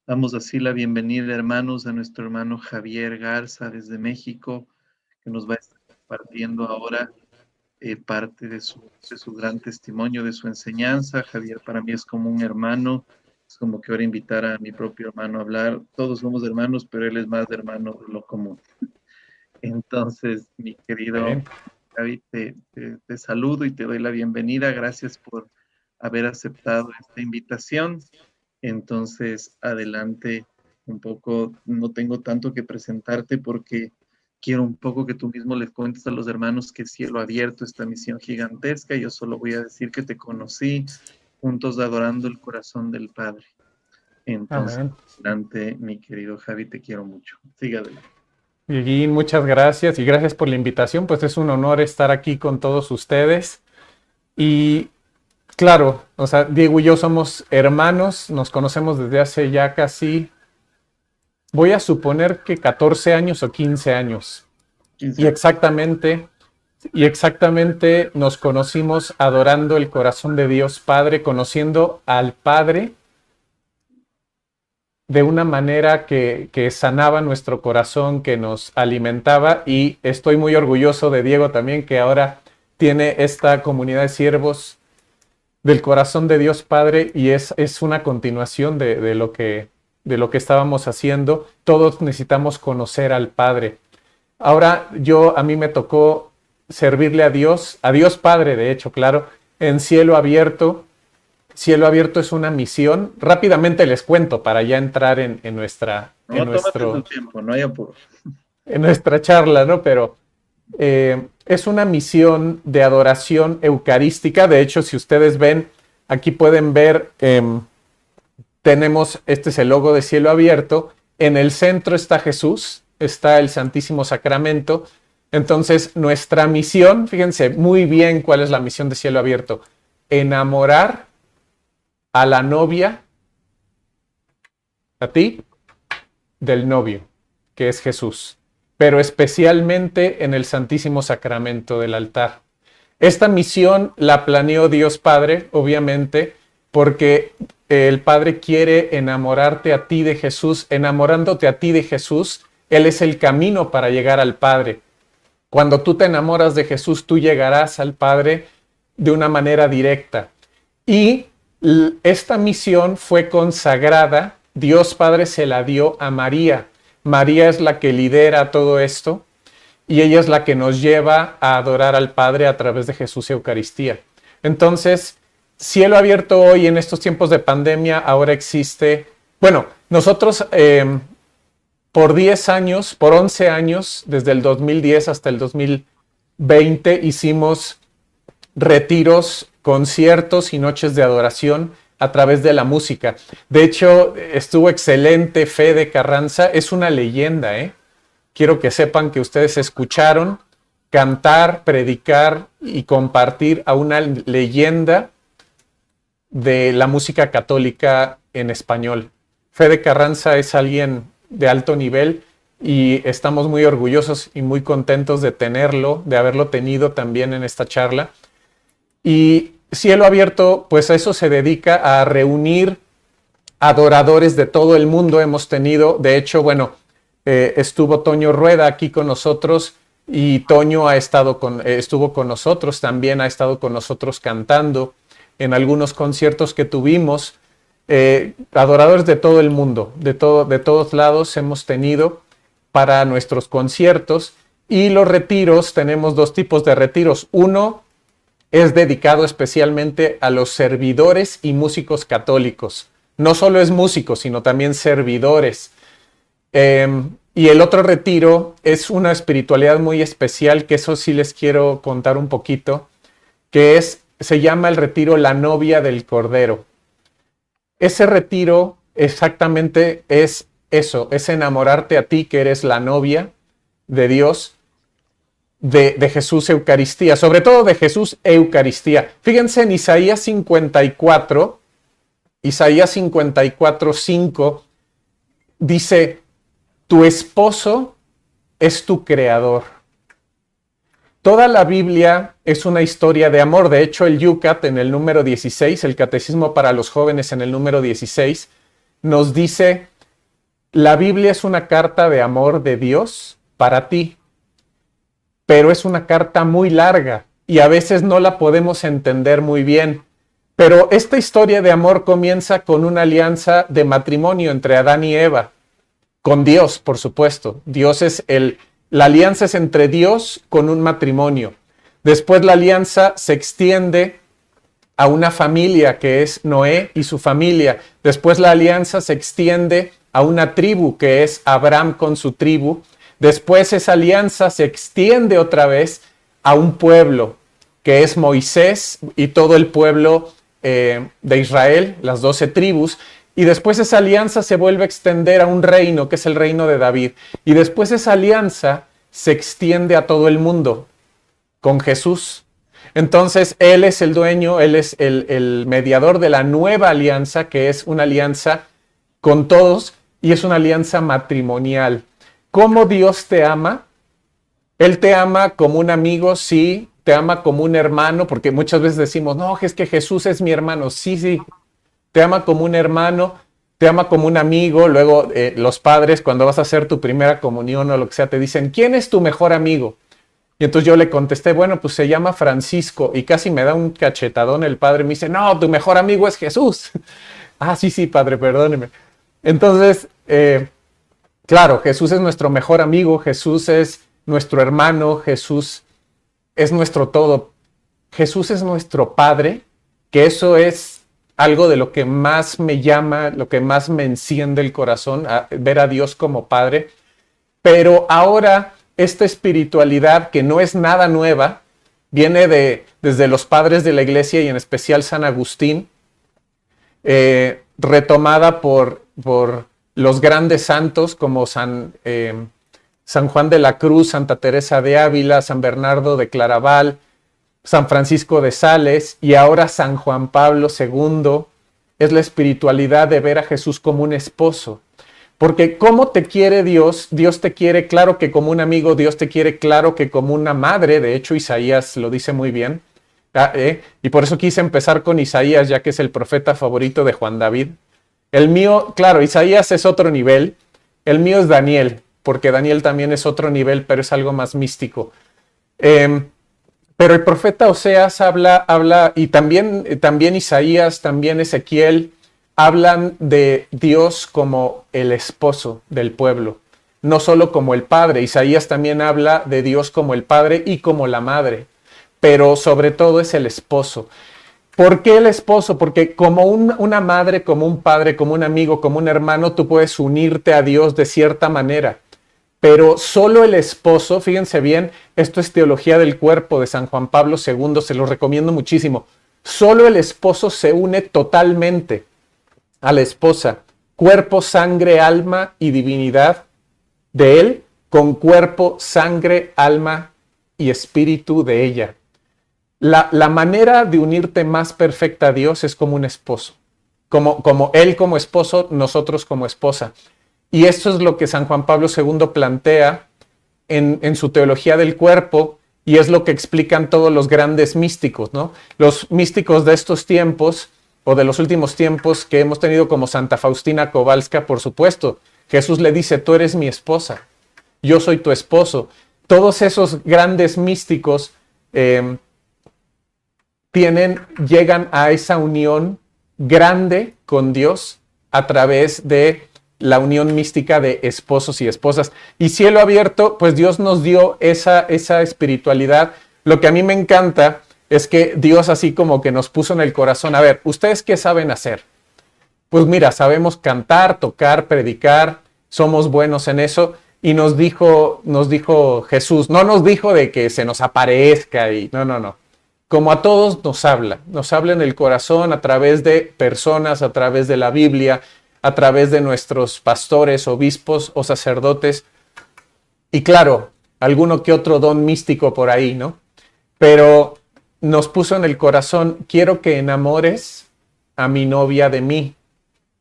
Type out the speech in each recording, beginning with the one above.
Damos así la bienvenida, hermanos, a nuestro hermano Javier Garza desde México, que nos va a estar compartiendo ahora parte de su gran testimonio, de su enseñanza. Javier para mí es como un hermano, es como que ahora invitar a mi propio hermano a hablar. Todos somos hermanos, pero él es más hermano de lo común. Entonces, mi querido Bien. Javi, te saludo y te doy la bienvenida. Gracias por haber aceptado esta invitación. Entonces, adelante un poco. No tengo tanto que presentarte porque quiero un poco que tú mismo les cuentes a los hermanos que Cielo Abierto, esta misión gigantesca. Yo solo voy a decir que te conocí juntos adorando el corazón del Padre. Entonces, Amén. adelante, mi querido Javi, te quiero mucho. Siga adelante. Yegin, muchas gracias y gracias por la invitación. Pues es un honor estar aquí con todos ustedes. Y claro, o sea, Diego y yo somos hermanos, nos conocemos desde hace ya casi, voy a suponer que 14 años o 15 años. 15 Y años. exactamente, y exactamente nos conocimos adorando el corazón de Dios Padre, conociendo al Padre de una manera que sanaba nuestro corazón, que nos alimentaba, y estoy muy orgulloso de Diego también, que ahora tiene esta comunidad de siervos del corazón de Dios Padre y es una continuación de lo que estábamos haciendo. Todos necesitamos conocer al Padre. Ahora a mí me tocó servirle a Dios Padre, de hecho, claro, en cielo abierto. Cielo Abierto es una misión. Rápidamente les cuento para ya entrar No, tómate tu tiempo, no hay apuro. en nuestra charla, ¿no? Pero es una misión de adoración eucarística. De hecho, si ustedes ven, aquí pueden ver, este es el logo de Cielo Abierto. En el centro está Jesús, está el Santísimo Sacramento. Entonces, nuestra misión, fíjense muy bien cuál es la misión de Cielo Abierto: enamorar a la novia, a ti, del novio, que es Jesús, pero especialmente en el Santísimo Sacramento del altar. Esta misión la planeó Dios Padre, obviamente, porque el Padre quiere enamorarte a ti de Jesús. Enamorándote a ti de Jesús, Él es el camino para llegar al Padre. Cuando tú te enamoras de Jesús, tú llegarás al Padre de una manera directa. Y esta misión fue consagrada, Dios Padre se la dio a María. María es la que lidera todo esto y ella es la que nos lleva a adorar al Padre a través de Jesús y Eucaristía. Entonces, Cielo Abierto hoy en estos tiempos de pandemia ahora existe. Bueno, nosotros por 10 años, por 11 años, desde el 2010 hasta el 2020, hicimos retiros, conciertos y noches de adoración a través de la música. De hecho, estuvo excelente Fede Carranza, es una leyenda, ¿eh? Quiero que sepan que ustedes escucharon cantar, predicar y compartir a una leyenda de la música católica en español. Fede Carranza es alguien de alto nivel y estamos muy orgullosos y muy contentos de tenerlo, de haberlo tenido también en esta charla. Y Cielo Abierto, pues a eso se dedica, a reunir adoradores de todo el mundo. Hemos tenido, de hecho, bueno, estuvo Toño Rueda aquí con nosotros y Toño estuvo con nosotros, también ha estado con nosotros cantando en algunos conciertos que tuvimos. Adoradores de todo el mundo, de todos lados hemos tenido para nuestros conciertos. Y los retiros, tenemos dos tipos de retiros. Uno es dedicado especialmente a los servidores y músicos católicos. No solo es músicos, sino también servidores. Y el otro retiro es una espiritualidad muy especial, que eso sí les quiero contar un poquito, se llama el retiro La Novia del Cordero. Ese retiro exactamente es eso, es enamorarte a ti, que eres la novia de Dios, de Jesús Eucaristía, sobre todo de Jesús Eucaristía. Fíjense en Isaías 54, 5, dice: tu esposo es tu creador. Toda la Biblia es una historia de amor. De hecho, el Yucat en el número 16, el Catecismo para los Jóvenes en el número 16, nos dice La Biblia es una carta de amor de Dios para ti, pero es una carta muy larga y a veces no la podemos entender muy bien. Pero esta historia de amor comienza con una alianza de matrimonio entre Adán y Eva, con Dios, por supuesto. La alianza es entre Dios con un matrimonio. Después la alianza se extiende a una familia que es Noé y su familia. Después la alianza se extiende a una tribu que es Abraham con su tribu. Después esa alianza se extiende otra vez a un pueblo que es Moisés y todo el pueblo de Israel, las 12 tribus. Y después esa alianza se vuelve a extender a un reino que es el reino de David. Y después esa alianza se extiende a todo el mundo con Jesús. Entonces, Él es el dueño, Él es el mediador de la nueva alianza, que es una alianza con todos y es una alianza matrimonial. ¿Cómo Dios te ama? Él te ama como un amigo, sí, te ama como un hermano, porque muchas veces decimos, no, es que Jesús es mi hermano. Sí, sí, te ama como un hermano, te ama como un amigo. Luego los padres, cuando vas a hacer tu primera comunión o lo que sea, te dicen, ¿quién es tu mejor amigo? Y entonces yo le contesté, bueno, pues se llama Francisco, y casi me da un cachetadón el padre, me dice, no, tu mejor amigo es Jesús. Ah, sí, sí, padre, perdóneme. Entonces, claro, Jesús es nuestro mejor amigo, Jesús es nuestro hermano, Jesús es nuestro todo. Jesús es nuestro Padre, que eso es algo de lo que más me llama, lo que más me enciende el corazón, ver a Dios como Padre. Pero ahora esta espiritualidad, que no es nada nueva, viene desde los padres de la iglesia y en especial San Agustín, retomada por los grandes santos como San Juan de la Cruz, Santa Teresa de Ávila, San Bernardo de Claraval, San Francisco de Sales y ahora San Juan Pablo II, es la espiritualidad de ver a Jesús como un esposo. Porque ¿cómo te quiere Dios? Dios te quiere claro que como un amigo, Dios te quiere claro que como una madre. De hecho, Isaías lo dice muy bien. Y por eso quise empezar con Isaías, ya que es el profeta favorito de Juan David. El mío, claro, Isaías es otro nivel. El mío es Daniel, porque Daniel también es otro nivel, pero es algo más místico. Pero el profeta Oseas habla y también Isaías, también Ezequiel, hablan de Dios como el esposo del pueblo, no solo como el padre. Isaías también habla de Dios como el padre y como la madre, pero sobre todo es el esposo. ¿Por qué el esposo? Porque como una madre, como un padre, como un amigo, como un hermano, tú puedes unirte a Dios de cierta manera. Pero solo el esposo, fíjense bien, esto es Teología del Cuerpo de San Juan Pablo II, se lo recomiendo muchísimo. Solo el esposo se une totalmente a la esposa, cuerpo, sangre, alma y divinidad de él, con cuerpo, sangre, alma y espíritu de ella. La manera de unirte más perfecta a Dios es como un esposo, como él como esposo, nosotros como esposa. Y esto es lo que San Juan Pablo II plantea en su Teología del Cuerpo, y es lo que explican todos los grandes místicos, ¿no? Los místicos de estos tiempos, o de los últimos tiempos que hemos tenido, como Santa Faustina Kowalska, por supuesto. Jesús le dice, tú eres mi esposa, yo soy tu esposo. Todos esos grandes místicos llegan a esa unión grande con Dios a través de la unión mística de esposos y esposas. Y cielo abierto, pues Dios nos dio esa espiritualidad. Lo que a mí me encanta es que Dios así como que nos puso en el corazón, a ver, ¿ustedes qué saben hacer? Pues mira, sabemos cantar, tocar, predicar, somos buenos en eso. Y nos dijo Jesús, no nos dijo de que se nos aparezca y no. Como a todos nos habla en el corazón a través de personas, a través de la Biblia, a través de nuestros pastores, obispos o sacerdotes. Y claro, alguno que otro don místico por ahí, ¿no? Pero nos puso en el corazón, quiero que enamores a mi novia de mí.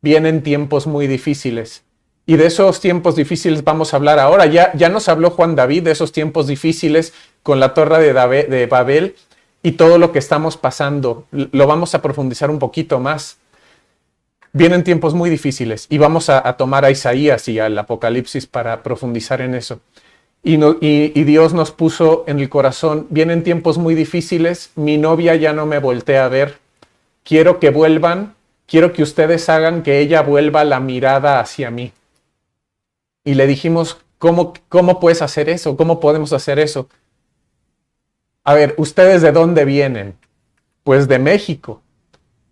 Vienen tiempos muy difíciles. Y de esos tiempos difíciles vamos a hablar ahora. Ya nos habló Juan David de esos tiempos difíciles con la Torre de Babel y todo lo que estamos pasando. Lo vamos a profundizar un poquito más. Vienen tiempos muy difíciles y vamos a tomar a Isaías y al Apocalipsis para profundizar en eso. Y Dios nos puso en el corazón, vienen tiempos muy difíciles, mi novia ya no me voltea a ver, quiero que vuelvan, quiero que ustedes hagan que ella vuelva la mirada hacia mí. Y le dijimos, ¿cómo puedes hacer eso? ¿Cómo podemos hacer eso? A ver, ¿ustedes de dónde vienen? Pues de México.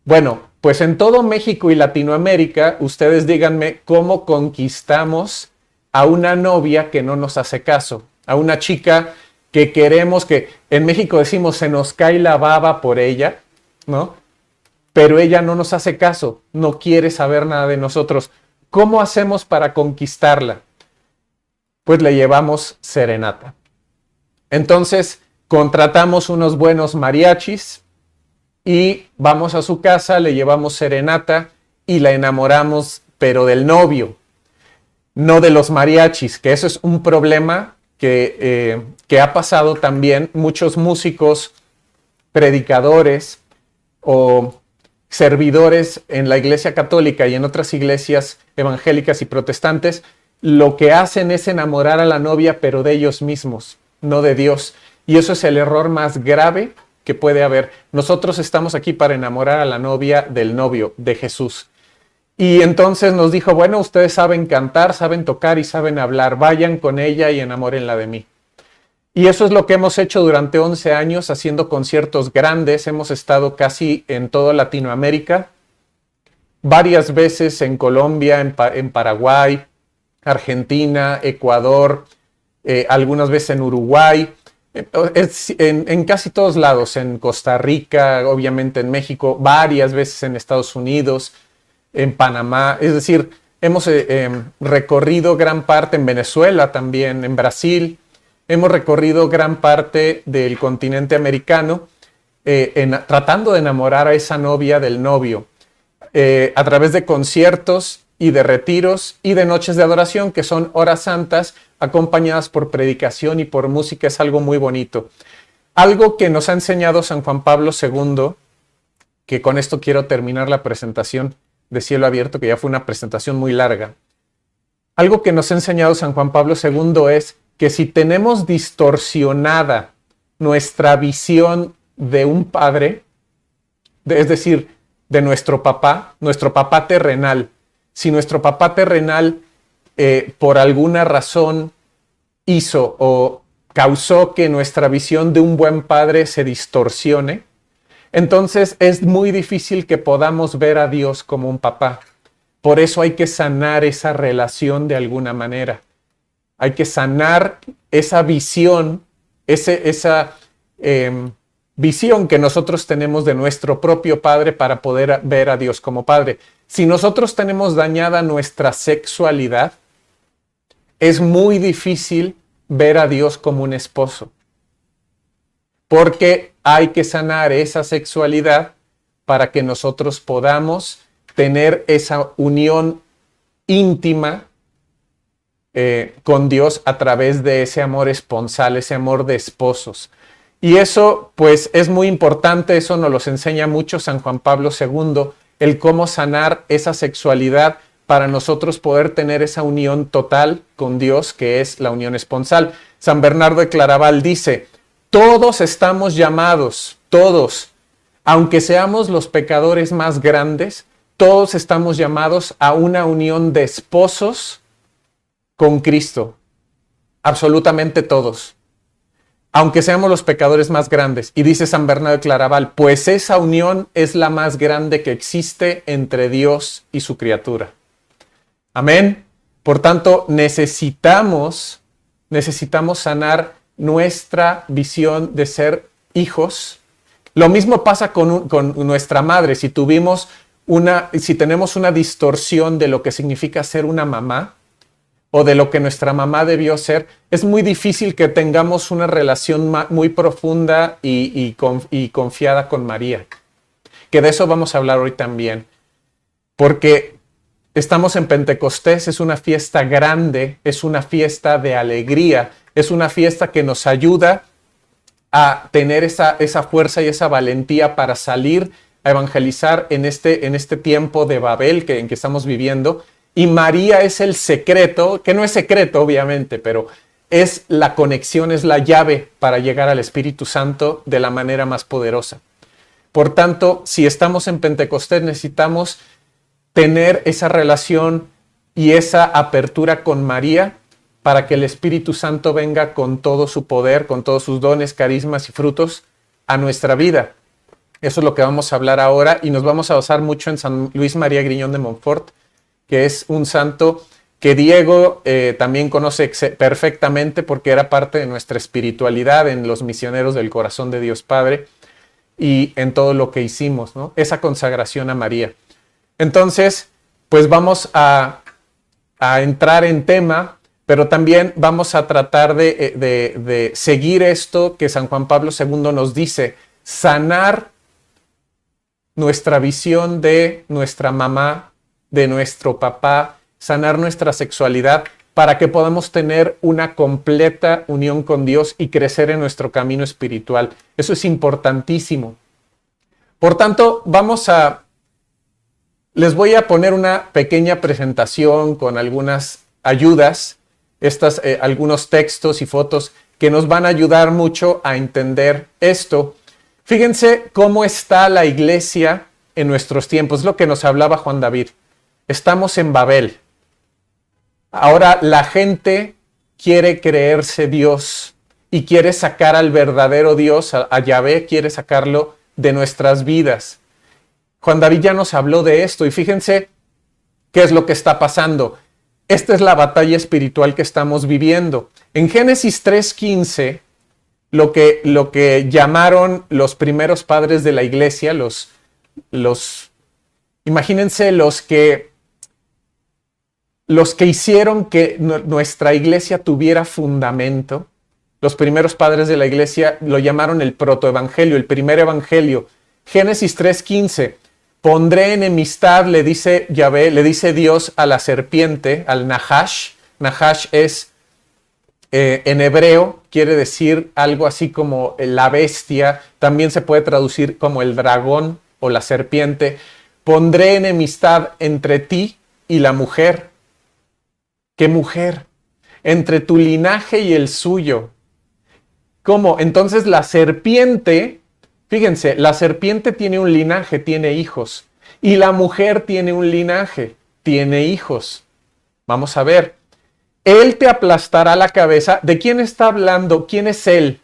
Bueno, pues en todo México y Latinoamérica, ustedes díganme cómo conquistamos a una novia que no nos hace caso, a una chica que queremos que, en México decimos, se nos cae la baba por ella, ¿no? Pero ella no nos hace caso, no quiere saber nada de nosotros. ¿Cómo hacemos para conquistarla? Pues le llevamos serenata. Entonces, contratamos unos buenos mariachis y vamos a su casa, le llevamos serenata y la enamoramos, pero del novio, no de los mariachis, que eso es un problema que ha pasado también. Muchos músicos, predicadores o servidores en la Iglesia Católica y en otras iglesias evangélicas y protestantes, lo que hacen es enamorar a la novia, pero de ellos mismos, no de Dios. Y eso es el error más grave que puede haber. Nosotros estamos aquí para enamorar a la novia del novio, de Jesús. Y entonces nos dijo, bueno, ustedes saben cantar, saben tocar y saben hablar, vayan con ella y enamórenla de mí. Y eso es lo que hemos hecho durante 11 años, haciendo conciertos grandes. Hemos estado casi en toda Latinoamérica, varias veces en Colombia, en Paraguay, Argentina, Ecuador, algunas veces en Uruguay, en casi todos lados, en Costa Rica, obviamente en México, varias veces en Estados Unidos, en Panamá. Es decir, hemos recorrido gran parte en Venezuela también, en Brasil. Hemos recorrido gran parte del continente americano tratando de enamorar a esa novia del novio a través de conciertos y de retiros y de noches de adoración, que son horas santas acompañadas por predicación y por música. Es algo muy bonito. Algo que nos ha enseñado San Juan Pablo II, que con esto quiero terminar la presentación de Cielo Abierto, que ya fue una presentación muy larga. Algo que nos ha enseñado San Juan Pablo II es que si tenemos distorsionada nuestra visión de un padre, es decir, de nuestro papá terrenal, si nuestro papá terrenal por alguna razón hizo o causó que nuestra visión de un buen padre se distorsione, entonces es muy difícil que podamos ver a Dios como un papá. Por eso hay que sanar esa relación de alguna manera. Hay que sanar esa visión, esa visión que nosotros tenemos de nuestro propio Padre para poder ver a Dios como Padre. Si nosotros tenemos dañada nuestra sexualidad, es muy difícil ver a Dios como un esposo. Porque hay que sanar esa sexualidad para que nosotros podamos tener esa unión íntima con Dios a través de ese amor esponsal, ese amor de esposos. Y eso pues es muy importante, eso nos lo enseña mucho San Juan Pablo II, el cómo sanar esa sexualidad para nosotros poder tener esa unión total con Dios, que es la unión esponsal. San Bernardo de Claraval dice, todos estamos llamados, todos, aunque seamos los pecadores más grandes, todos estamos llamados a una unión de esposos con Cristo, absolutamente todos, aunque seamos los pecadores más grandes. Y dice San Bernardo de Claraval, pues esa unión es la más grande que existe entre Dios y su criatura. Amén. Por tanto, necesitamos sanar nuestra visión de ser hijos. Lo mismo pasa con nuestra madre. Si tenemos una distorsión de lo que significa ser una mamá, o de lo que nuestra mamá debió ser, es muy difícil que tengamos una relación muy profunda y confiada con María. Que de eso vamos a hablar hoy también. Porque estamos en Pentecostés, es una fiesta grande, es una fiesta de alegría, es una fiesta que nos ayuda a tener esa fuerza y esa valentía para salir a evangelizar en este tiempo de Babel en que estamos viviendo. Y María es el secreto, que no es secreto obviamente, pero es la conexión, es la llave para llegar al Espíritu Santo de la manera más poderosa. Por tanto, si estamos en Pentecostés, necesitamos tener esa relación y esa apertura con María para que el Espíritu Santo venga con todo su poder, con todos sus dones, carismas y frutos a nuestra vida. Eso es lo que vamos a hablar ahora y nos vamos a basar mucho en San Luis María Griñón de Montfort, que es un santo que Diego también conoce perfectamente porque era parte de nuestra espiritualidad en los misioneros del corazón de Dios Padre y en todo lo que hicimos, ¿no? Esa consagración a María. Entonces, pues vamos a entrar en tema, pero también vamos a tratar de seguir esto que San Juan Pablo II nos dice, sanar nuestra visión de nuestra mamá, de nuestro papá, sanar nuestra sexualidad para que podamos tener una completa unión con Dios y crecer en nuestro camino espiritual. Eso es importantísimo. Por tanto, les voy a poner una pequeña presentación con algunas ayudas, algunos textos y fotos que nos van a ayudar mucho a entender esto. Fíjense cómo está la iglesia en nuestros tiempos, es lo que nos hablaba Juan David. Estamos en Babel. Ahora la gente quiere creerse Dios y quiere sacar al verdadero Dios, a Yahvé, quiere sacarlo de nuestras vidas. Juan David ya nos habló de esto y fíjense qué es lo que está pasando. Esta es la batalla espiritual que estamos viviendo. En Génesis 3:15, lo que llamaron los primeros padres de la iglesia, imagínense los que hicieron que nuestra iglesia tuviera fundamento, los primeros padres de la iglesia lo llamaron el protoevangelio, el primer evangelio. Génesis 3:15, pondré enemistad, le dice Yahvé, le dice Dios a la serpiente, al Nahash. Nahash es, en hebreo, quiere decir algo así como la bestia, también se puede traducir como el dragón o la serpiente. Pondré enemistad entre ti y la mujer. ¿Qué mujer? Entre tu linaje y el suyo. ¿Cómo? Entonces la serpiente, fíjense, la serpiente tiene un linaje, tiene hijos. Y la mujer tiene un linaje, tiene hijos. Vamos a ver. Él te aplastará la cabeza. ¿De quién está hablando? ¿Quién es él?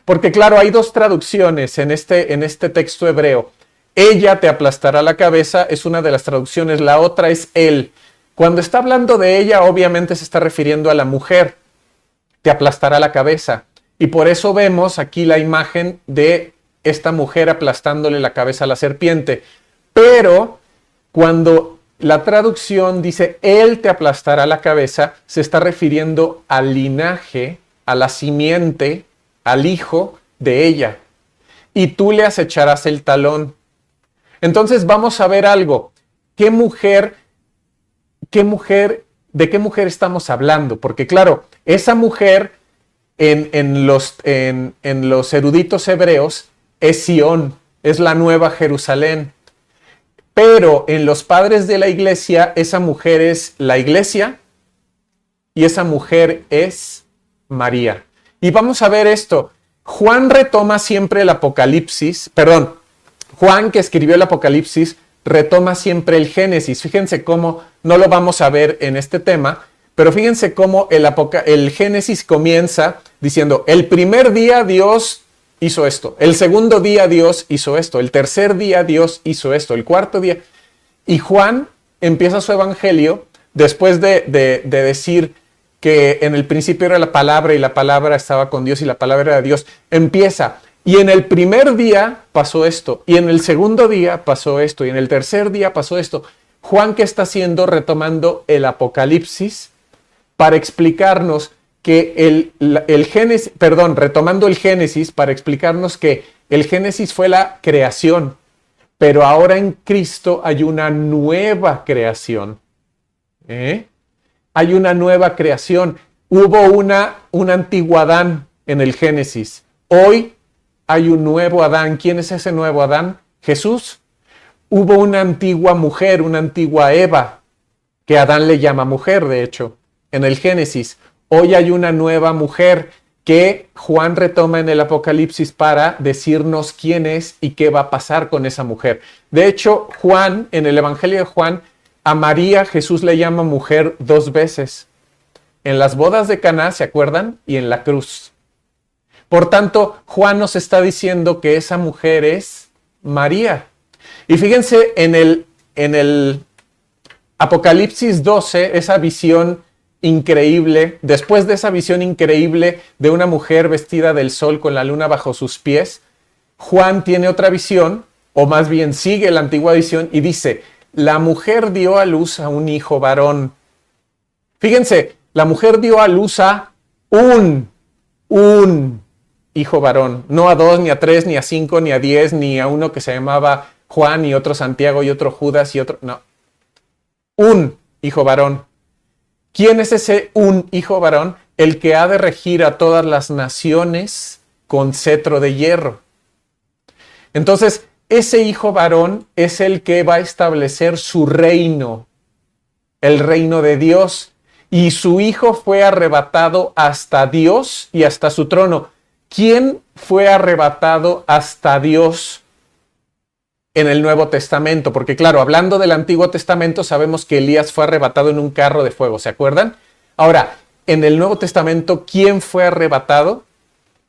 Porque claro, hay dos traducciones en este texto hebreo. Ella te aplastará la cabeza es una de las traducciones, la otra es él. Cuando está hablando de ella, obviamente se está refiriendo a la mujer. Te aplastará la cabeza. Y por eso vemos aquí la imagen de esta mujer aplastándole la cabeza a la serpiente. Pero cuando la traducción dice, él te aplastará la cabeza, se está refiriendo al linaje, a la simiente, al hijo de ella. Y tú le acecharás el talón. Entonces vamos a ver algo. ¿De qué mujer estamos hablando? Porque claro, esa mujer en los eruditos hebreos es Sión, es la nueva Jerusalén. Pero en los padres de la iglesia, esa mujer es la iglesia y esa mujer es María. Y vamos a ver esto. Juan retoma siempre el Apocalipsis, Juan, que escribió el Apocalipsis, retoma siempre el Génesis. Fíjense cómo, no lo vamos a ver en este tema, pero fíjense cómo el Génesis comienza diciendo, el primer día Dios hizo esto, el segundo día Dios hizo esto, el tercer día Dios hizo esto, el cuarto día. Y Juan empieza su evangelio después de decir que en el principio era la palabra y la palabra estaba con Dios y la palabra era Dios. Empieza, y en el primer día pasó esto, y en el segundo día pasó esto, y en el tercer día pasó esto. Juan, ¿qué está haciendo? Retomando el Apocalipsis para explicarnos que retomando el Génesis para explicarnos que el Génesis fue la creación, pero ahora en Cristo hay una nueva creación. Hay una nueva creación. Hubo un antiguo Adán en el Génesis. Hoy hay un nuevo Adán. ¿Quién es ese nuevo Adán? Jesús. hubo una antigua mujer, una antigua Eva, que Adán le llama mujer, de hecho, en el Génesis. Hoy hay una nueva mujer que Juan retoma en el Apocalipsis para decirnos quién es y qué va a pasar con esa mujer. De hecho, Juan, en el Evangelio de Juan, a María Jesús le llama mujer 2 veces. En las bodas de Caná, ¿se acuerdan? Y en la cruz. Por tanto, Juan nos está diciendo que esa mujer es María. Y fíjense en el Apocalipsis 12, esa visión increíble, después de esa visión increíble de una mujer vestida del sol con la luna bajo sus pies, Juan tiene otra visión, o más bien sigue la antigua visión y dice, la mujer dio a luz a un hijo varón. Fíjense, la mujer dio a luz a un hijo varón, no a 2, ni a 3, ni a 5, ni a 10, ni a uno que se llamaba Juan y otro Santiago y otro Judas y otro, no. Un hijo varón. ¿Quién es ese un hijo varón? El que ha de regir a todas las naciones con cetro de hierro. Entonces, ese hijo varón es el que va a establecer su reino, el reino de Dios. Y su hijo fue arrebatado hasta Dios y hasta su trono. ¿Quién fue arrebatado hasta Dios en el Nuevo Testamento? Porque claro, hablando del Antiguo Testamento, sabemos que Elías fue arrebatado en un carro de fuego, ¿se acuerdan? Ahora, en el Nuevo Testamento, ¿quién fue arrebatado?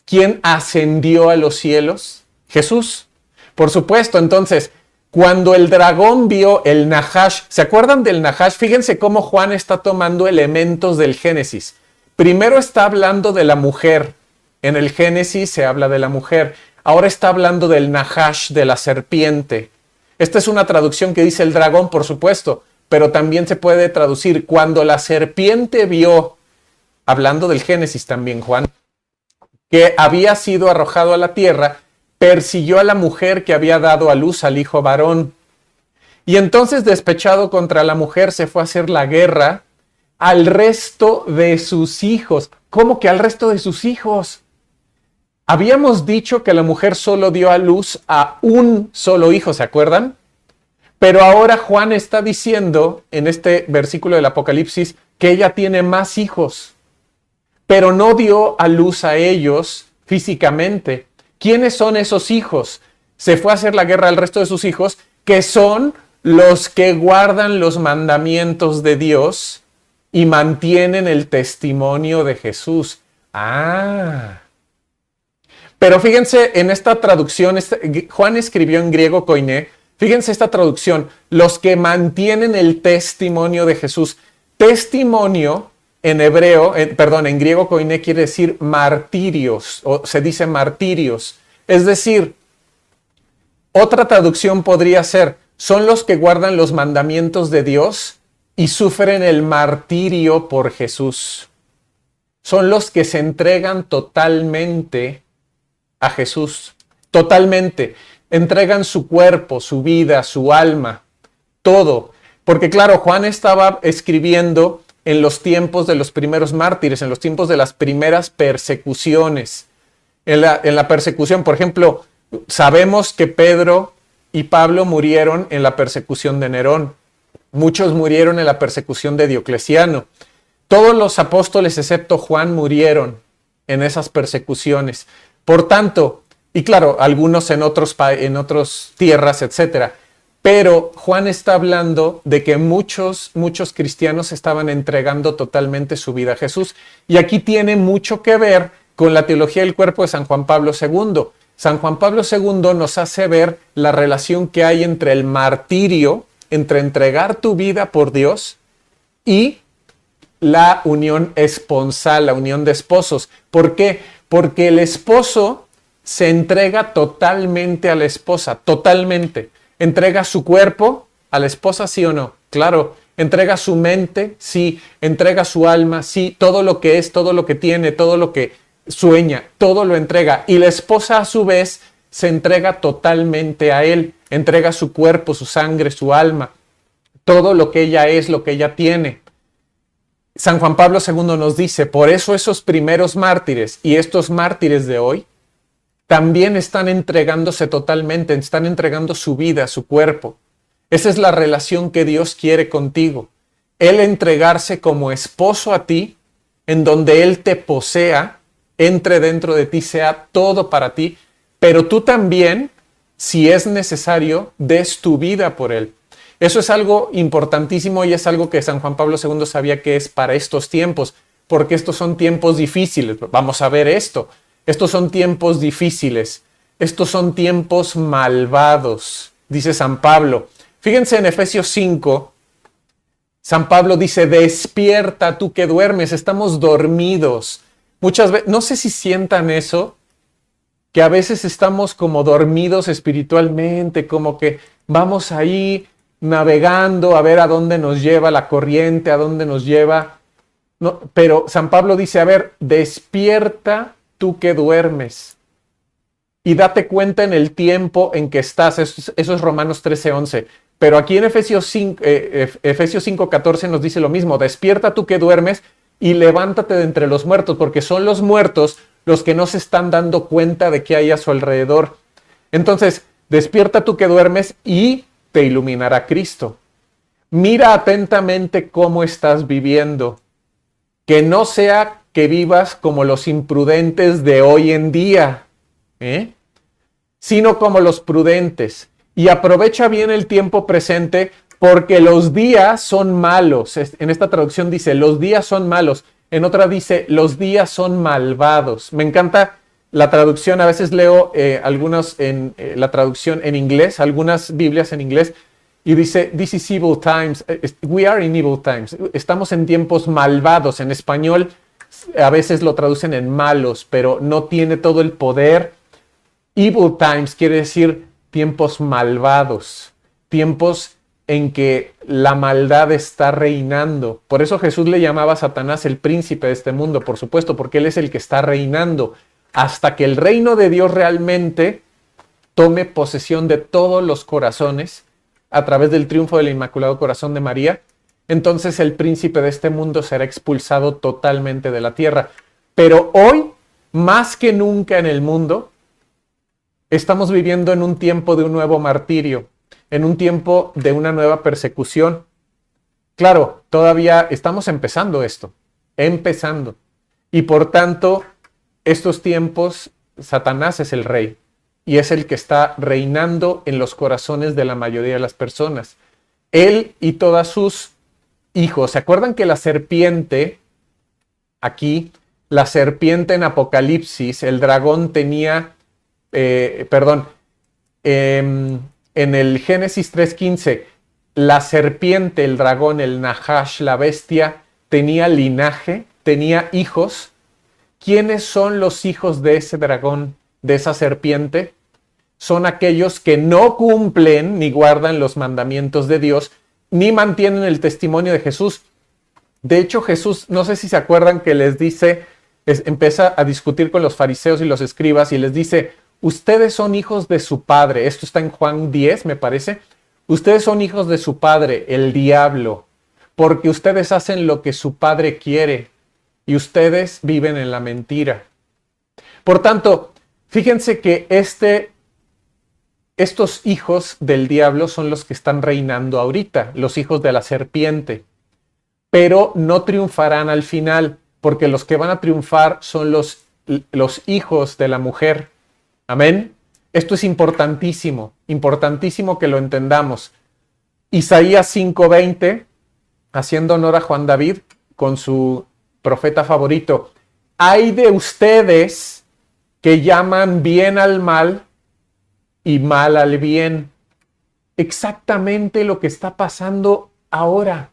¿Quién ascendió a los cielos? Jesús. Por supuesto, entonces, cuando el dragón vio el Nahash, ¿se acuerdan del Nahash? Fíjense cómo Juan está tomando elementos del Génesis. Primero está hablando de la mujer. En el Génesis se habla de la mujer. Ahora está hablando del Nahash, de la serpiente. Esta es una traducción que dice el dragón, por supuesto, pero también se puede traducir cuando la serpiente vio, hablando del Génesis también, Juan, que había sido arrojado a la tierra, persiguió a la mujer que había dado a luz al hijo varón. Y entonces, despechado contra la mujer, se fue a hacer la guerra al resto de sus hijos. ¿Cómo que al resto de sus hijos? Habíamos dicho que la mujer solo dio a luz a un solo hijo, ¿se acuerdan? Pero ahora Juan está diciendo en este versículo del Apocalipsis que ella tiene más hijos, pero no dio a luz a ellos físicamente. ¿Quiénes son esos hijos? Se fue a hacer la guerra al resto de sus hijos, que son los que guardan los mandamientos de Dios y mantienen el testimonio de Jesús. Pero fíjense en esta traducción, Juan escribió en griego koiné, fíjense esta traducción, los que mantienen el testimonio de Jesús. Testimonio en hebreo, en griego koiné quiere decir martirios, o se dice martirios. Es decir, otra traducción podría ser, son los que guardan los mandamientos de Dios y sufren el martirio por Jesús. Son los que se entregan totalmente a Jesús. Totalmente. Entregan su cuerpo, su vida, su alma, todo. Porque claro, Juan estaba escribiendo en los tiempos de los primeros mártires, en los tiempos de las primeras persecuciones. En la persecución, por ejemplo, sabemos que Pedro y Pablo murieron en la persecución de Nerón. Muchos murieron en la persecución de Diocleciano. Todos los apóstoles, excepto Juan, murieron en esas persecuciones. Por tanto, y claro, algunos en otras tierras, etcétera. Pero Juan está hablando de que muchos cristianos estaban entregando totalmente su vida a Jesús. Y aquí tiene mucho que ver con la teología del cuerpo de San Juan Pablo II. San Juan Pablo II nos hace ver la relación que hay entre el martirio, entre entregar tu vida por Dios y la unión esponsal, la unión de esposos. ¿Por qué? Porque el esposo se entrega totalmente a la esposa, totalmente. ¿Entrega su cuerpo a la esposa, sí o no? Claro. ¿Entrega su mente? Sí. ¿Entrega su alma? Sí. Todo lo que es, todo lo que tiene, todo lo que sueña, todo lo entrega. Y la esposa, a su vez, se entrega totalmente a él. Entrega su cuerpo, su sangre, su alma. Todo lo que ella es, lo que ella tiene. San Juan Pablo II nos dice, por eso esos primeros mártires y estos mártires de hoy también están entregándose totalmente, están entregando su vida, su cuerpo. Esa es la relación que Dios quiere contigo. Él entregarse como esposo a ti, en donde Él te posea, entre dentro de ti, sea todo para ti, pero tú también, si es necesario, des tu vida por Él. Eso es algo importantísimo y es algo que San Juan Pablo II sabía que es para estos tiempos, porque estos son tiempos difíciles. Vamos a ver esto. Estos son tiempos difíciles. Estos son tiempos malvados, dice San Pablo. Fíjense en Efesios 5, San Pablo dice, despierta tú que duermes, estamos dormidos. Muchas veces, no sé si sientan eso, que a veces estamos como dormidos espiritualmente, como que vamos ahí navegando a ver a dónde nos lleva la corriente, a dónde nos lleva. No, pero San Pablo dice, a ver, despierta tú que duermes y date cuenta en el tiempo en que estás. Eso es Romanos 13:11. Pero aquí en Efesios 5:14 nos dice lo mismo, despierta tú que duermes y levántate de entre los muertos, porque son los muertos los que no se están dando cuenta de qué hay a su alrededor. Entonces, despierta tú que duermes y te iluminará Cristo. Mira atentamente cómo estás viviendo, que no sea que vivas como los imprudentes de hoy en día, sino como los prudentes. Y aprovecha bien el tiempo presente, porque los días son malos. En esta traducción dice, los días son malos. En otra dice, los días son malvados. Me encanta la traducción. A veces leo algunas en la traducción en inglés, algunas Biblias en inglés, y dice, this is evil times. We are in evil times. Estamos en tiempos malvados. En español a veces lo traducen en malos, pero no tiene todo el poder. Evil times quiere decir tiempos malvados, tiempos en que la maldad está reinando. Por eso Jesús le llamaba a Satanás el príncipe de este mundo, por supuesto, porque él es el que está reinando. Hasta que el reino de Dios realmente tome posesión de todos los corazones a través del triunfo del Inmaculado Corazón de María, entonces el príncipe de este mundo será expulsado totalmente de la tierra. Pero hoy, más que nunca en el mundo, estamos viviendo en un tiempo de un nuevo martirio, en un tiempo de una nueva persecución. Claro, todavía estamos empezando esto, y por tanto, estos tiempos, Satanás es el rey, y es el que está reinando en los corazones de la mayoría de las personas. Él y todos sus hijos. ¿Se acuerdan que la serpiente, aquí, la serpiente en Apocalipsis, el dragón tenía... en el Génesis 3:15, la serpiente, el dragón, el Nahash, la bestia, tenía linaje, tenía hijos. ¿Quiénes son los hijos de ese dragón, de esa serpiente? Son aquellos que no cumplen ni guardan los mandamientos de Dios, ni mantienen el testimonio de Jesús. De hecho, Jesús, no sé si se acuerdan que les dice, empieza a discutir con los fariseos y los escribas y les dice, ustedes son hijos de su padre. Esto está en Juan 10, me parece. Ustedes son hijos de su padre, el diablo, porque ustedes hacen lo que su padre quiere y ustedes viven en la mentira. Por tanto, fíjense que estos hijos del diablo son los que están reinando ahorita, los hijos de la serpiente, pero no triunfarán al final, porque los que van a triunfar son los hijos de la mujer. Amén. Esto es importantísimo que lo entendamos. Isaías 5:20, haciendo honor a Juan David con su profeta favorito. Ay de ustedes que llaman bien al mal y mal al bien. Exactamente lo que está pasando ahora.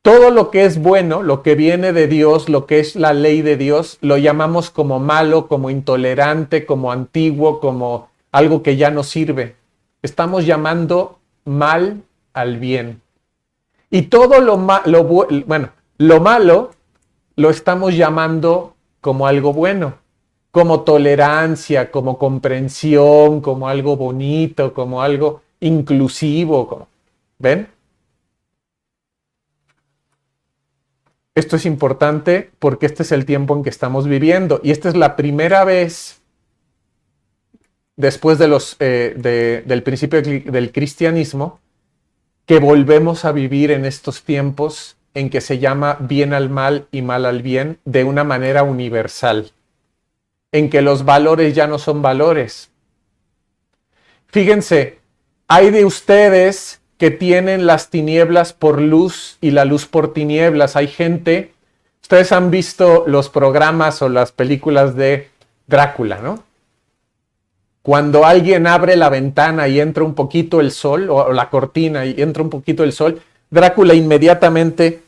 Todo lo que es bueno, lo que viene de Dios, lo que es la ley de Dios, lo llamamos como malo, como intolerante, como antiguo, como algo que ya no sirve. Estamos llamando mal al bien. Y todo lo malo lo estamos llamando como algo bueno, como tolerancia, como comprensión, como algo bonito, como algo inclusivo. ¿Ven? Esto es importante porque este es el tiempo en que estamos viviendo y esta es la primera vez después de del principio del cristianismo que volvemos a vivir en estos tiempos en que se llama bien al mal y mal al bien de una manera universal, en que los valores ya no son valores. Fíjense, hay de ustedes que tienen las tinieblas por luz y la luz por tinieblas. Hay gente, ustedes han visto los programas o las películas de Drácula, ¿no? Cuando alguien abre la ventana y entra un poquito el sol, o la cortina y entra un poquito el sol, Drácula inmediatamente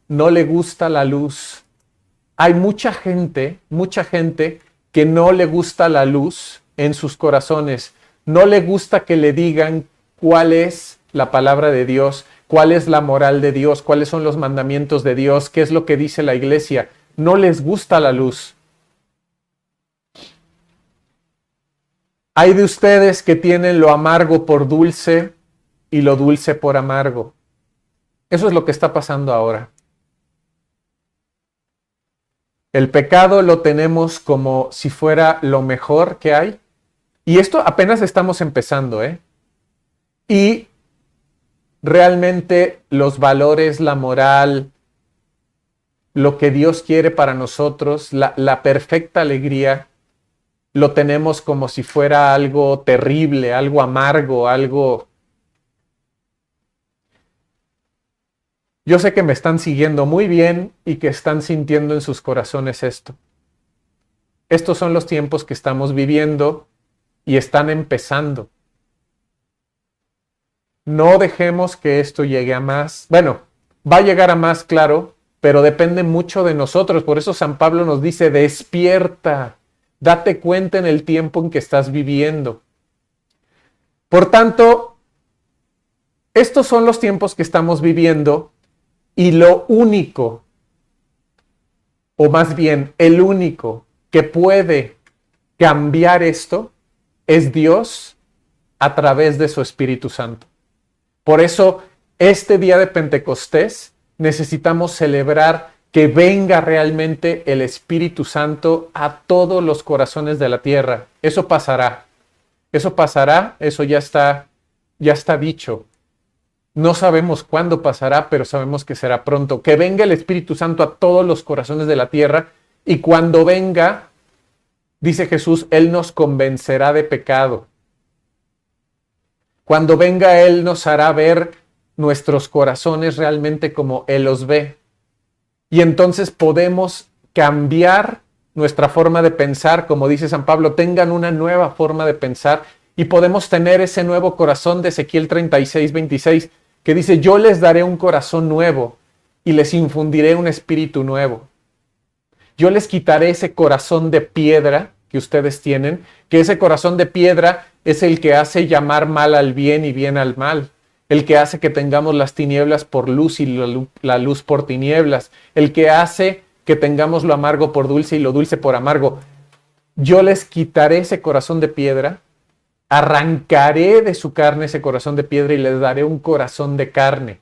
no le gusta la luz. Hay mucha gente que no le gusta la luz en sus corazones. No le gusta que le digan cuál es la palabra de Dios, cuál es la moral de Dios, cuáles son los mandamientos de Dios, qué es lo que dice la iglesia. No les gusta la luz. Hay de ustedes que tienen lo amargo por dulce y lo dulce por amargo. Eso es lo que está pasando ahora. El pecado lo tenemos como si fuera lo mejor que hay. Y esto apenas estamos empezando, ¿eh? Y realmente los valores, la moral, lo que Dios quiere para nosotros, la perfecta alegría, lo tenemos como si fuera algo terrible, algo amargo, algo... Yo sé que me están siguiendo muy bien y que están sintiendo en sus corazones esto. Estos son los tiempos que estamos viviendo y están empezando. No dejemos que esto llegue a más. Bueno, va a llegar a más, claro, pero depende mucho de nosotros. Por eso San Pablo nos dice, despierta. Date cuenta en el tiempo en que estás viviendo. Por tanto, estos son los tiempos que estamos viviendo y lo único, o más bien el único que puede cambiar esto es Dios a través de su Espíritu Santo. Por eso, este día de Pentecostés necesitamos celebrar que venga realmente el Espíritu Santo a todos los corazones de la tierra. Eso pasará, eso ya está dicho. No sabemos cuándo pasará, pero sabemos que será pronto. Que venga el Espíritu Santo a todos los corazones de la tierra y cuando venga, dice Jesús, Él nos convencerá de pecado. Cuando venga Él nos hará ver nuestros corazones realmente como Él los ve. Y entonces podemos cambiar nuestra forma de pensar, como dice San Pablo, tengan una nueva forma de pensar y podemos tener ese nuevo corazón de Ezequiel 36, 26, que dice, yo les daré un corazón nuevo y les infundiré un espíritu nuevo. Yo les quitaré ese corazón de piedra que ustedes tienen, que ese corazón de piedra es el que hace llamar mal al bien y bien al mal. El que hace que tengamos las tinieblas por luz y la luz por tinieblas. El que hace que tengamos lo amargo por dulce y lo dulce por amargo. Yo les quitaré ese corazón de piedra, arrancaré de su carne ese corazón de piedra y les daré un corazón de carne.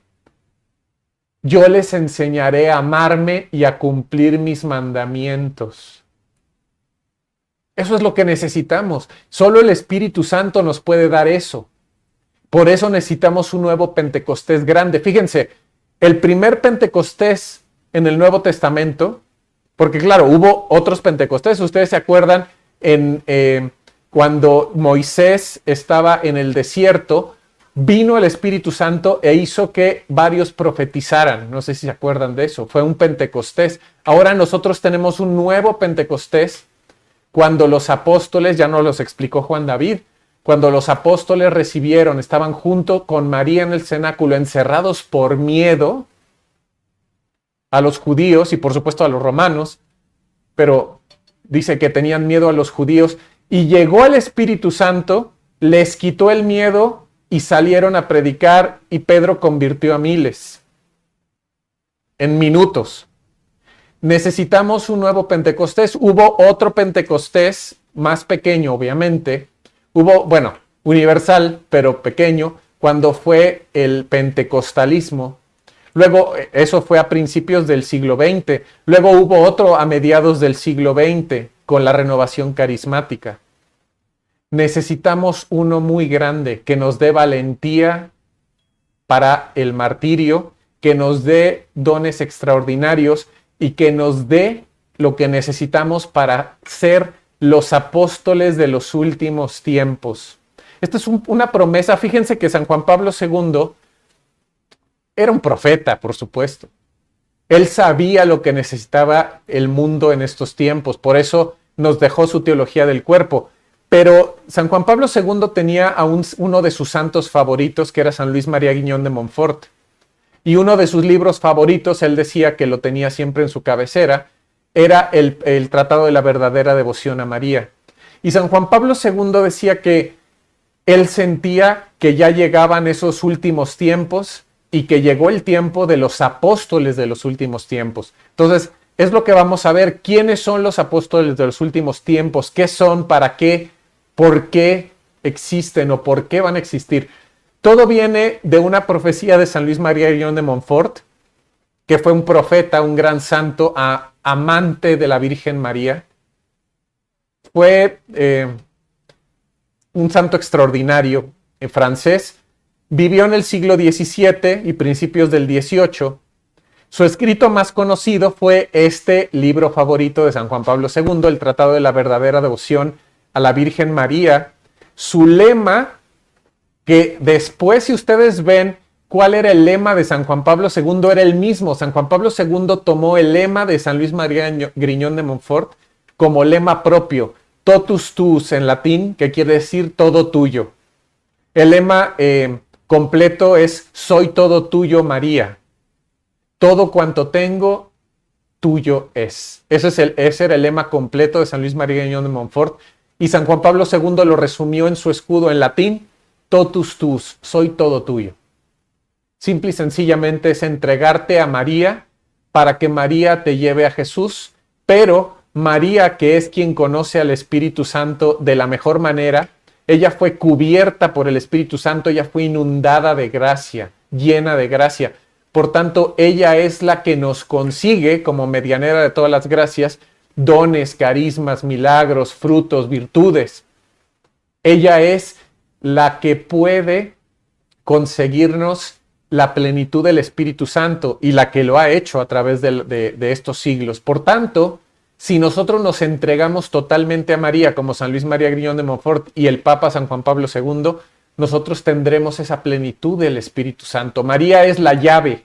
Yo les enseñaré a amarme y a cumplir mis mandamientos. Eso es lo que necesitamos. Solo el Espíritu Santo nos puede dar eso. Por eso necesitamos un nuevo Pentecostés grande. Fíjense, el primer Pentecostés en el Nuevo Testamento, porque claro, hubo otros Pentecostés. Ustedes se acuerdan cuando Moisés estaba en el desierto, vino el Espíritu Santo e hizo que varios profetizaran. No sé si se acuerdan de eso. Fue un Pentecostés. Ahora nosotros tenemos un nuevo Pentecostés cuando los apóstoles, ya nos los explicó Juan David, cuando los apóstoles recibieron, estaban junto con María en el cenáculo, encerrados por miedo a los judíos y por supuesto a los romanos, pero dice que tenían miedo a los judíos, y llegó el Espíritu Santo, les quitó el miedo y salieron a predicar, y Pedro convirtió a miles en minutos. Necesitamos un nuevo Pentecostés. Hubo otro Pentecostés, más pequeño obviamente, hubo, bueno, universal, pero pequeño, cuando fue el pentecostalismo. Luego, eso fue a principios del siglo XX. Luego hubo otro a mediados del siglo XX, con la renovación carismática. Necesitamos uno muy grande, que nos dé valentía para el martirio, que nos dé dones extraordinarios y que nos dé lo que necesitamos para ser los apóstoles de los últimos tiempos. Esta es una promesa. Fíjense que San Juan Pablo II era un profeta, por supuesto. Él sabía lo que necesitaba el mundo en estos tiempos, por eso nos dejó su teología del cuerpo. Pero San Juan Pablo II tenía a uno de sus santos favoritos, que era San Luis María Griñón de Montfort. Y uno de sus libros favoritos, él decía que lo tenía siempre en su cabecera, era el Tratado de la Verdadera Devoción a María. Y San Juan Pablo II decía que él sentía que ya llegaban esos últimos tiempos y que llegó el tiempo de los apóstoles de los últimos tiempos. Entonces, es lo que vamos a ver. ¿Quiénes son los apóstoles de los últimos tiempos? ¿Qué son? ¿Para qué? ¿Por qué existen o por qué van a existir? Todo viene de una profecía de San Luis María Griñón de Montfort, que fue un profeta, un gran santo, amante de la Virgen María. Fue un santo extraordinario, francés. Vivió en el siglo XVII y principios del XVIII. Su escrito más conocido fue este libro favorito de San Juan Pablo II, el Tratado de la Verdadera Devoción a la Virgen María. Su lema, que después, si ustedes ven cuál era el lema de San Juan Pablo II, era el mismo. San Juan Pablo II tomó el lema de San Luis María Griñón de Montfort como lema propio, totus tuus en latín, que quiere decir todo tuyo. El lema completo es soy todo tuyo, María. Todo cuanto tengo, tuyo es. Ese era el lema completo de San Luis María Griñón de Montfort. Y San Juan Pablo II lo resumió en su escudo en latín, totus tuus, soy todo tuyo. Simple y sencillamente es entregarte a María para que María te lleve a Jesús, pero María, que es quien conoce al Espíritu Santo de la mejor manera, ella fue cubierta por el Espíritu Santo, ella fue inundada de gracia, llena de gracia. Por tanto, ella es la que nos consigue, como medianera de todas las gracias, dones, carismas, milagros, frutos, virtudes. Ella es la que puede conseguirnos la plenitud del Espíritu Santo y la que lo ha hecho a través de estos siglos. Por tanto, si nosotros nos entregamos totalmente a María, como San Luis María Griñón de Montfort y el Papa San Juan Pablo II, nosotros tendremos esa plenitud del Espíritu Santo. María es la llave,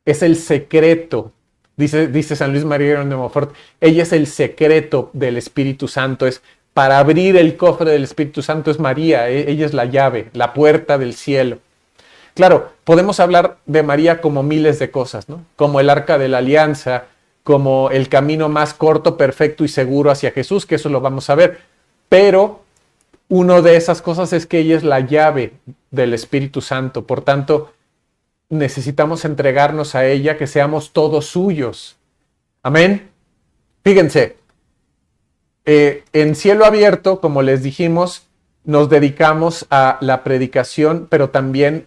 es el secreto, dice San Luis María Griñón de Montfort. Ella es el secreto del Espíritu Santo, es para abrir el cofre del Espíritu Santo es María, ella es la llave, la puerta del cielo. Claro, podemos hablar de María como miles de cosas, ¿no? Como el arca de la alianza, como el camino más corto, perfecto y seguro hacia Jesús, que eso lo vamos a ver. Pero una de esas cosas es que ella es la llave del Espíritu Santo. Por tanto, necesitamos entregarnos a ella, que seamos todos suyos. Amén. Fíjense, en Cielo Abierto, como les dijimos, nos dedicamos a la predicación, pero también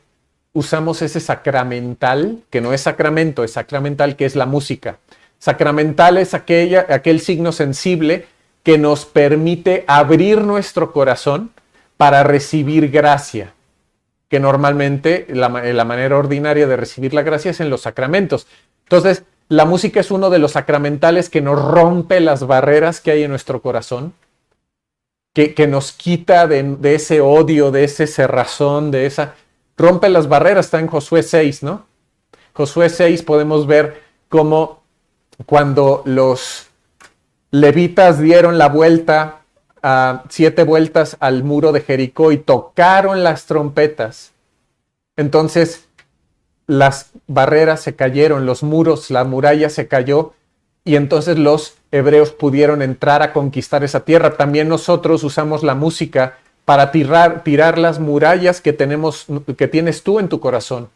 usamos ese sacramental, que no es sacramento, es sacramental, que es la música. Sacramental es aquel signo sensible que nos permite abrir nuestro corazón para recibir gracia, que normalmente la manera ordinaria de recibir la gracia es en los sacramentos. Entonces, la música es uno de los sacramentales que nos rompe las barreras que hay en nuestro corazón, que nos quita de ese odio, de ese cerrazón, de esa... Rompe las barreras, está en Josué 6, ¿no? Josué 6 podemos ver cómo cuando los levitas dieron la vuelta, 7 vueltas al muro de Jericó y tocaron las trompetas, entonces las barreras se cayeron, los muros, la muralla se cayó y entonces los hebreos pudieron entrar a conquistar esa tierra. También nosotros usamos la música para tirar las murallas que tienes tú en tu corazón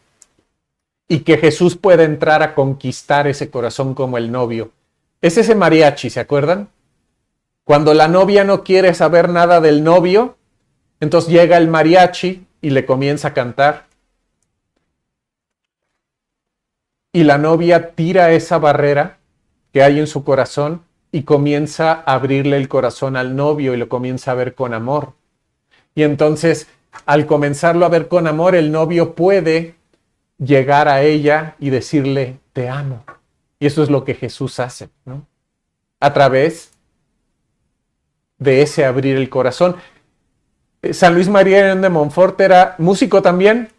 y que Jesús pueda entrar a conquistar ese corazón como el novio. Es ese mariachi, ¿se acuerdan? Cuando la novia no quiere saber nada del novio, entonces llega el mariachi y le comienza a cantar. Y la novia tira esa barrera que hay en su corazón y comienza a abrirle el corazón al novio y lo comienza a ver con amor. Y entonces, al comenzarlo a ver con amor, el novio puede llegar a ella y decirle, te amo. Y eso es lo que Jesús hace, ¿no? A través de ese abrir el corazón. San Luis María Griñón de Montfort era músico también,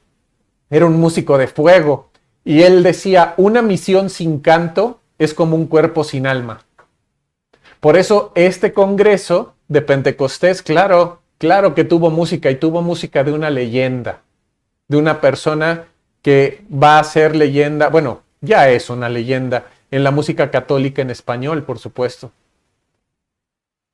era un músico de fuego. Y él decía, una misión sin canto es como un cuerpo sin alma. Por eso este congreso de Pentecostés, claro que tuvo música, y tuvo música de una leyenda, de una persona que va a ser leyenda, bueno, ya es una leyenda en la música católica en español, por supuesto.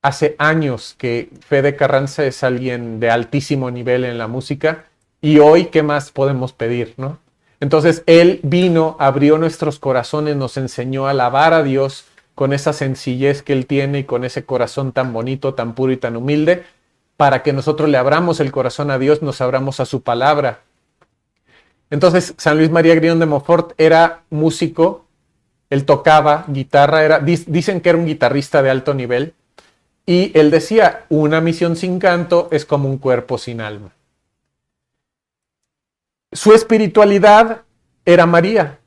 Hace años que Fede Carranza es alguien de altísimo nivel en la música, y hoy, ¿qué más podemos pedir, no? Entonces, él vino, abrió nuestros corazones, nos enseñó a alabar a Dios con esa sencillez que él tiene y con ese corazón tan bonito, tan puro y tan humilde, para que nosotros le abramos el corazón a Dios, nos abramos a su palabra. Entonces, San Luis María Griñón de Montfort era músico, él tocaba guitarra, dicen que era un guitarrista de alto nivel, y él decía, una misión sin canto es como un cuerpo sin alma. Su espiritualidad era María,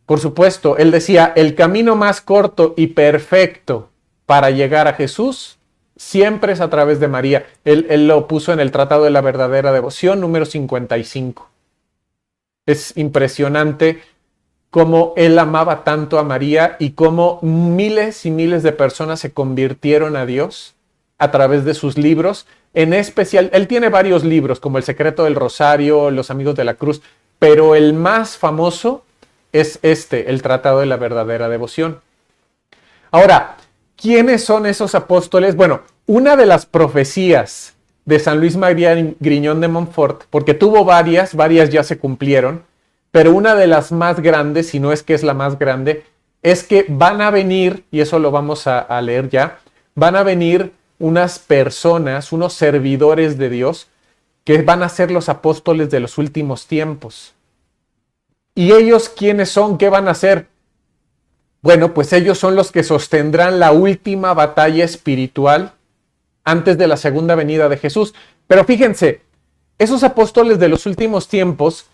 por supuesto. Él decía, el camino más corto y perfecto para llegar a Jesús siempre es a través de María. Él lo puso en el Tratado de la Verdadera Devoción, número 55. Es impresionante cómo él amaba tanto a María y cómo miles y miles de personas se convirtieron a Dios a través de sus libros. En especial, él tiene varios libros, como El Secreto del Rosario, Los Amigos de la Cruz, pero el más famoso es el Tratado de la Verdadera Devoción. Ahora, ¿quiénes son esos apóstoles? Bueno, una de las profecías de San Luis María Griñón de Montfort, porque tuvo varias ya se cumplieron, pero una de las más grandes, si no es que es la más grande, es que van a venir, y eso lo vamos a leer ya, van a venir unas personas, unos servidores de Dios, que van a ser los apóstoles de los últimos tiempos. ¿Y ellos quiénes son? ¿Qué van a hacer? Bueno, pues ellos son los que sostendrán la última batalla espiritual antes de la segunda venida de Jesús. Pero fíjense, esos apóstoles de los últimos tiempos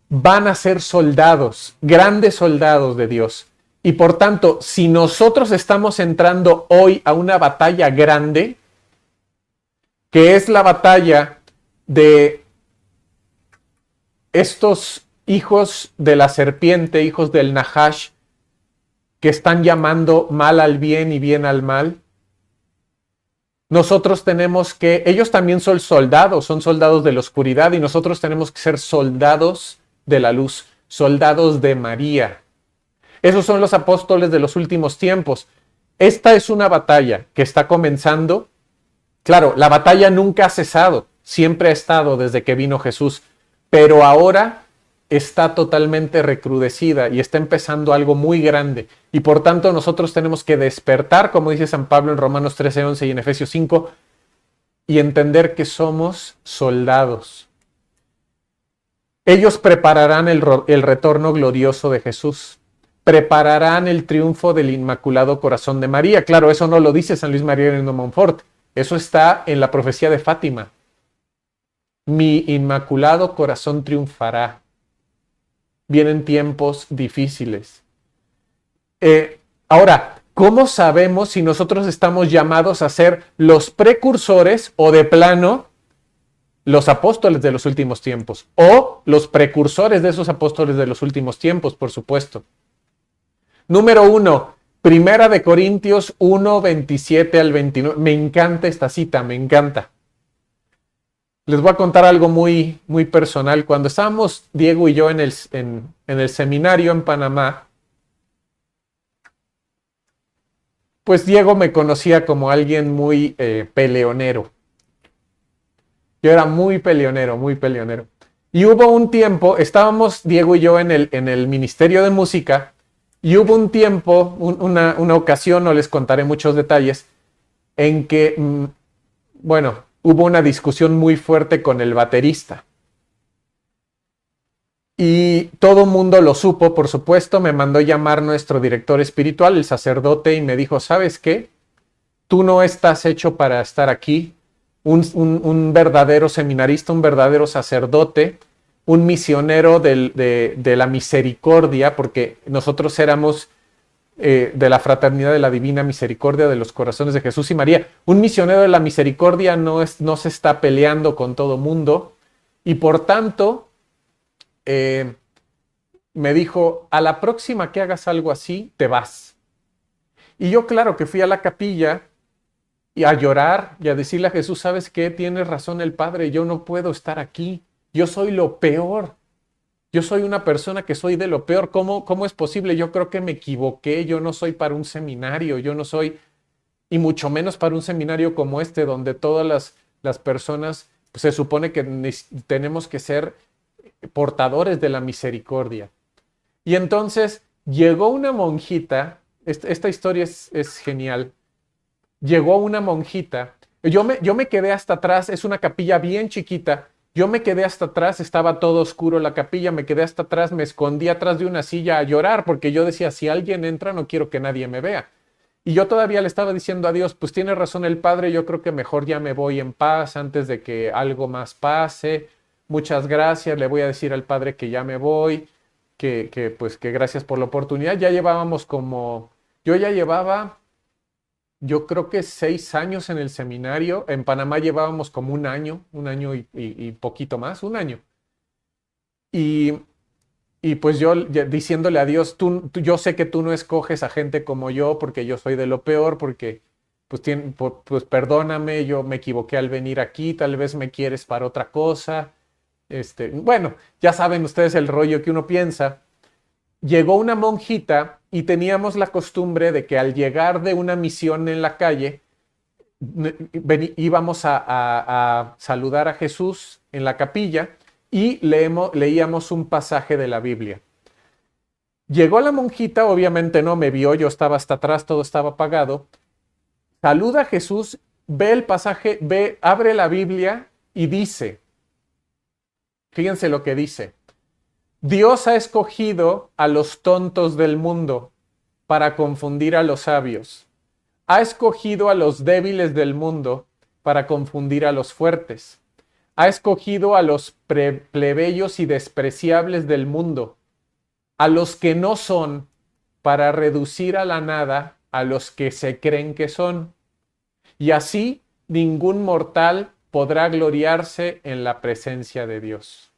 van a ser soldados, grandes soldados de Dios. Y por tanto, si nosotros estamos entrando hoy a una batalla grande, que es la batalla de estos hijos de la serpiente, hijos del Nahash, que están llamando mal al bien y bien al mal, nosotros tenemos que, ellos también son soldados de la oscuridad, y nosotros tenemos que ser soldados de la luz, soldados de María. Esos son los apóstoles de los últimos tiempos. Esta es una batalla que está comenzando. Claro, la batalla nunca ha cesado, siempre ha estado desde que vino Jesús, pero ahora está totalmente recrudecida y está empezando algo muy grande. Y por tanto nosotros tenemos que despertar, como dice San Pablo en Romanos 13:11 y en Efesios 5, y entender que somos soldados. Ellos prepararán el retorno glorioso de Jesús. Prepararán el triunfo del Inmaculado Corazón de María. Claro, eso no lo dice San Luis María Griñón de Montfort. Eso está en la profecía de Fátima. Mi Inmaculado Corazón triunfará. Vienen tiempos difíciles. Ahora, ¿cómo sabemos si nosotros estamos llamados a ser los precursores o de plano los apóstoles de los últimos tiempos? O los precursores de esos apóstoles de los últimos tiempos, por supuesto. Número 1, Primera de Corintios 1, 27 al 29. Me encanta esta cita, me encanta. Les voy a contar algo muy, muy personal. Cuando estábamos Diego y yo en el seminario en Panamá, pues Diego me conocía como alguien muy peleonero. Yo era muy peleonero, muy peleonero. Y hubo un tiempo, estábamos Diego y yo en el Ministerio de Música, y hubo un tiempo, una ocasión, no les contaré muchos detalles, en que, bueno, hubo una discusión muy fuerte con el baterista. Y todo el mundo lo supo, por supuesto. Me mandó llamar nuestro director espiritual, el sacerdote, y me dijo, ¿sabes qué? Tú no estás hecho para estar aquí. Un verdadero seminarista, un verdadero sacerdote, un misionero de la misericordia, porque nosotros éramos de la fraternidad de la Divina Misericordia de los Corazones de Jesús y María. Un misionero de la misericordia no se está peleando con todo mundo, y por tanto me dijo, a la próxima que hagas algo así, te vas. Y yo, claro, que fui a la capilla y a llorar y a decirle a Jesús, ¿sabes qué? Tienes razón el Padre, yo no puedo estar aquí. Yo soy lo peor. Yo soy una persona que soy de lo peor. ¿Cómo es posible? Yo creo que me equivoqué. Yo no soy para un seminario. Yo no soy, y mucho menos para un seminario como este, donde todas las personas, pues, se supone que tenemos que ser portadores de la misericordia. Y entonces llegó una monjita. Esta historia es genial. Llegó una monjita. Yo me quedé hasta atrás. Es una capilla bien chiquita. Yo me quedé hasta atrás, estaba todo oscuro la capilla, me quedé hasta atrás, me escondí atrás de una silla a llorar, porque yo decía, si alguien entra, no quiero que nadie me vea. Y yo todavía le estaba diciendo a Dios, pues tiene razón el Padre, yo creo que mejor ya me voy en paz antes de que algo más pase. Muchas gracias, le voy a decir al Padre que ya me voy, pues que gracias por la oportunidad. Ya llevábamos yo ya llevaba, yo creo que 6 años en el seminario. En Panamá llevábamos como un año y poquito más, un año. Y, y pues yo diciéndole a Dios, yo sé que tú no escoges a gente como yo porque yo soy de lo peor, porque pues perdóname, yo me equivoqué al venir aquí, tal vez me quieres para otra cosa. Bueno, ya saben ustedes el rollo que uno piensa. Llegó una monjita y teníamos la costumbre de que al llegar de una misión en la calle, íbamos a saludar a Jesús en la capilla y leíamos un pasaje de la Biblia. Llegó la monjita, obviamente no me vio, yo estaba hasta atrás, todo estaba apagado. Saluda a Jesús, ve el pasaje, abre la Biblia y dice, fíjense lo que dice: Dios ha escogido a los tontos del mundo para confundir a los sabios. Ha escogido a los débiles del mundo para confundir a los fuertes. Ha escogido a los plebeyos y despreciables del mundo, a los que no son, para reducir a la nada a los que se creen que son. Y así ningún mortal podrá gloriarse en la presencia de Dios.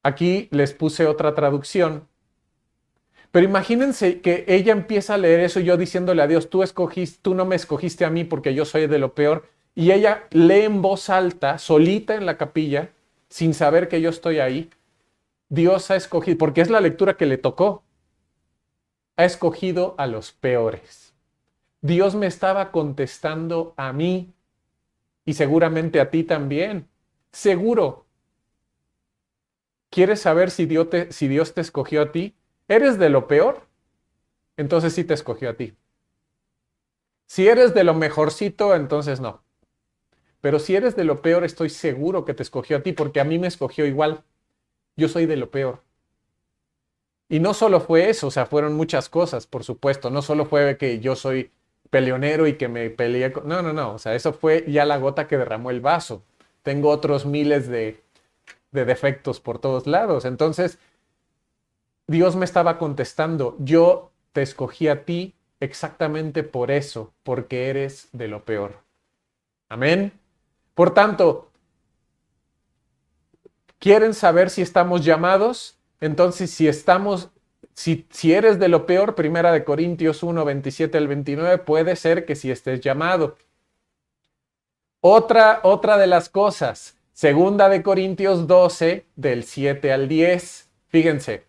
Aquí les puse otra traducción. Pero imagínense que ella empieza a leer eso y yo diciéndole a Dios, tú no me escogiste a mí porque yo soy de lo peor. Y ella lee en voz alta, solita en la capilla, sin saber que yo estoy ahí. Dios ha escogido, porque es la lectura que le tocó, ha escogido a los peores. Dios me estaba contestando a mí y seguramente a ti también. Seguro. ¿Quieres saber si Dios te escogió a ti? ¿Eres de lo peor? Entonces sí te escogió a ti. Si eres de lo mejorcito, entonces no. Pero si eres de lo peor, estoy seguro que te escogió a ti, porque a mí me escogió igual. Yo soy de lo peor. Y no solo fue eso, o sea, fueron muchas cosas, por supuesto. No solo fue que yo soy peleonero y que me peleé con... No. O sea, eso fue ya la gota que derramó el vaso. Tengo otros miles de defectos por todos lados. Entonces, Dios me estaba contestando, yo te escogí a ti exactamente por eso, porque eres de lo peor. Amén. Por tanto, ¿quieren saber si estamos llamados? Entonces, si eres de lo peor, 1 Corintios 1, 27 al 29, puede ser que sí estés llamado. Otra de las cosas, 2 Corintios 12, del 7 al 10. Fíjense.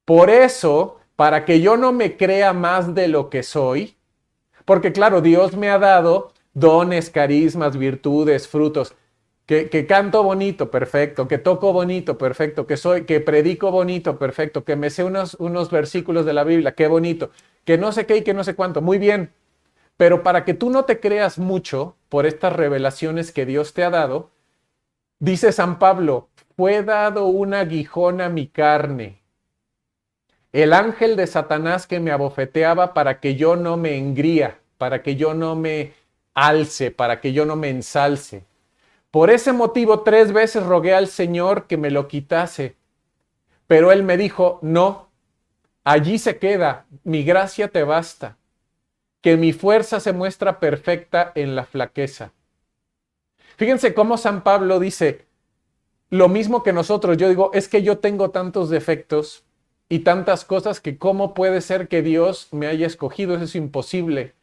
Por eso, para que yo no me crea más de lo que soy, porque claro, Dios me ha dado dones, carismas, virtudes, frutos, que canto bonito, perfecto, que toco bonito, perfecto, que predico bonito, perfecto, que me sé unos versículos de la Biblia, qué bonito, que no sé qué y que no sé cuánto, muy bien. Pero para que tú no te creas mucho por estas revelaciones que Dios te ha dado, dice San Pablo, fue dado un aguijón a mi carne. El ángel de Satanás que me abofeteaba para que yo no me engría, para que yo no me alce, para que yo no me ensalce. Por ese motivo 3 veces rogué al Señor que me lo quitase, pero Él me dijo, no, allí se queda, mi gracia te basta, que mi fuerza se muestra perfecta en la flaqueza. Fíjense cómo San Pablo dice lo mismo que nosotros. Yo digo, es que yo tengo tantos defectos y tantas cosas que cómo puede ser que Dios me haya escogido, eso es imposible.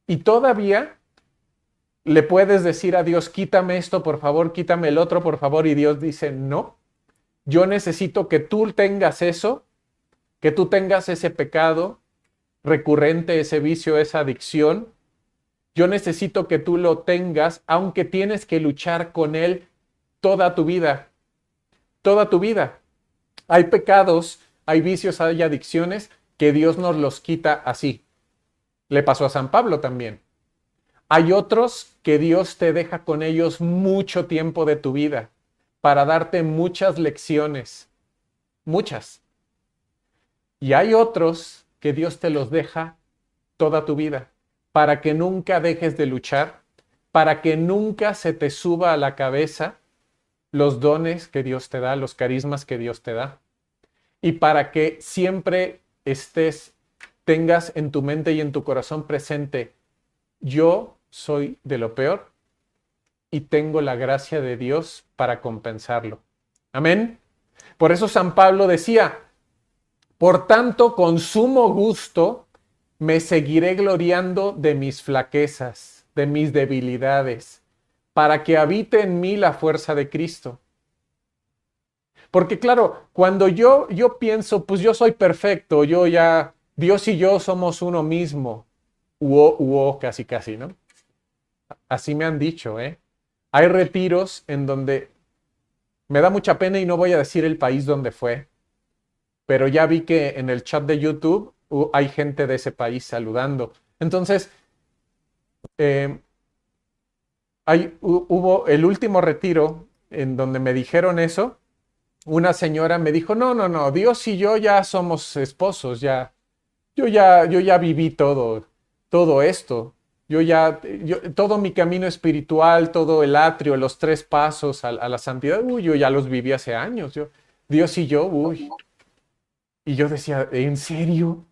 Y todavía le puedes decir a Dios, quítame esto, por favor, quítame el otro, por favor, y Dios dice, no, yo necesito que tú tengas eso, que tú tengas ese pecado recurrente, ese vicio, esa adicción. Yo necesito que tú lo tengas, aunque tienes que luchar con él toda tu vida. Toda tu vida. Hay pecados, hay vicios, hay adicciones que Dios nos los quita así. Le pasó a San Pablo también. Hay otros que Dios te deja con ellos mucho tiempo de tu vida para darte muchas lecciones. Muchas. Y hay otros que Dios te los deja toda tu vida para que nunca dejes de luchar, para que nunca se te suba a la cabeza los dones que Dios te da, los carismas que Dios te da, y para que siempre tengas en tu mente y en tu corazón presente, yo soy de lo peor y tengo la gracia de Dios para compensarlo. Amén. Por eso San Pablo decía, por tanto, con sumo gusto me seguiré gloriando de mis flaquezas, de mis debilidades, para que habite en mí la fuerza de Cristo. Porque claro, cuando yo pienso, pues yo soy perfecto, Dios y yo somos uno mismo, casi, ¿no? Así me han dicho, ¿eh? Hay retiros en donde me da mucha pena y no voy a decir el país donde fue, pero ya vi que en el chat de YouTube hay gente de ese país saludando. Entonces, hubo el último retiro en donde me dijeron eso. Una señora me dijo, no, Dios y yo ya somos esposos, yo ya viví todo esto. Todo mi camino espiritual, todo el atrio, los 3 pasos a la santidad, yo ya los viví hace años. Dios y yo, Y yo decía, ¿en serio?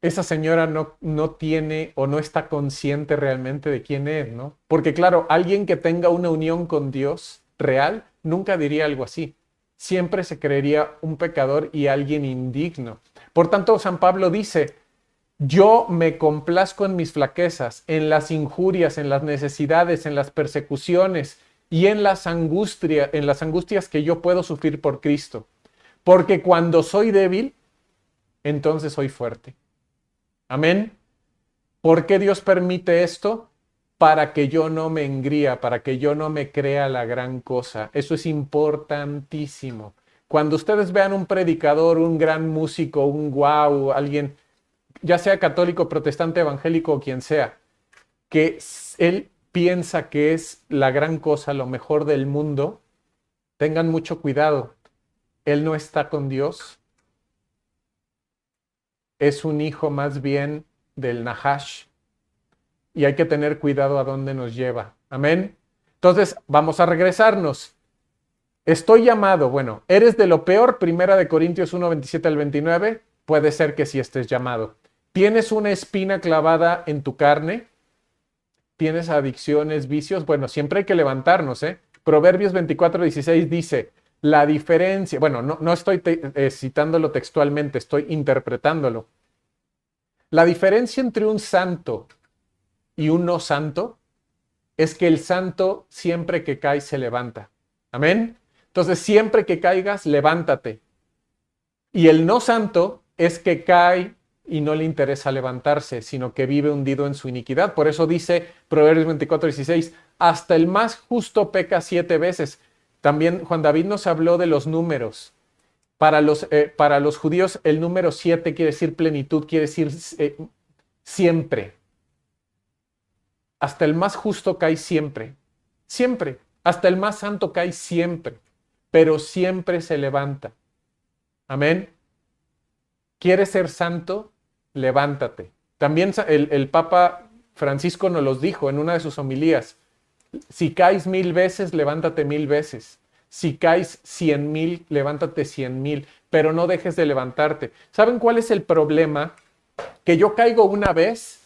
Esa señora no tiene o no está consciente realmente de quién es, ¿no? Porque claro, alguien que tenga una unión con Dios real nunca diría algo así. Siempre se creería un pecador y alguien indigno. Por tanto, San Pablo dice, yo me complazco en mis flaquezas, en las injurias, en las necesidades, en las persecuciones y en las angustias que yo puedo sufrir por Cristo. Porque cuando soy débil, entonces soy fuerte. Amén. ¿Por qué Dios permite esto? Para que yo no me engría, para que yo no me crea la gran cosa. Eso es importantísimo. Cuando ustedes vean un predicador, un gran músico, un guau, alguien, ya sea católico, protestante, evangélico o quien sea, que él piensa que es la gran cosa, lo mejor del mundo, tengan mucho cuidado. Él no está con Dios. Es un hijo más bien del Nahash. Y hay que tener cuidado a dónde nos lleva. Amén. Entonces, vamos a regresarnos. Estoy llamado, bueno, eres de lo peor, 1 Corintios 1, 27 al 29, puede ser que sí estés llamado. ¿Tienes una espina clavada en tu carne? ¿Tienes adicciones, vicios? Bueno, siempre hay que levantarnos, ¿eh? Proverbios 24, 16 dice, la diferencia, bueno, no estoy citándolo textualmente, estoy interpretándolo. La diferencia entre un santo y un no santo es que el santo siempre que cae se levanta. Amén. Entonces, siempre que caigas, levántate. Y el no santo es que cae y no le interesa levantarse, sino que vive hundido en su iniquidad. Por eso dice Proverbios 24, 16, hasta el más justo peca 7 veces. También Juan David nos habló de los números. Para los judíos el número 7 quiere decir plenitud, quiere decir siempre. Hasta el más justo cae siempre. Siempre. Hasta el más santo cae siempre. Pero siempre se levanta. Amén. ¿Quieres ser santo? Levántate. También el Papa Francisco nos los dijo en una de sus homilías. Si caes 1000 veces, levántate 1000 veces. Si caes 100,000, levántate 100,000, pero no dejes de levantarte. ¿Saben cuál es el problema? Que yo caigo una vez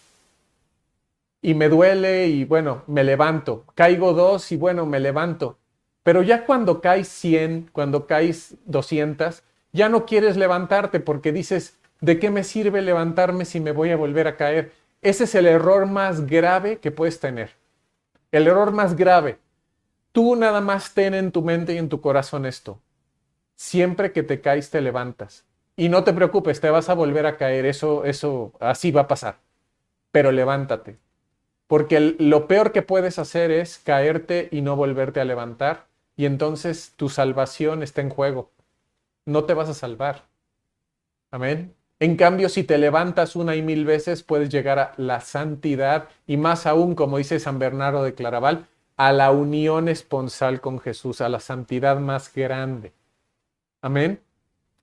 y me duele y bueno, me levanto. Caigo dos y bueno, me levanto. Pero ya cuando caes 100, cuando caes 200, ya no quieres levantarte porque dices, ¿de qué me sirve levantarme si me voy a volver a caer? Ese es el error más grave que puedes tener. El error más grave. Tú nada más ten en tu mente y en tu corazón esto. Siempre que te caes te levantas. Y no te preocupes, te vas a volver a caer. Eso, así va a pasar. Pero levántate. Porque lo peor que puedes hacer es caerte y no volverte a levantar. Y entonces tu salvación está en juego. No te vas a salvar. Amén. En cambio, si te levantas una y 1000 veces, puedes llegar a la santidad y más aún, como dice San Bernardo de Claraval, a la unión esponsal con Jesús, a la santidad más grande. Amén.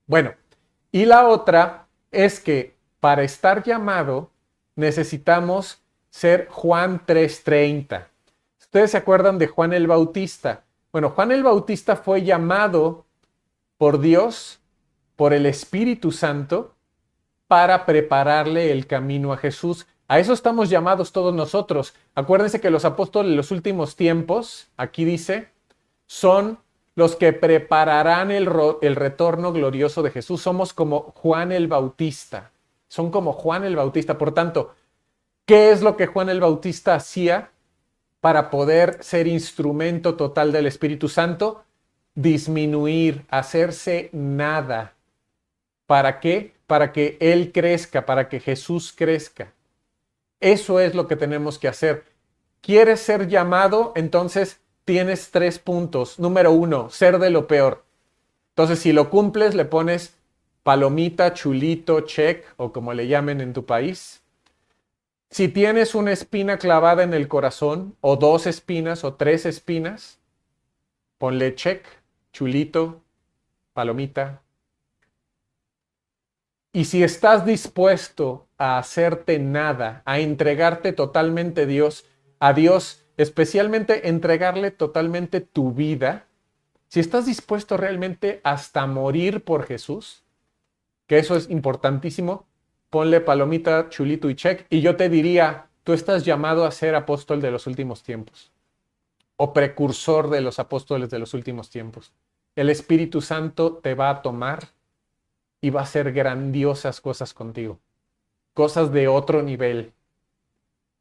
Bueno, y la otra es que para estar llamado necesitamos ser Juan 3:30. ¿Ustedes se acuerdan de Juan el Bautista? Bueno, Juan el Bautista fue llamado por Dios, por el Espíritu Santo, para prepararle el camino a Jesús. A eso estamos llamados todos nosotros. Acuérdense que los apóstoles de los últimos tiempos, aquí dice, son los que prepararán el retorno glorioso de Jesús. Somos como Juan el Bautista. Son como Juan el Bautista. Por tanto, ¿qué es lo que Juan el Bautista hacía para poder ser instrumento total del Espíritu Santo? Disminuir, hacerse nada. ¿Para qué? Para que Él crezca, para que Jesús crezca. Eso es lo que tenemos que hacer. ¿Quieres ser llamado? Entonces tienes 3 puntos. Número 1, ser de lo peor. Entonces, si lo cumples, le pones palomita, chulito, check, o como le llamen en tu país. Si tienes una espina clavada en el corazón, o 2 espinas, o 3 espinas, ponle check, chulito, palomita. Y si estás dispuesto a hacerte nada, a entregarte totalmente a Dios, especialmente entregarle totalmente tu vida, si estás dispuesto realmente hasta morir por Jesús, que eso es importantísimo, ponle palomita, chulito y check, y yo te diría, tú estás llamado a ser apóstol de los últimos tiempos, o precursor de los apóstoles de los últimos tiempos. El Espíritu Santo te va a tomar y va a hacer grandiosas cosas contigo, cosas de otro nivel.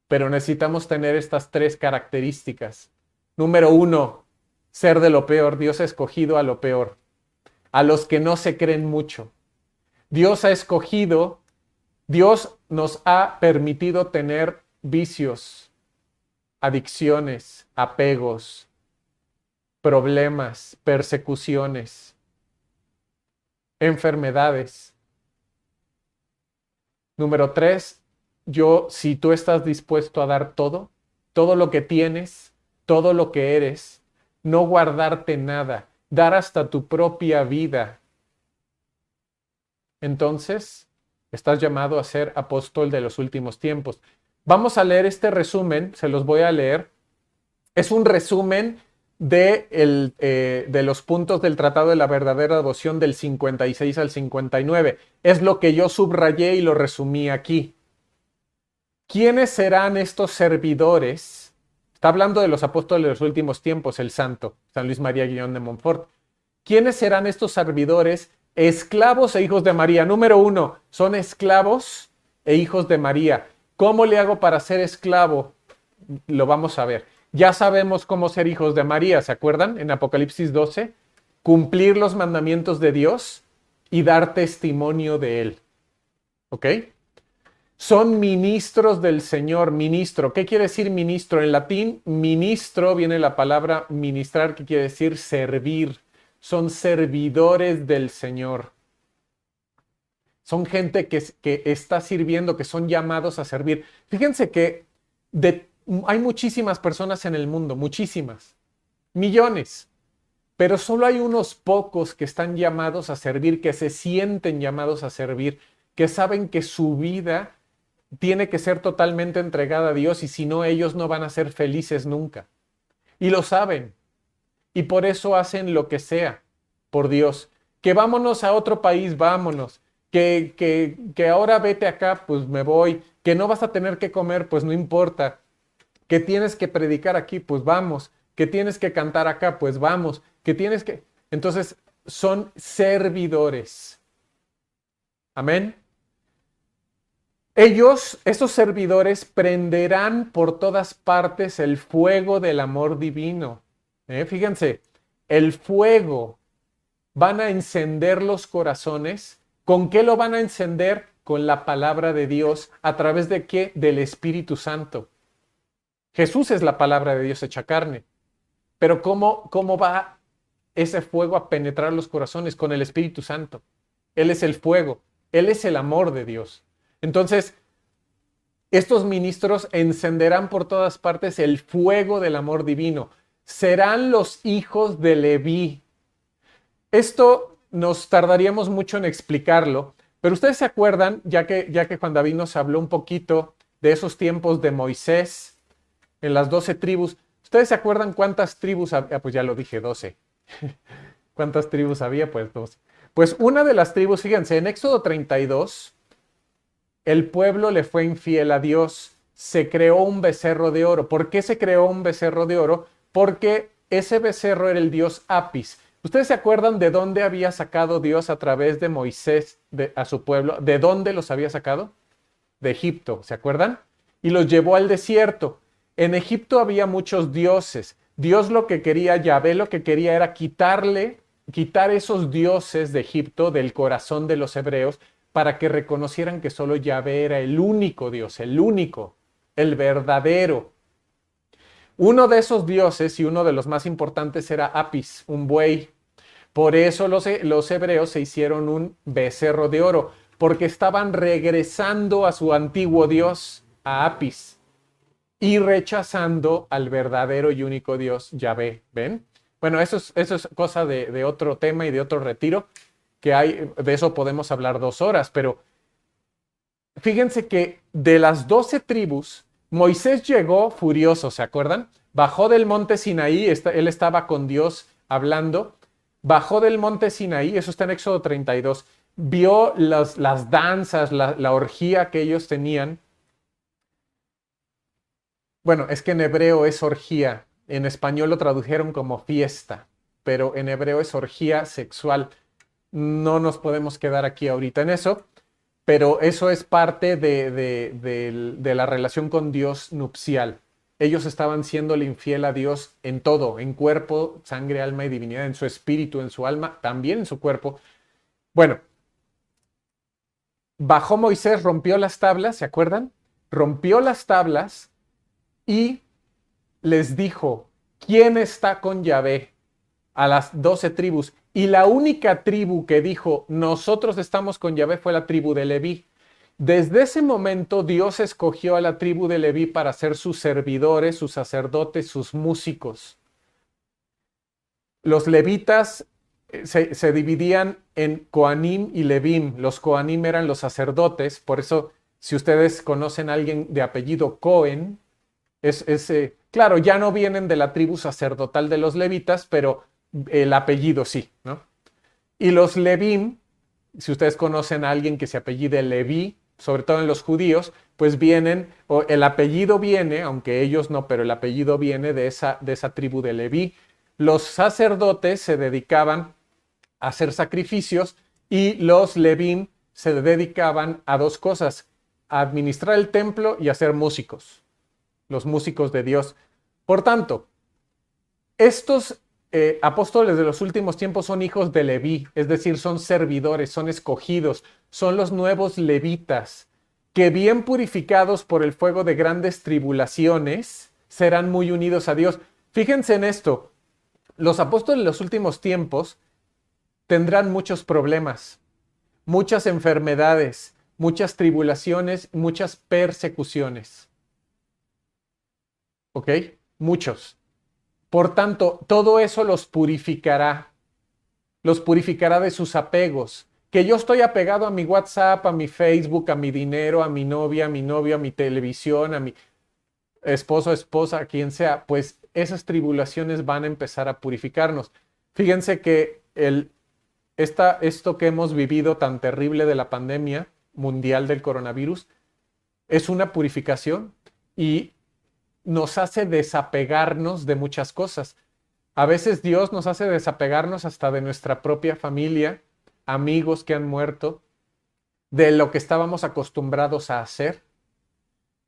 Pero necesitamos tener estas 3 características. Número 1, ser de lo peor. Dios ha escogido a lo peor, a los que no se creen mucho. Dios nos ha permitido tener vicios, adicciones, apegos, problemas, persecuciones, enfermedades. Número 3, si tú estás dispuesto a dar todo lo que tienes, todo lo que eres, no guardarte nada, dar hasta tu propia vida, entonces estás llamado a ser apóstol de los últimos tiempos. Vamos a leer este resumen, se los voy a leer. Es un resumen de los puntos del Tratado de la Verdadera Devoción del 56 al 59. Es lo que yo subrayé y lo resumí aquí. ¿Quiénes serán estos servidores? Está hablando de los apóstoles de los últimos tiempos, el santo, San Luis María Guillón de Montfort. ¿Quiénes serán estos servidores? Esclavos e hijos de María. Número 1, son esclavos e hijos de María. ¿Cómo le hago para ser esclavo? Lo vamos a ver. Ya sabemos cómo ser hijos de María, ¿se acuerdan? En Apocalipsis 12, cumplir los mandamientos de Dios y dar testimonio de Él. ¿Ok? Son ministros del Señor, ministro. ¿Qué quiere decir ministro? En latín, ministro, viene la palabra ministrar, que quiere decir servir. Son servidores del Señor. Son gente que está sirviendo, que son llamados a servir. Fíjense que hay muchísimas personas en el mundo, muchísimas, millones, pero solo hay unos pocos que están llamados a servir, que se sienten llamados a servir, que saben que su vida tiene que ser totalmente entregada a Dios y si no, ellos no van a ser felices nunca. y lo saben. Y por eso hacen lo que sea por Dios. Que vámonos a otro país, vámonos. Que ahora vete acá, pues me voy. Que no vas a tener que comer, pues no importa. Que tienes que predicar aquí, pues vamos. Que tienes que cantar acá, pues vamos. Que tienes que... Entonces, son servidores. Amén. Ellos, estos servidores, prenderán por todas partes el fuego del amor divino. Fíjense, el fuego. Van a encender los corazones. ¿Con qué lo van a encender? Con la palabra de Dios. ¿A través de qué? Del Espíritu Santo. Jesús es la palabra de Dios hecha carne. Pero ¿cómo va ese fuego a penetrar los corazones? Con el Espíritu Santo. Él es el fuego. Él es el amor de Dios. Entonces, estos ministros encenderán por todas partes el fuego del amor divino. Serán los hijos de Leví. Esto nos tardaríamos mucho en explicarlo, pero ustedes se acuerdan, ya que Juan David nos habló un poquito de esos tiempos de Moisés en las 12 tribus. ¿Ustedes se acuerdan cuántas tribus había? Pues ya lo dije, 12. ¿Cuántas tribus había? Pues 12. Pues una de las tribus, fíjense, en Éxodo 32, el pueblo le fue infiel a Dios. Se creó un becerro de oro. ¿Por qué se creó un becerro de oro? Porque ese becerro era el dios Apis. ¿Ustedes se acuerdan de dónde había sacado Dios a través de Moisés a su pueblo? ¿De dónde los había sacado? De Egipto, ¿se acuerdan? Y los llevó al desierto. En Egipto había muchos dioses. Dios lo que quería, Yahvé lo que quería era quitar esos dioses de Egipto del corazón de los hebreos para que reconocieran que solo Yahvé era el único Dios, el único, el verdadero. Uno de esos dioses y uno de los más importantes era Apis, un buey. Por eso los hebreos se hicieron un becerro de oro, porque estaban regresando a su antiguo dios, a Apis, y rechazando al verdadero y único Dios, Yahvé. ¿Ven? Bueno, eso es cosa de otro tema y de otro retiro, que hay, de eso podemos hablar 2 horas, pero fíjense que de las 12 tribus, Moisés llegó furioso, ¿se acuerdan? Bajó del monte Sinaí, él estaba con Dios hablando, bajó del monte Sinaí, eso está en Éxodo 32, vio las danzas, la orgía que ellos tenían. Bueno, es que en hebreo es orgía, en español lo tradujeron como fiesta, pero en hebreo es orgía sexual. No nos podemos quedar aquí ahorita en eso, pero eso es parte de la relación con Dios nupcial. Ellos estaban siéndole infiel a Dios en todo, en cuerpo, sangre, alma y divinidad, en su espíritu, en su alma, también en su cuerpo. Bueno, bajó Moisés, rompió las tablas, ¿se acuerdan? Rompió las tablas y les dijo, ¿quién está con Yahvé? A las 12 tribus. Y la única tribu que dijo, nosotros estamos con Yahvé, fue la tribu de Leví. Desde ese momento Dios escogió a la tribu de Leví para ser sus servidores, sus sacerdotes, sus músicos. Los levitas se dividían en Coanim y Levim. Los Coanim eran los sacerdotes, por eso si ustedes conocen a alguien de apellido Cohen, claro, ya no vienen de la tribu sacerdotal de los levitas, pero el apellido sí, ¿no? Y los Levim, si ustedes conocen a alguien que se apellide Leví, sobre todo en los judíos, pues vienen, o el apellido viene, aunque ellos no, pero el apellido viene de esa tribu de Leví. Los sacerdotes se dedicaban a hacer sacrificios y los Levim se dedicaban a 2 cosas, a administrar el templo y a ser músicos, los músicos de Dios. Por tanto, estos apóstoles de los últimos tiempos son hijos de Leví, es decir, son servidores, son escogidos, son los nuevos levitas, que bien purificados por el fuego de grandes tribulaciones, serán muy unidos a Dios. Fíjense en esto, los apóstoles de los últimos tiempos tendrán muchos problemas, muchas enfermedades, muchas tribulaciones, muchas persecuciones. ¿Ok? Muchos. Por tanto, todo eso los purificará de sus apegos. Que yo estoy apegado a mi WhatsApp, a mi Facebook, a mi dinero, a mi novia, a mi novio, a mi televisión, a mi esposo, esposa, a quien sea, pues esas tribulaciones van a empezar a purificarnos. Fíjense que esto que hemos vivido tan terrible de la pandemia mundial del coronavirus es una purificación y nos hace desapegarnos de muchas cosas. A veces Dios nos hace desapegarnos hasta de nuestra propia familia, amigos que han muerto, de lo que estábamos acostumbrados a hacer.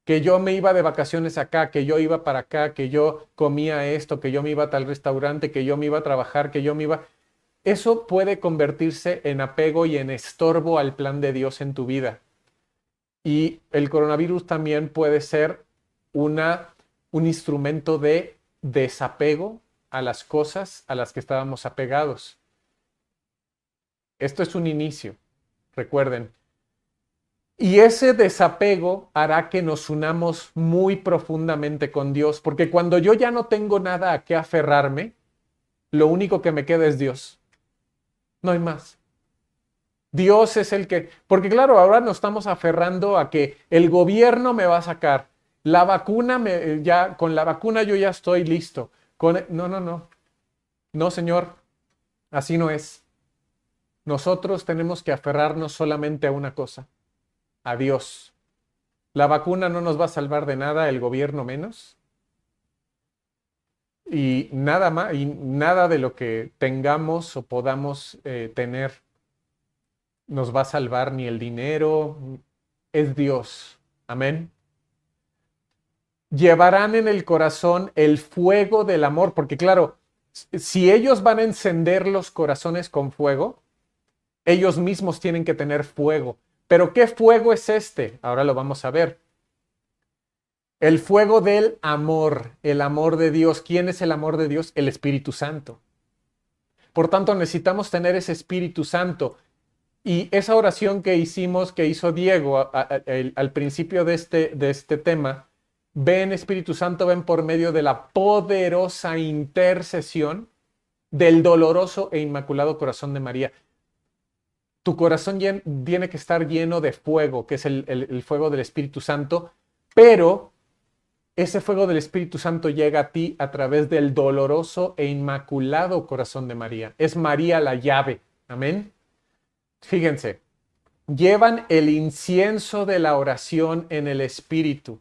Que yo me iba de vacaciones acá, que yo iba para acá, que yo comía esto, que yo me iba a tal restaurante, que yo me iba a trabajar, que yo me iba... Eso puede convertirse en apego y en estorbo al plan de Dios en tu vida. Y el coronavirus también puede ser un instrumento de desapego a las cosas a las que estábamos apegados. Esto es un inicio, recuerden. Y ese desapego hará que nos unamos muy profundamente con Dios, porque cuando yo ya no tengo nada a qué aferrarme, lo único que me queda es Dios. No hay más. Dios es el que, porque claro, ahora nos estamos aferrando a que el gobierno me va a sacar, la vacuna, con la vacuna yo ya estoy listo. No, no, Señor, así no es. Nosotros tenemos que aferrarnos solamente a una cosa, a Dios. La vacuna no nos va a salvar de nada, el gobierno menos. Y nada más, y nada de lo que tengamos o podamos tener nos va a salvar, ni el dinero, es Dios. Amén. Llevarán en el corazón el fuego del amor, porque claro, si ellos van a encender los corazones con fuego, ellos mismos tienen que tener fuego. Pero ¿qué fuego es este? Ahora lo vamos a ver. El fuego del amor, el amor de Dios. ¿Quién es el amor de Dios? El Espíritu Santo. Por tanto, necesitamos tener ese Espíritu Santo. Y esa oración que hicimos, que hizo Diego al principio de este tema, ven Espíritu Santo, ven por medio de la poderosa intercesión del doloroso e inmaculado corazón de María. Tu corazón tiene que estar lleno de fuego, que es el fuego del Espíritu Santo, pero ese fuego del Espíritu Santo llega a ti a través del doloroso e inmaculado corazón de María. Es María la llave. Amén. Fíjense, llevan el incienso de la oración en el Espíritu.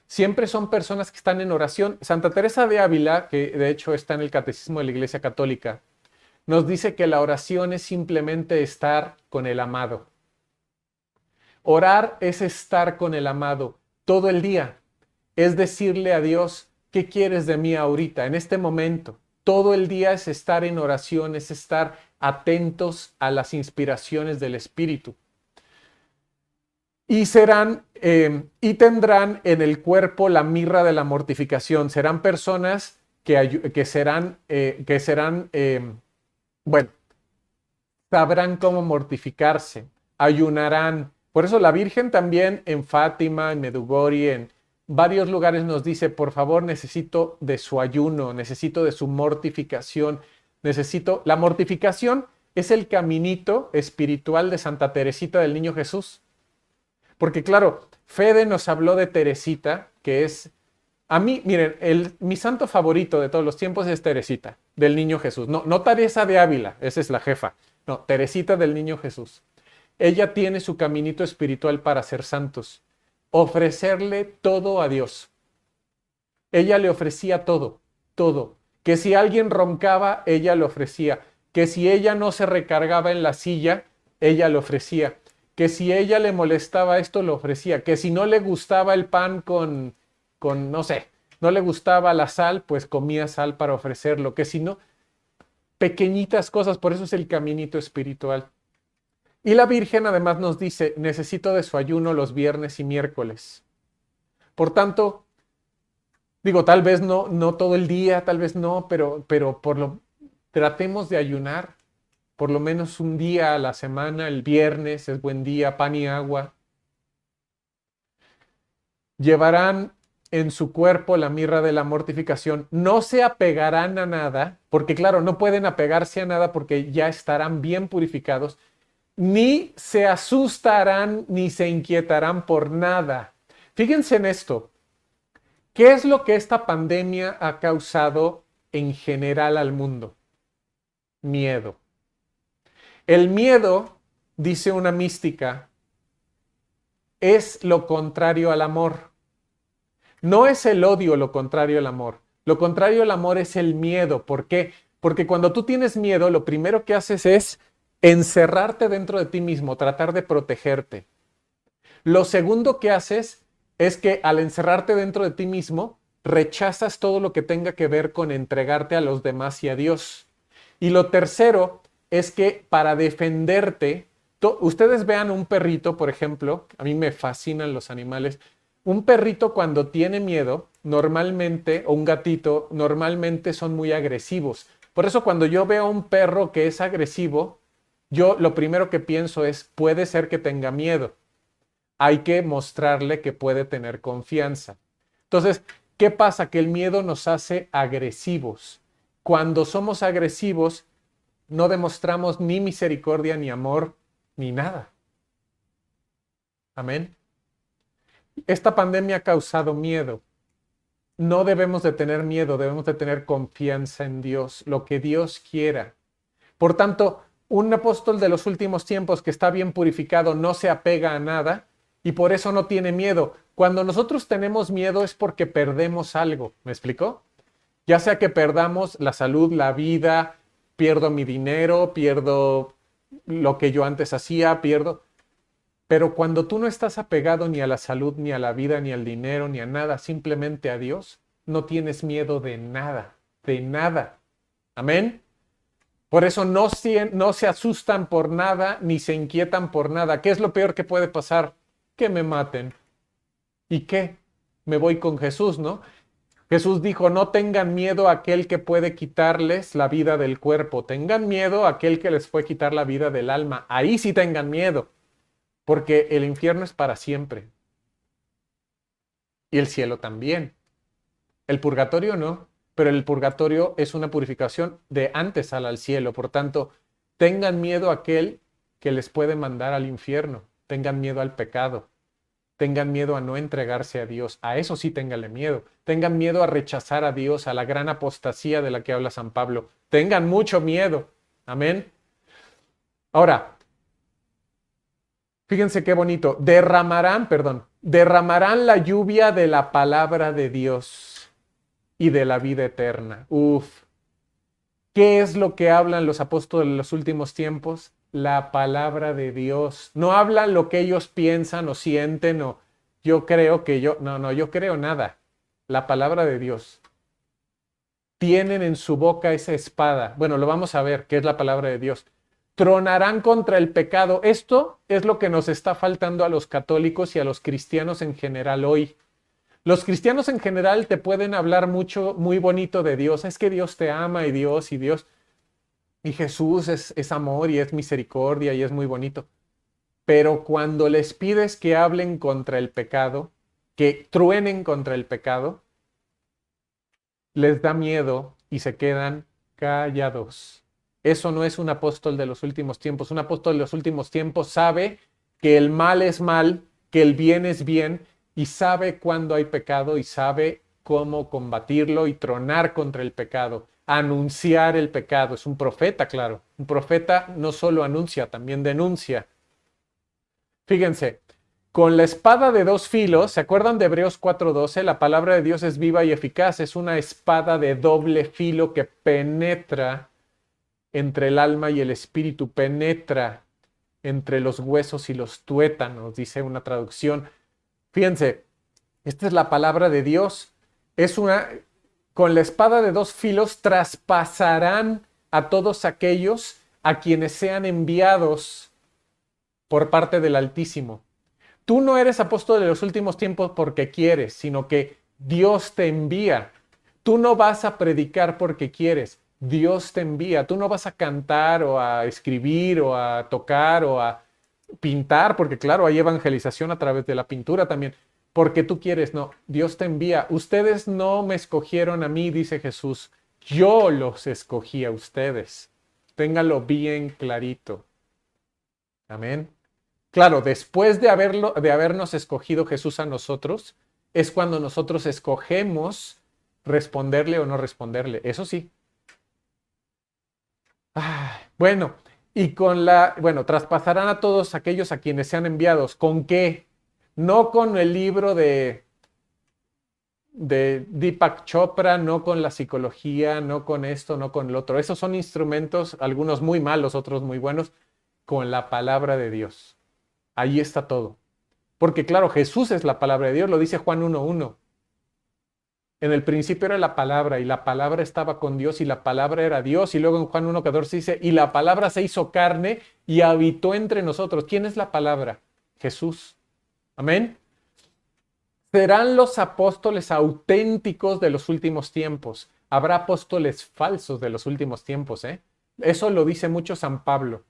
Siempre son personas que están en oración. Santa Teresa de Ávila, que de hecho está en el Catecismo de la Iglesia Católica, nos dice que la oración es simplemente estar con el amado. Orar es estar con el amado todo el día. Es decirle a Dios, ¿qué quieres de mí ahorita, en este momento? Todo el día es estar en oración, es estar atentos a las inspiraciones del Espíritu. Y tendrán en el cuerpo la mirra de la mortificación. Serán personas que sabrán cómo mortificarse, ayunarán. Por eso la Virgen también en Fátima, en Medjugorje, en varios lugares nos dice, por favor, necesito de su ayuno, necesito de su mortificación, la mortificación es el caminito espiritual de Santa Teresita del Niño Jesús. Porque claro, Fede nos habló de Teresita, que es, a mí, miren, mi santo favorito de todos los tiempos es Teresita del Niño Jesús. No Teresa de Ávila, esa es la jefa. No, Teresita del Niño Jesús. Ella tiene su caminito espiritual para ser santos. Ofrecerle todo a Dios. Ella le ofrecía todo. Que si alguien roncaba, ella le ofrecía. Que si ella no se recargaba en la silla, ella le ofrecía. Que si ella le molestaba esto, lo ofrecía. Que si no le gustaba el pan con no sé, no le gustaba la sal, pues comía sal para ofrecerlo. Que si no, pequeñitas cosas, por eso es el caminito espiritual. Y la Virgen además nos dice, necesito de su ayuno los viernes y miércoles. Por tanto, digo, tal vez no todo el día, tal vez no, pero tratemos de ayunar por lo menos un día a la semana. El viernes es buen día, pan y agua. Llevarán en su cuerpo la mirra de la mortificación. No se apegarán a nada, porque claro, no pueden apegarse a nada porque ya estarán bien purificados, ni se asustarán ni se inquietarán por nada. Fíjense en esto. ¿Qué es lo que esta pandemia ha causado en general al mundo? Miedo. El miedo, dice una mística, es lo contrario al amor. No es el odio lo contrario al amor. Lo contrario al amor es el miedo. ¿Por qué? Porque cuando tú tienes miedo, lo primero que haces es encerrarte dentro de ti mismo, tratar de protegerte. Lo segundo que haces es que al encerrarte dentro de ti mismo, rechazas todo lo que tenga que ver con entregarte a los demás y a Dios. Y lo tercero es que para defenderte, ustedes vean un perrito, por ejemplo, a mí me fascinan los animales. Un perrito cuando tiene miedo, normalmente, o un gatito, normalmente son muy agresivos. Por eso cuando yo veo a un perro que es agresivo, yo lo primero que pienso es, puede ser que tenga miedo. Hay que mostrarle que puede tener confianza. Entonces, ¿qué pasa? Que el miedo nos hace agresivos. Cuando somos agresivos, no demostramos ni misericordia, ni amor, ni nada. Amén. Esta pandemia ha causado miedo. No debemos de tener miedo, debemos de tener confianza en Dios, lo que Dios quiera. Por tanto, un apóstol de los últimos tiempos que está bien purificado no se apega a nada y por eso no tiene miedo. Cuando nosotros tenemos miedo es porque perdemos algo, ¿me explicó? Ya sea que perdamos la salud, la vida, pierdo mi dinero, pierdo lo que yo antes hacía, pierdo. Pero cuando tú no estás apegado ni a la salud, ni a la vida, ni al dinero, ni a nada, simplemente a Dios, no tienes miedo de nada, de nada. Amén. Por eso no se asustan por nada, ni se inquietan por nada. ¿Qué es lo peor que puede pasar? Que me maten. ¿Y qué? Me voy con Jesús, ¿no? Jesús dijo, no tengan miedo a aquel que puede quitarles la vida del cuerpo. Tengan miedo a aquel que les puede quitar la vida del alma. Ahí sí tengan miedo, porque el infierno es para siempre. Y el cielo también. El purgatorio no, pero el purgatorio es una purificación de antes al cielo. Por tanto, tengan miedo a aquel que les puede mandar al infierno. Tengan miedo al pecado. Tengan miedo a no entregarse a Dios. A eso sí ténganle miedo. Tengan miedo a rechazar a Dios, a la gran apostasía de la que habla San Pablo. Tengan mucho miedo. Amén. Ahora, fíjense qué bonito. Derramarán la lluvia de la palabra de Dios y de la vida eterna. Uf. ¿Qué es lo que hablan los apóstoles en los últimos tiempos? La palabra de Dios. No hablan lo que ellos piensan o sienten o yo creo que yo... No, yo creo nada. La palabra de Dios. Tienen en su boca esa espada. Bueno, lo vamos a ver, ¿qué es la palabra de Dios? Tronarán contra el pecado. Esto es lo que nos está faltando a los católicos y a los cristianos en general hoy. Los cristianos en general te pueden hablar mucho, muy bonito de Dios. Es que Dios te ama y Dios. Y Jesús es amor y es misericordia y es muy bonito. Pero cuando les pides que hablen contra el pecado, que truenen contra el pecado, les da miedo y se quedan callados. Eso no es un apóstol de los últimos tiempos. Un apóstol de los últimos tiempos sabe que el mal es mal, que el bien es bien, y sabe cuándo hay pecado y sabe cómo combatirlo y tronar contra el pecado, anunciar el pecado. Es un profeta, claro. Un profeta no solo anuncia, también denuncia. Fíjense, con la espada de dos filos, ¿se acuerdan de Hebreos 4:12? La palabra de Dios es viva y eficaz, es una espada de doble filo que penetra entre el alma y el espíritu, penetra entre los huesos y los tuétanos, dice una traducción. Fíjense, esta es la palabra de Dios. Con la espada de dos filos traspasarán a todos aquellos a quienes sean enviados por parte del Altísimo. Tú no eres apóstol de los últimos tiempos porque quieres, sino que Dios te envía. Tú no vas a predicar porque quieres, Dios te envía. Tú no vas a cantar o a escribir o a tocar o a pintar, porque claro, hay evangelización a través de la pintura también, porque tú quieres, no, Dios te envía. Ustedes no me escogieron a mí, dice Jesús, yo los escogí a ustedes. Téngalo bien clarito. Amén. Claro, después de habernos escogido Jesús a nosotros, es cuando nosotros escogemos responderle o no responderle. Eso sí. Bueno, traspasarán a todos aquellos a quienes sean enviados. ¿Con qué? No con el libro de Deepak Chopra, no con la psicología, no con esto, no con lo otro. Esos son instrumentos, algunos muy malos, otros muy buenos, con la palabra de Dios. Ahí está todo. Porque claro, Jesús es la palabra de Dios, lo dice Juan 1:1. En el principio era la palabra y la palabra estaba con Dios y la palabra era Dios. Y luego en Juan 1:14 dice, y la palabra se hizo carne y habitó entre nosotros. ¿Quién es la palabra? Jesús. Amén. Serán los apóstoles auténticos de los últimos tiempos. Habrá apóstoles falsos de los últimos tiempos, ¿eh? Eso lo dice mucho San Pablo.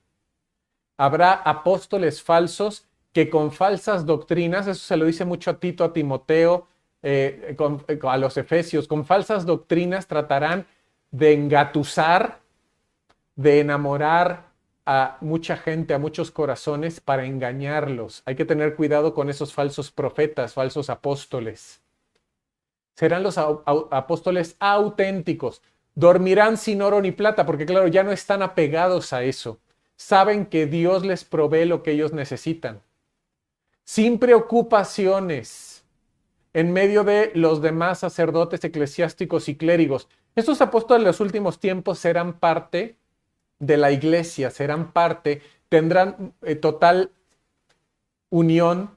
Habrá apóstoles falsos que con falsas doctrinas, eso se lo dice mucho a Tito, a Timoteo, a los Efesios, con falsas doctrinas tratarán de engatusar, de enamorar a mucha gente, a muchos corazones para engañarlos. Hay que tener cuidado con esos falsos profetas, falsos apóstoles. Serán los apóstoles auténticos. Dormirán sin oro ni plata, porque claro, ya no están apegados a eso. Saben que Dios les provee lo que ellos necesitan. Sin preocupaciones, en medio de los demás sacerdotes, eclesiásticos y clérigos. Estos apóstoles de los últimos tiempos serán parte de la iglesia, tendrán total unión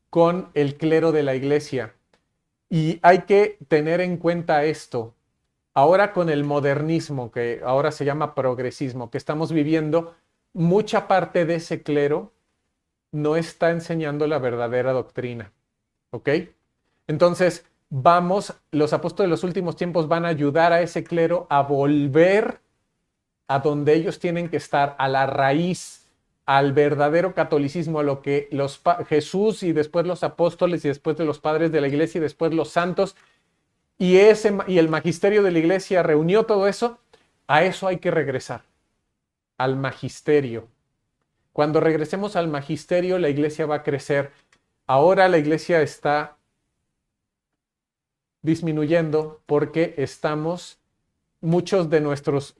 con el clero de la iglesia. Y hay que tener en cuenta esto. Ahora con el modernismo, que ahora se llama progresismo, que estamos viviendo, mucha parte de ese clero no está enseñando la verdadera doctrina. ¿Ok? Entonces, los apóstoles de los últimos tiempos van a ayudar a ese clero a volver a donde ellos tienen que estar, a la raíz, al verdadero catolicismo, a lo que Jesús y después los apóstoles y después de los padres de la iglesia y después los santos y el magisterio de la iglesia reunió todo eso. A eso hay que regresar, al magisterio. Cuando regresemos al magisterio, la iglesia va a crecer. Ahora la iglesia está disminuyendo porque muchos de nuestros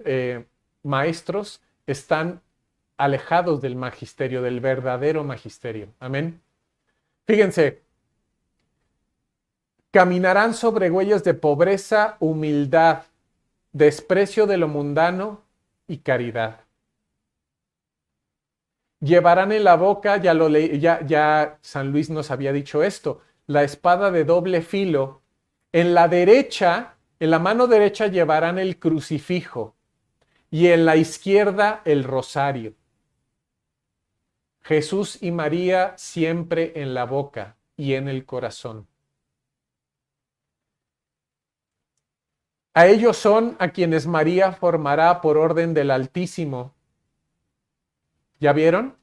maestros están alejados del magisterio, del verdadero magisterio. Amén. Fíjense, caminarán sobre huellas de pobreza, humildad, desprecio de lo mundano y caridad. Llevarán en la boca, ya San Luis nos había dicho esto, la espada de doble filo. En la derecha, en la mano derecha llevarán el crucifijo y en la izquierda el rosario. Jesús y María siempre en la boca y en el corazón. A ellos son a quienes María formará por orden del Altísimo. ¿Ya vieron?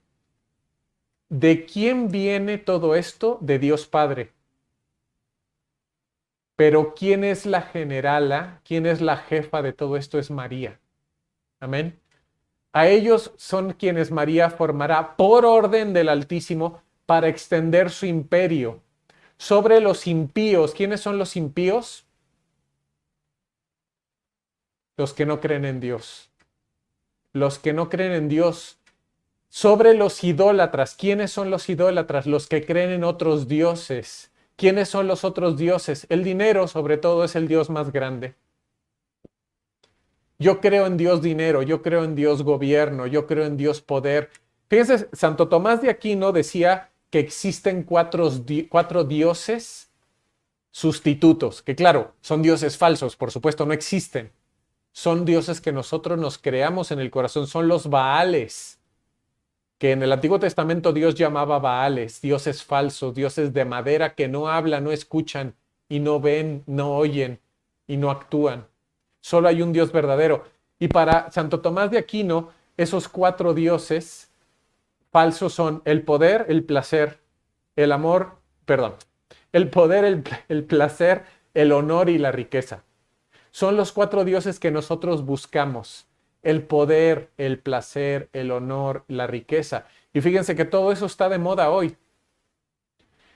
¿De quién viene todo esto? De Dios Padre. Pero ¿quién es la generala? ¿Quién es la jefa de todo esto? Es María. Amén. A ellos son quienes María formará por orden del Altísimo para extender su imperio sobre los impíos. ¿Quiénes son los impíos? Los que no creen en Dios. Los que no creen en Dios. Sobre los idólatras. ¿Quiénes son los idólatras? Los que creen en otros dioses. ¿Quiénes son los otros dioses? El dinero, sobre todo, es el dios más grande. Yo creo en Dios dinero, yo creo en Dios gobierno, yo creo en Dios poder. Fíjense, Santo Tomás de Aquino decía que existen cuatro dioses sustitutos, que claro, son dioses falsos, por supuesto, no existen. Son dioses que nosotros nos creamos en el corazón, son los Baales, que en el Antiguo Testamento Dios llamaba Baales, dioses falsos, dioses de madera que no hablan, no escuchan y no ven, no oyen y no actúan. Solo hay un Dios verdadero. Y para Santo Tomás de Aquino, esos cuatro dioses falsos son el poder, el placer, el amor, el poder, el placer, el honor y la riqueza. Son los cuatro dioses que nosotros buscamos. El poder, el placer, el honor, la riqueza. Y fíjense que todo eso está de moda hoy.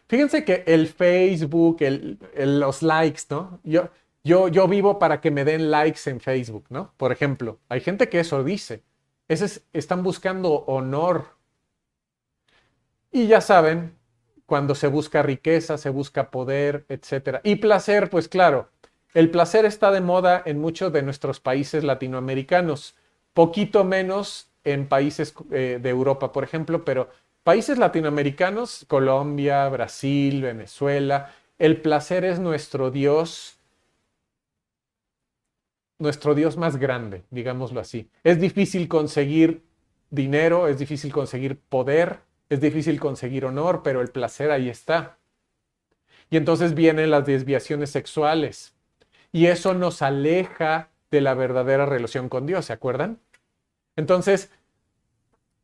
Fíjense que el Facebook, los likes, ¿no? Yo vivo para que me den likes en Facebook, ¿no? Por ejemplo, hay gente que eso dice. Están buscando honor. Y ya saben, cuando se busca riqueza, se busca poder, etcétera. Y placer, pues claro, el placer está de moda en muchos de nuestros países latinoamericanos, poquito menos en países de Europa, por ejemplo, pero países latinoamericanos, Colombia, Brasil, Venezuela, el placer es nuestro Dios más grande, digámoslo así. Es difícil conseguir dinero, es difícil conseguir poder, es difícil conseguir honor, pero el placer ahí está. Y entonces vienen las desviaciones sexuales. Y eso nos aleja de la verdadera relación con Dios, ¿se acuerdan? Entonces,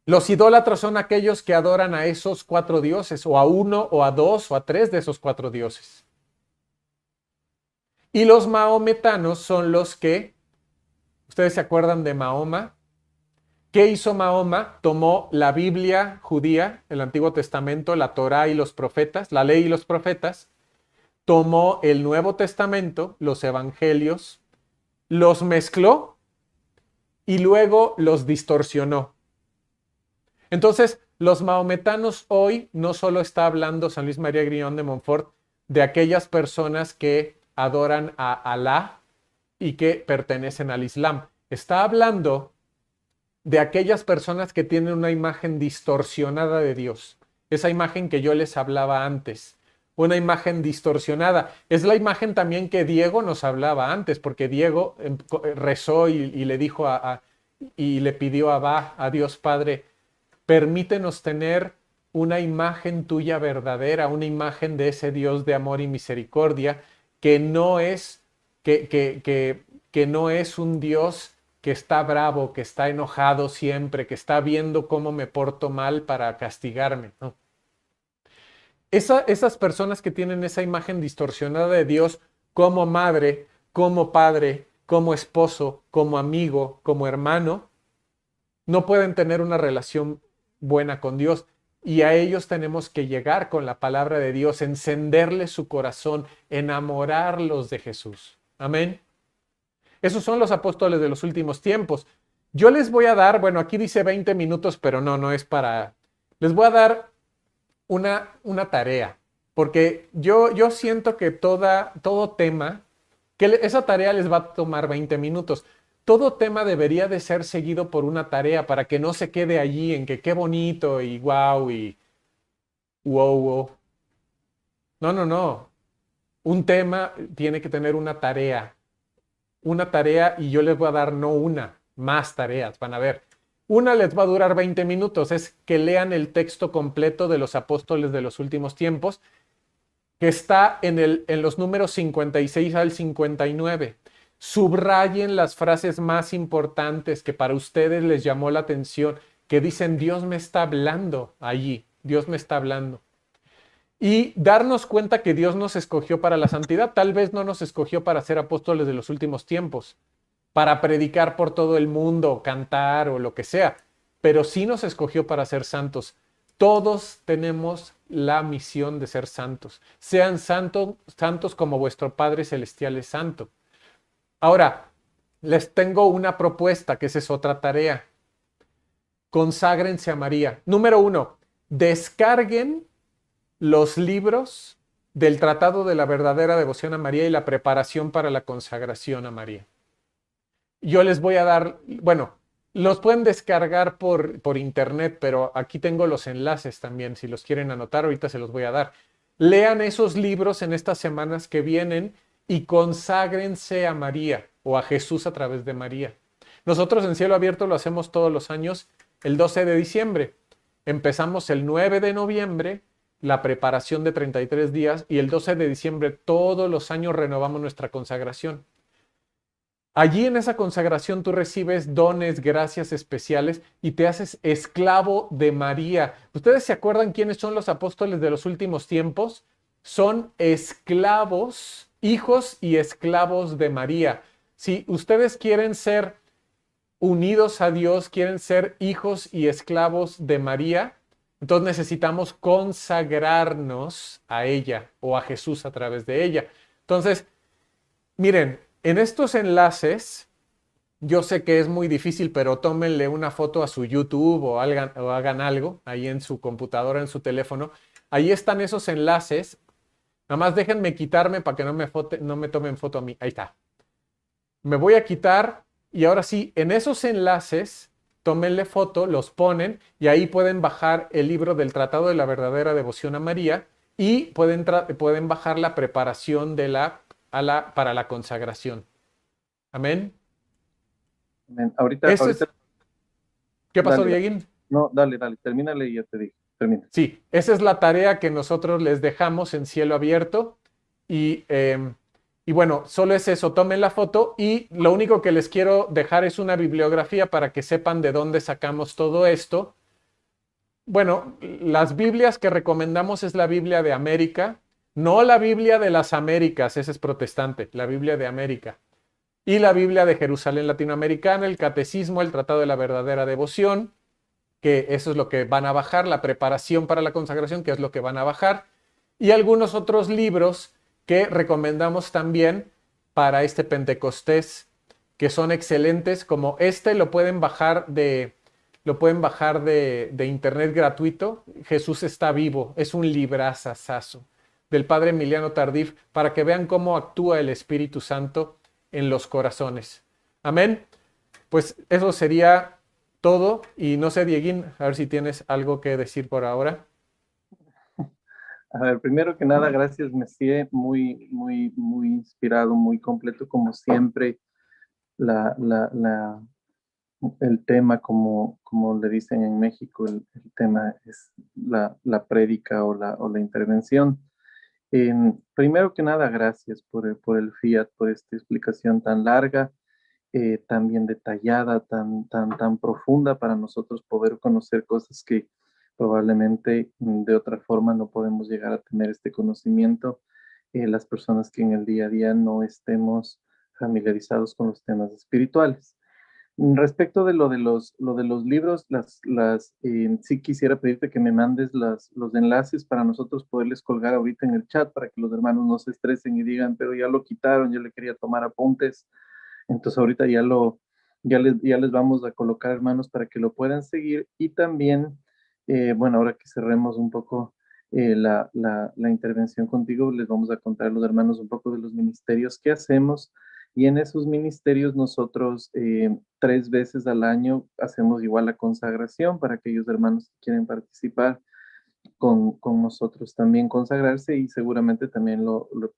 los idólatras son aquellos que adoran a esos 4 dioses, o a uno, o a 2, o a 3 de esos 4 dioses. Y los maometanos son los que, ¿ustedes se acuerdan de Mahoma? ¿Qué hizo Mahoma? Tomó la Biblia judía, el Antiguo Testamento, la Torá y los profetas, la ley y los profetas, tomó el Nuevo Testamento, los evangelios, los mezcló y luego los distorsionó. Entonces, los maometanos hoy no solo está hablando San Luis María Griñón de Montfort de aquellas personas que adoran a Alá y que pertenecen al Islam. Está hablando de aquellas personas que tienen una imagen distorsionada de Dios. Esa imagen que yo les hablaba antes. Una imagen distorsionada. Es la imagen también que Diego nos hablaba antes, porque Diego rezó y le dijo y le pidió a Dios Padre, permítenos tener una imagen tuya verdadera, una imagen de ese Dios de amor y misericordia, que no es, que no es un Dios que está bravo, que está enojado siempre, que está viendo cómo me porto mal para castigarme. No. Esas personas que tienen esa imagen distorsionada de Dios como madre, como padre, como esposo, como amigo, como hermano, no pueden tener una relación buena con Dios. Y a ellos tenemos que llegar con la palabra de Dios, encenderles su corazón, enamorarlos de Jesús. Amén. Esos son los apóstoles de los últimos tiempos. Yo les voy a dar, bueno, aquí dice 20 minutos, pero no es para... Les voy a dar una tarea, porque yo siento que todo tema, que esa tarea les va a tomar 20 minutos. Todo tema debería de ser seguido por una tarea para que no se quede allí en que qué bonito y wow y wow. No. Un tema tiene que tener una tarea y yo les voy a dar no una, más tareas, van a ver. Una les va a durar 20 minutos, es que lean el texto completo de los apóstoles de los últimos tiempos, que está en los números 56 al 59. Subrayen las frases más importantes que para ustedes les llamó la atención, que dicen Dios me está hablando allí, Dios me está hablando. Y darnos cuenta que Dios nos escogió para la santidad. Tal vez no nos escogió para ser apóstoles de los últimos tiempos, para predicar por todo el mundo, cantar o lo que sea, pero sí nos escogió para ser santos. Todos tenemos la misión de ser santos. Sean santos como vuestro Padre Celestial es santo. Ahora, les tengo una propuesta, que esa es otra tarea. Conságrense a María. Número 1, descarguen los libros del Tratado de la Verdadera Devoción a María y la preparación para la consagración a María. Yo les voy a dar, bueno, los pueden descargar por internet, pero aquí tengo los enlaces también, si los quieren anotar, ahorita se los voy a dar. Lean esos libros en estas semanas que vienen y conságrense a María o a Jesús a través de María. Nosotros en Cielo Abierto lo hacemos todos los años el 12 de diciembre. Empezamos el 9 de noviembre, la preparación de 33 días, y el 12 de diciembre todos los años renovamos nuestra consagración. Allí en esa consagración tú recibes dones, gracias especiales y te haces esclavo de María. ¿Ustedes se acuerdan quiénes son los apóstoles de los últimos tiempos? Son esclavos, hijos y esclavos de María. Si ustedes quieren ser unidos a Dios, quieren ser hijos y esclavos de María, Entonces necesitamos consagrarnos a ella o a Jesús a través de ella. Entonces, miren, en estos enlaces, yo sé que es muy difícil, pero tómenle una foto a su YouTube o hagan algo ahí en su computadora, en su teléfono. Ahí están esos enlaces. Nada más déjenme quitarme para que no me tomen foto a mí. Ahí está. Me voy a quitar y ahora sí, en esos enlaces, tómenle foto, los ponen y ahí pueden bajar el libro del Tratado de la Verdadera Devoción a María y pueden bajar la preparación para la consagración. Amén. Amén. Ahorita, Eso ahorita, es. ¿Qué pasó, dale, dale. Dieguín? No, dale, dale, termínale y ya te digo. Termina. Sí, esa es la tarea que nosotros les dejamos en cielo abierto y, y bueno, solo es eso, tomen la foto y lo único que les quiero dejar es una bibliografía para que sepan de dónde sacamos todo esto. Bueno, las Biblias que recomendamos es la Biblia de América, no la Biblia de las Américas, esa es protestante, la Biblia de América. Y la Biblia de Jerusalén Latinoamericana, el Catecismo, el Tratado de la Verdadera Devoción, que eso es lo que van a bajar, la preparación para la consagración, que es lo que van a bajar, y algunos otros libros que recomendamos también para este Pentecostés, que son excelentes, como este lo pueden bajar de internet gratuito. Jesús está vivo, es un librazazazo del padre Emiliano Tardif, para que vean cómo actúa el Espíritu Santo en los corazones. Amén. Pues eso sería todo. Y no sé, Dieguín, a ver si tienes algo que decir por ahora. A ver, primero que nada, gracias, Messier, muy, muy, muy inspirado, muy completo, como siempre, la, la, la, el tema, como le dicen en México, el tema es la prédica o la intervención. Primero que nada, gracias por el Fiat, por esta explicación tan larga, tan bien detallada, tan profunda para nosotros poder conocer cosas que probablemente de otra forma no podemos llegar a tener este conocimiento. Las personas que en el día a día no estemos familiarizados con los temas espirituales. Respecto de lo de los libros, sí quisiera pedirte que me mandes los enlaces para nosotros poderles colgar ahorita en el chat para que los hermanos no se estresen y digan, pero ya lo quitaron, yo le quería tomar apuntes. Entonces ahorita ya les vamos a colocar, hermanos, para que lo puedan seguir. Y también, bueno, ahora que cerremos un poco la intervención contigo, les vamos a contar a los hermanos un poco de los ministerios que hacemos. Y en esos ministerios nosotros 3 veces al año hacemos igual la consagración para aquellos hermanos que quieren participar con nosotros también consagrarse y seguramente también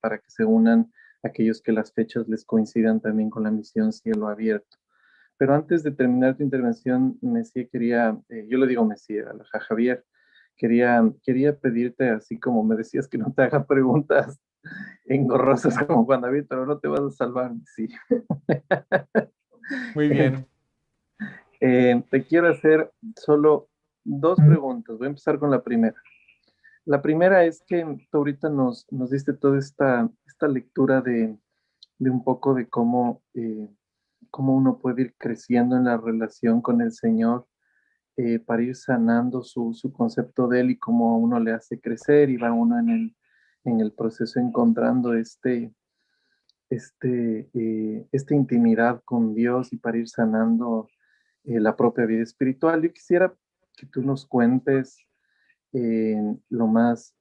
para que se unan aquellos que las fechas les coincidan también con la misión Cielo Abierto. Pero antes de terminar tu intervención, Messi quería, yo le digo Messi, a Javier, quería pedirte, así como me decías, que no te haga preguntas engorrosas como Juan David, pero no te vas a salvar, Messi. Muy bien. Te quiero hacer solo 2 preguntas. Voy a empezar con la primera. La primera es que tú ahorita nos diste toda esta lectura de un poco de cómo uno puede ir creciendo en la relación con el Señor para ir sanando su concepto de Él y cómo uno le hace crecer y va uno en el proceso encontrando esta intimidad con Dios y para ir sanando la propia vida espiritual. Yo quisiera que tú nos cuentes eh, lo más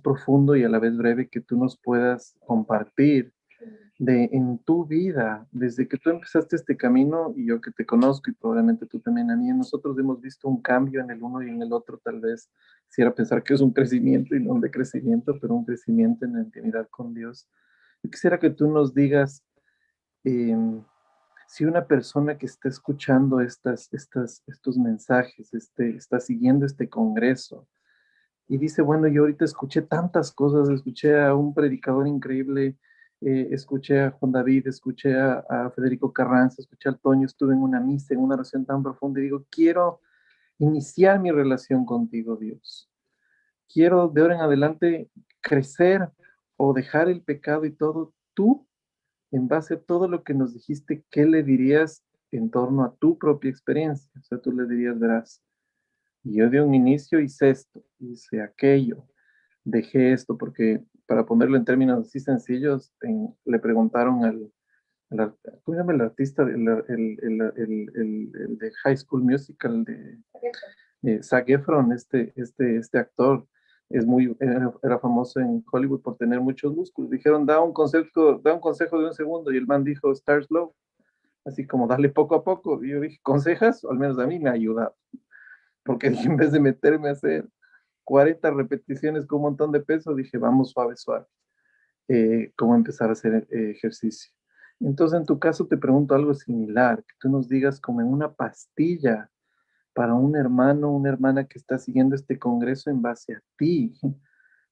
profundo y a la vez breve que tú nos puedas compartir en tu vida, desde que tú empezaste este camino y yo que te conozco y probablemente tú también a mí, nosotros hemos visto un cambio en el uno y en el otro, tal vez quisiera pensar que es un crecimiento y no un decrecimiento, pero un crecimiento en la intimidad con Dios. Yo quisiera que tú nos digas eh, si una persona que está escuchando estos mensajes, está siguiendo este congreso, y dice, bueno, yo ahorita escuché tantas cosas, escuché a un predicador increíble, escuché a Juan David, escuché a Federico Carranza, escuché a Toño, estuve en una misa, en una oración tan profunda y digo, quiero iniciar mi relación contigo, Dios. Quiero de ahora en adelante crecer o dejar el pecado y todo. Tú, en base a todo lo que nos dijiste, ¿qué le dirías en torno a tu propia experiencia. O sea, tú le dirías, verás, yo de un inicio hice esto, hice aquello, dejé esto, porque para ponerlo en términos así sencillos, le preguntaron ¿cómo se llama el artista? El de High School Musical, de Zac Efron, este actor, era famoso en Hollywood por tener muchos músculos. Dijeron, da un consejo de un segundo, y el man dijo, start slow, así como darle poco a poco. Y yo dije, ¿consejas? O al menos a mí me ha ayudado, porque dije, en vez de meterme a hacer 40 repeticiones con un montón de peso, dije, vamos suave, suave. Cómo empezar a hacer ejercicio. Entonces, en tu caso, te pregunto algo similar, que tú nos digas como en una pastilla para un hermano, una hermana que está siguiendo este congreso en base a ti,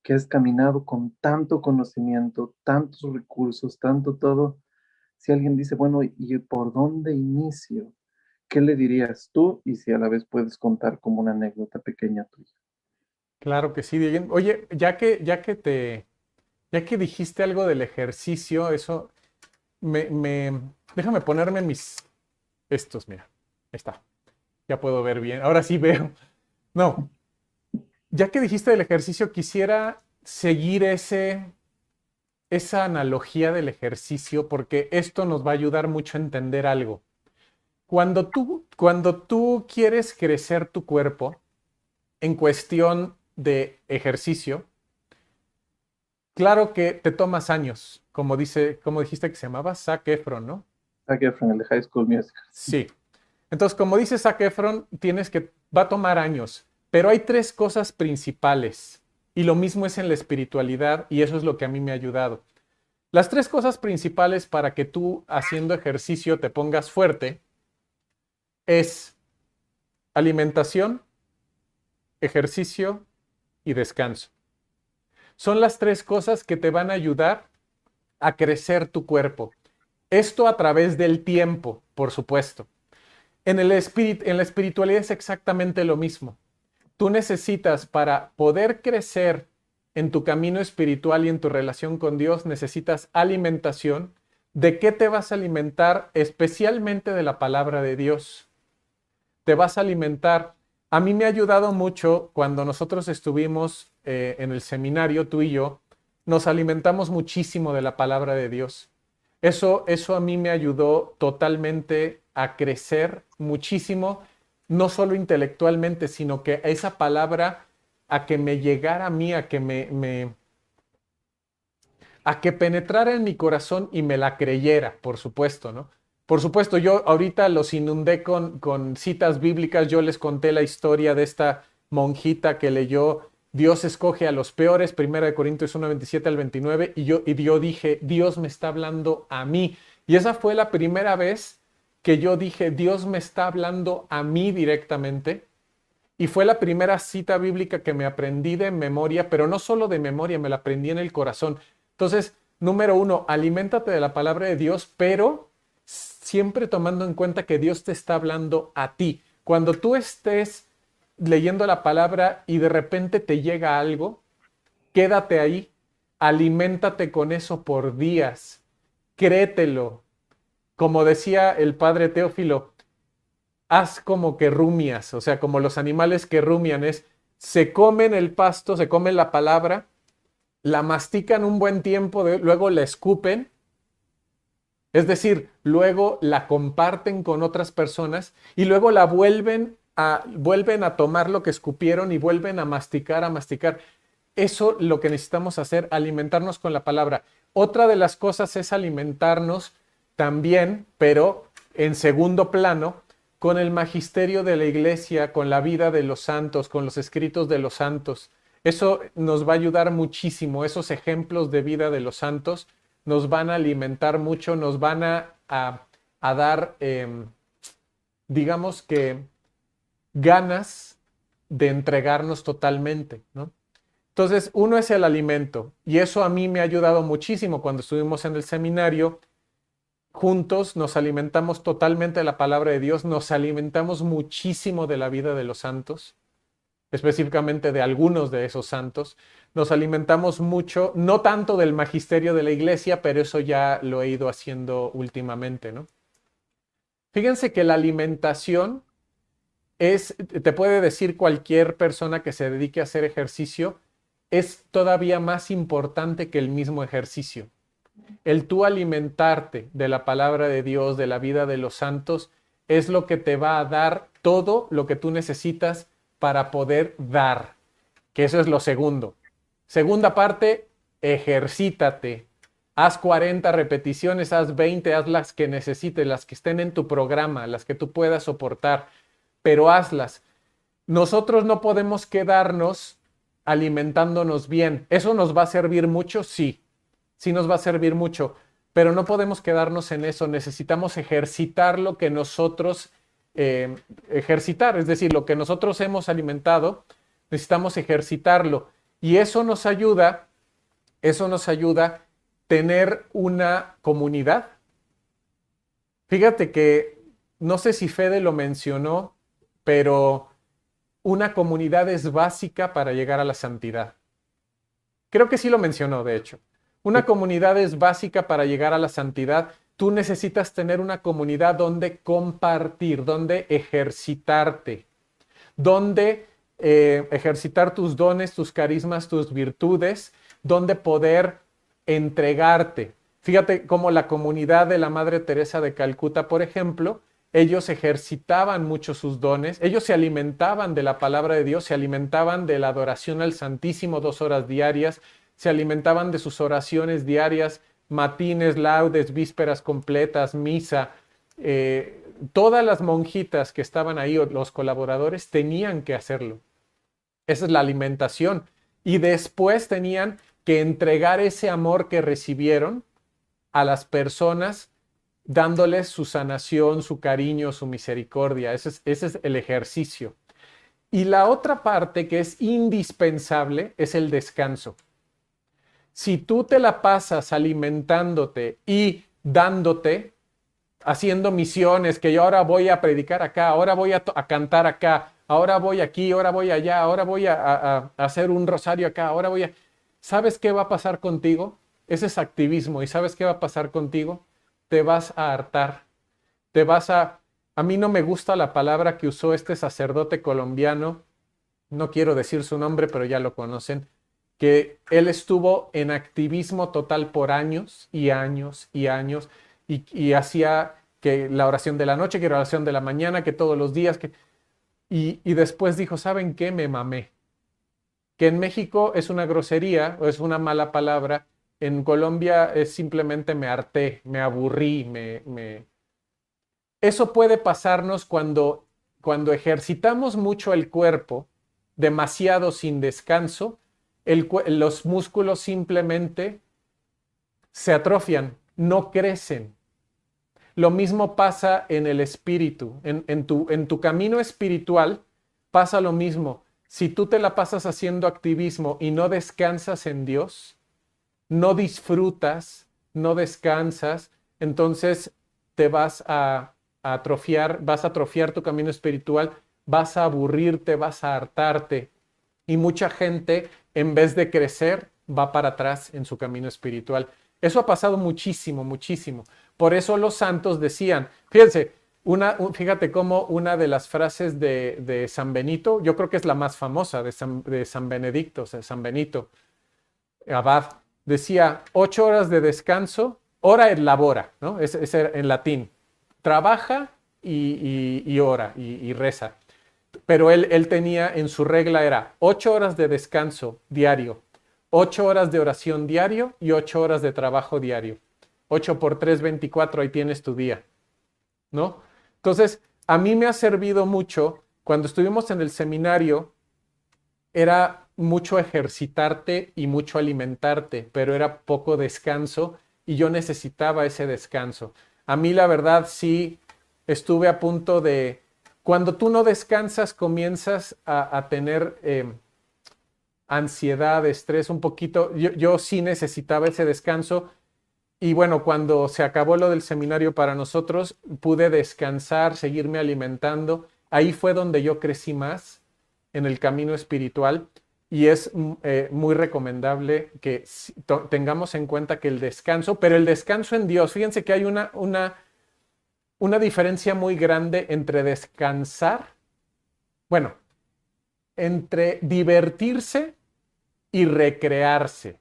que has caminado con tanto conocimiento, tantos recursos, tanto todo. Si alguien dice, bueno, ¿y por dónde inicio? ¿Qué le dirías tú? Y si a la vez puedes contar como una anécdota pequeña tuya. Claro que sí, Diego. Oye, ya que dijiste algo del ejercicio, eso déjame ponerme mira, ahí está, ya puedo ver bien, ahora sí veo. No, ya que dijiste del ejercicio, quisiera seguir esa analogía del ejercicio porque esto nos va a ayudar mucho a entender algo. Cuando tú quieres crecer tu cuerpo en cuestión de ejercicio, claro que te tomas años, como dijiste que se llamaba Zac Efron, ¿no? Zac Efron, el de High School Musical. Sí. Entonces, como dice Zac Efron, va a tomar años, pero hay tres cosas principales. Y lo mismo es en la espiritualidad y eso es lo que a mí me ha ayudado. Las tres cosas principales para que tú haciendo ejercicio te pongas fuerte es alimentación, ejercicio y descanso. Son las tres cosas que te van a ayudar a crecer tu cuerpo. Esto a través del tiempo, por supuesto. En la espiritualidad es exactamente lo mismo. Tú necesitas para poder crecer en tu camino espiritual y en tu relación con Dios, necesitas alimentación. ¿De qué te vas a alimentar? Especialmente de la palabra de Dios. Te vas a alimentar. A mí me ha ayudado mucho cuando nosotros estuvimos en el seminario, tú y yo, nos alimentamos muchísimo de la palabra de Dios. Eso a mí me ayudó totalmente a crecer muchísimo, no solo intelectualmente, sino que esa palabra a que me llegara a mí, a que penetrara en mi corazón y me la creyera, por supuesto, ¿no? Por supuesto, yo ahorita los inundé con citas bíblicas, yo les conté la historia de esta monjita que leyó Dios escoge a los peores, 1 Corintios 1, 27 al 29, y yo dije, Dios me está hablando a mí. Y esa fue la primera vez que yo dije, Dios me está hablando a mí directamente. Y fue la primera cita bíblica que me aprendí de memoria, pero no solo de memoria, me la aprendí en el corazón. Entonces, número uno, aliméntate de la palabra de Dios, pero siempre tomando en cuenta que Dios te está hablando a ti. Cuando tú estés leyendo la palabra y de repente te llega algo, quédate ahí, aliméntate con eso por días, créetelo. Como decía el padre Teófilo, haz como que rumias, o sea, como los animales que rumian, se comen el pasto, se comen la palabra, la mastican un buen tiempo, luego la escupen, es decir, luego la comparten con otras personas y luego la vuelven a tomar lo que escupieron y vuelven a masticar, a masticar. Eso lo que necesitamos hacer, alimentarnos con la palabra. Otra de las cosas es alimentarnos también, pero en segundo plano, con el magisterio de la iglesia, con la vida de los santos, con los escritos de los santos. Eso nos va a ayudar muchísimo. Esos ejemplos de vida de los santos nos van a alimentar mucho, nos van a dar, digamos que, ganas de entregarnos totalmente, ¿no? Entonces, uno es el alimento y eso a mí me ha ayudado muchísimo cuando estuvimos en el seminario. Juntos nos alimentamos totalmente de la palabra de Dios, nos alimentamos muchísimo de la vida de los santos, específicamente de algunos de esos santos. Nos alimentamos mucho, no tanto del magisterio de la iglesia, pero eso ya lo he ido haciendo últimamente, ¿no? Fíjense que la alimentación te puede decir cualquier persona que se dedique a hacer ejercicio, es todavía más importante que el mismo ejercicio. El tú alimentarte de la palabra de Dios, de la vida de los santos, es lo que te va a dar todo lo que tú necesitas para poder dar, que eso es lo segundo. Segunda parte, ejercítate. Haz 40 repeticiones, haz 20, haz las que necesites, las que estén en tu programa, las que tú puedas soportar, pero hazlas. Nosotros no podemos quedarnos alimentándonos bien. ¿Eso nos va a servir mucho? Sí, sí nos va a servir mucho, pero no podemos quedarnos en eso. Necesitamos ejercitar lo que nosotros ejercitar, es decir, lo que nosotros hemos alimentado, necesitamos ejercitarlo. Y eso nos ayuda a tener una comunidad. Fíjate que, no sé si Fede lo mencionó, pero una comunidad es básica para llegar a la santidad. Creo que sí lo mencionó, de hecho. Una comunidad es básica para llegar a la santidad. Tú necesitas tener una comunidad donde compartir, donde ejercitarte, donde ejercitar tus dones, tus carismas, tus virtudes, donde poder entregarte. Fíjate cómo la comunidad de la Madre Teresa de Calcuta, por ejemplo, ellos ejercitaban mucho sus dones, ellos se alimentaban de la palabra de Dios, se alimentaban de la adoración al Santísimo 2 horas diarias, se alimentaban de sus oraciones diarias, matines, laudes, vísperas completas, misa. Todas las monjitas que estaban ahí, los colaboradores, tenían que hacerlo. Esa es la alimentación. Y después tenían que entregar ese amor que recibieron a las personas, dándoles su sanación, su cariño, su misericordia. Ese es el ejercicio. Y la otra parte que es indispensable es el descanso. Si tú te la pasas alimentándote y dándote, haciendo misiones, que yo ahora voy a predicar acá, ahora voy a cantar acá, ahora voy aquí, ahora voy allá, ahora voy a hacer un rosario acá, ahora voy a... ¿Sabes qué va a pasar contigo? Ese es activismo. ¿Y sabes qué va a pasar contigo? Te vas a hartar. Te vas a... A mí no me gusta la palabra que usó este sacerdote colombiano, no quiero decir su nombre, pero ya lo conocen, que él estuvo en activismo total por años y años y años y hacía que la oración de la noche, que la oración de la mañana, que todos los días, y después dijo, ¿saben qué? Me mamé. Que en México es una grosería o es una mala palabra, en Colombia es simplemente me harté, me aburrí, Eso puede pasarnos cuando ejercitamos mucho el cuerpo, demasiado sin descanso, los músculos simplemente se atrofian, no crecen. Lo mismo pasa en el espíritu, en tu camino espiritual pasa lo mismo. Si tú te la pasas haciendo activismo y no descansas en Dios, no disfrutas, no descansas, entonces te vas a atrofiar, vas a atrofiar tu camino espiritual, vas a aburrirte, vas a hartarte. Y mucha gente, en vez de crecer, va para atrás en su camino espiritual. Eso ha pasado muchísimo, muchísimo. Por eso los santos decían, fíjense, fíjate cómo una de las frases de San Benito, yo creo que es la más famosa de San Benedicto, o sea, San Benito, abad, decía 8 horas de descanso, ora et labora, ¿no? Es en latín. Trabaja y ora y reza. Pero él tenía en su regla era 8 horas de descanso diario, 8 horas de oración diario y 8 horas de trabajo diario. 8 por 3, 24, ahí tienes tu día, ¿no? Entonces, a mí me ha servido mucho, cuando estuvimos en el seminario, era mucho ejercitarte y mucho alimentarte, pero era poco descanso y yo necesitaba ese descanso. A mí la verdad sí estuve a punto de... Cuando tú no descansas comienzas a tener ansiedad, estrés, un poquito. Yo sí necesitaba ese descanso y bueno, cuando se acabó lo del seminario para nosotros, pude descansar, seguirme alimentando. Ahí fue donde yo crecí más en el camino espiritual y es muy recomendable que tengamos en cuenta que el descanso, pero el descanso en Dios, fíjense que hay una una diferencia muy grande entre descansar, bueno, entre divertirse y recrearse.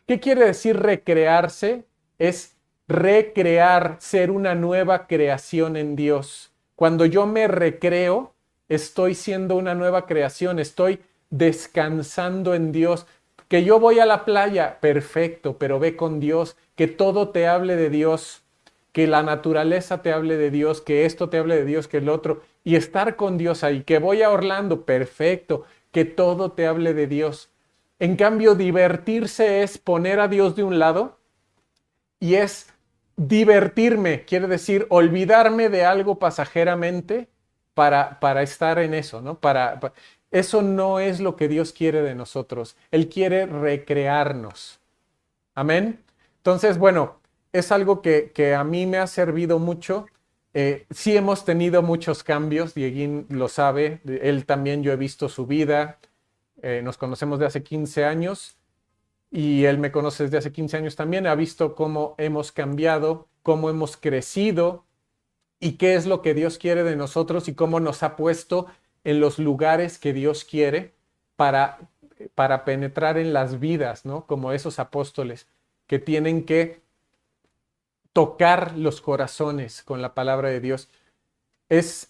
¿Qué quiere decir recrearse? Es recrear, ser una nueva creación en Dios. Cuando yo me recreo, estoy siendo una nueva creación, estoy descansando en Dios. Que yo voy a la playa, perfecto, pero ve con Dios, que todo te hable de Dios, que la naturaleza te hable de Dios, que esto te hable de Dios, que el otro, y estar con Dios ahí. Que voy a Orlando, perfecto, que todo te hable de Dios. En cambio, divertirse es poner a Dios de un lado y es divertirme, quiere decir olvidarme de algo pasajeramente para estar en eso, ¿no? Eso no es lo que Dios quiere de nosotros. Él quiere recrearnos. Amén. Entonces, bueno, es algo que a mí me ha servido mucho. Sí hemos tenido muchos cambios, Dieguín lo sabe, él también, yo he visto su vida, nos conocemos de hace 15 años y él me conoce desde hace 15 años también, ha visto cómo hemos cambiado, cómo hemos crecido y qué es lo que Dios quiere de nosotros y cómo nos ha puesto en los lugares que Dios quiere para, para penetrar en las vidas, ¿no? Como esos apóstoles que tienen que tocar los corazones con la palabra de Dios. Es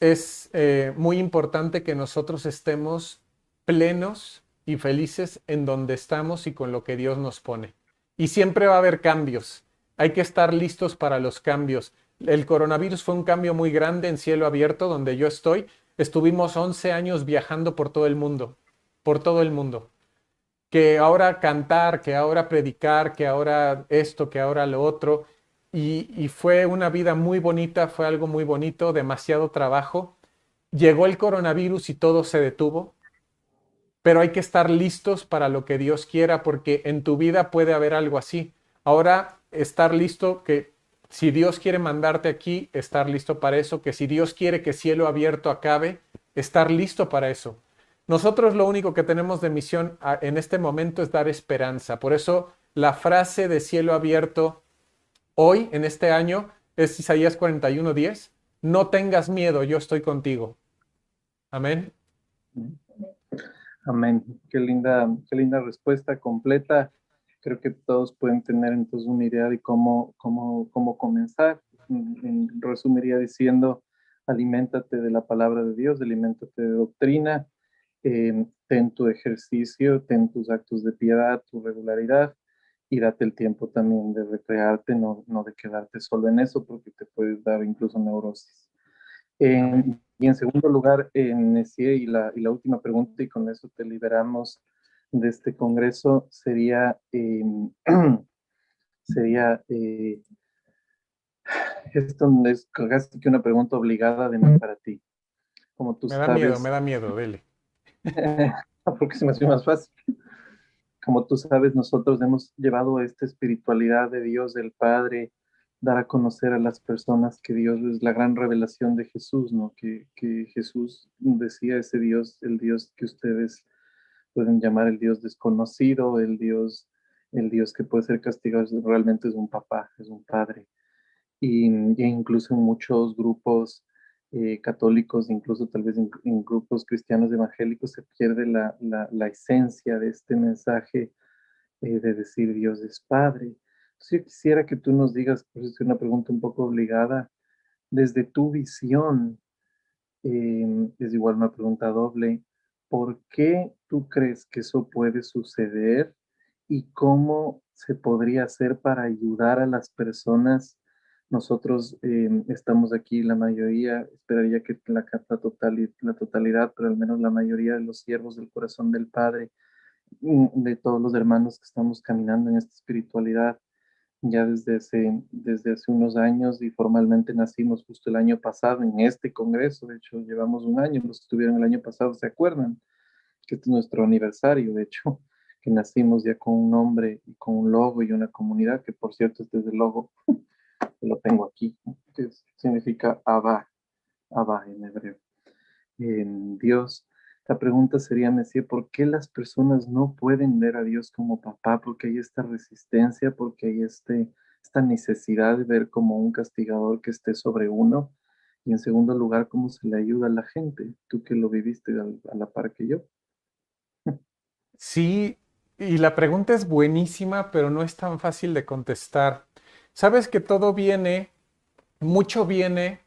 muy importante que nosotros estemos plenos y felices en donde estamos y con lo que Dios nos pone. Y siempre va a haber cambios. Hay que estar listos para los cambios. El coronavirus fue un cambio muy grande en cielo abierto, donde yo estoy. Estuvimos 11 años viajando por todo el mundo, por todo el mundo. Que ahora cantar, que ahora predicar, que ahora esto, que ahora lo otro. Y fue una vida muy bonita, fue algo muy bonito, demasiado trabajo. Llegó el coronavirus y todo se detuvo, pero hay que estar listos para lo que Dios quiera, porque en tu vida puede haber algo así. Ahora, estar listo que si Dios quiere mandarte aquí, estar listo para eso, que si Dios quiere que cielo abierto acabe, estar listo para eso. Nosotros lo único que tenemos de misión en este momento es dar esperanza. Por eso la frase de cielo abierto hoy, en este año, es Isaías 41:10. No tengas miedo, yo estoy contigo. Amén. Amén. Qué linda respuesta completa. Creo que todos pueden tener entonces una idea de cómo comenzar. Resumiría diciendo, aliméntate de la palabra de Dios, aliméntate de doctrina, ten tu ejercicio, ten tus actos de piedad, tu regularidad y date el tiempo también de recrearte, no de quedarte solo en eso porque te puedes dar incluso neurosis. Amén. Y en segundo lugar, Nessie, y la última pregunta, y con eso te liberamos de este congreso, sería esto es casi que una pregunta obligada de mí para ti. Como tú Me sabes, da miedo, dele. la próxima es más fácil. Como tú sabes, nosotros hemos llevado esta espiritualidad de Dios, del Padre, dar a conocer a las personas que Dios es la gran revelación de Jesús, ¿no? Que Jesús decía ese Dios, el Dios que ustedes pueden llamar el Dios desconocido, el Dios que puede ser castigado, realmente es un papá, es un padre. E incluso en muchos grupos católicos, incluso tal vez en grupos cristianos evangélicos, se pierde la esencia de este mensaje de decir Dios es Padre. Entonces, yo quisiera que tú nos digas, por eso es una pregunta un poco obligada, desde tu visión, es igual una pregunta doble, ¿por qué tú crees que eso puede suceder y cómo se podría hacer para ayudar a las personas? Nosotros estamos aquí, la mayoría, esperaría que la totalidad, pero al menos la mayoría de los siervos del corazón del Padre, de todos los hermanos que estamos caminando en esta espiritualidad ya desde hace unos años y formalmente nacimos justo el año pasado en este congreso. De hecho, llevamos un año, los que estuvieron el año pasado se acuerdan que este es nuestro aniversario, de hecho, que nacimos ya con un nombre y con un logo y una comunidad, que por cierto este es el logo, que lo tengo aquí, ¿no? Que significa Abba en hebreo, en Dios. La pregunta sería, Mesías, ¿por qué las personas no pueden ver a Dios como papá? Porque hay esta resistencia, porque hay esta necesidad de ver como un castigador que esté sobre uno. Y en segundo lugar, cómo se le ayuda a la gente, tú que lo viviste a la par que yo. Sí, y la pregunta es buenísima, pero no es tan fácil de contestar. Sabes que todo viene, mucho viene,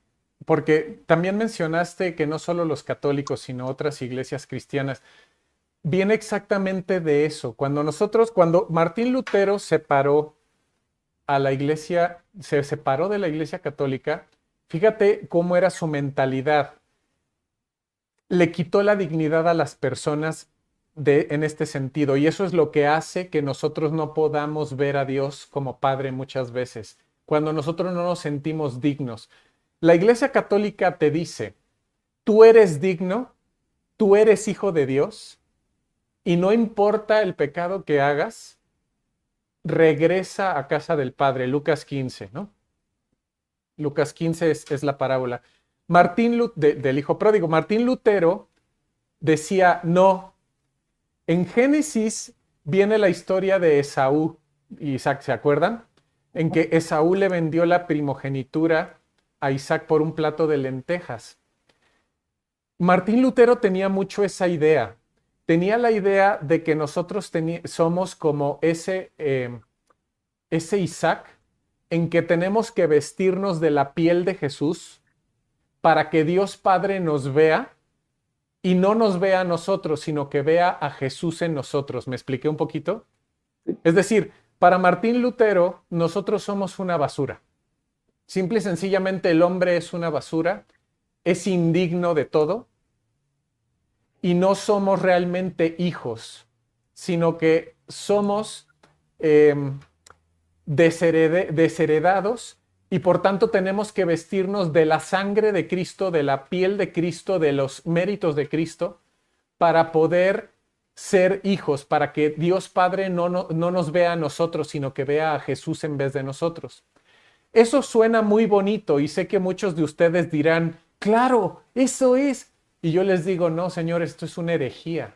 porque también mencionaste que no solo los católicos, sino otras iglesias cristianas, viene exactamente de eso. Cuando Martín Lutero separó a la iglesia, se separó de la iglesia católica, fíjate cómo era su mentalidad. Le quitó la dignidad a las personas en este sentido. Y eso es lo que hace que nosotros no podamos ver a Dios como Padre muchas veces, cuando nosotros no nos sentimos dignos. La Iglesia Católica te dice, tú eres digno, tú eres hijo de Dios, y no importa el pecado que hagas, regresa a casa del Padre. Lucas 15, ¿no? Lucas 15 es la parábola. Del hijo pródigo. Martín Lutero decía, no. En Génesis viene la historia de Esaú y Isaac, ¿se acuerdan? En que Esaú le vendió la primogenitura a Isaac por un plato de lentejas. Martín Lutero tenía mucho esa idea. Tenía la idea de que nosotros somos como ese Isaac en que tenemos que vestirnos de la piel de Jesús para que Dios Padre nos vea y no nos vea a nosotros, sino que vea a Jesús en nosotros. ¿Me expliqué un poquito? Es decir, para Martín Lutero, nosotros somos una basura. Simple y sencillamente el hombre es una basura, es indigno de todo y no somos realmente hijos, sino que somos desheredados y por tanto tenemos que vestirnos de la sangre de Cristo, de la piel de Cristo, de los méritos de Cristo, para poder ser hijos, para que Dios Padre no nos vea a nosotros, sino que vea a Jesús en vez de nosotros. Eso suena muy bonito y sé que muchos de ustedes dirán, claro, eso es. Y yo les digo, no, Señor, esto es una herejía.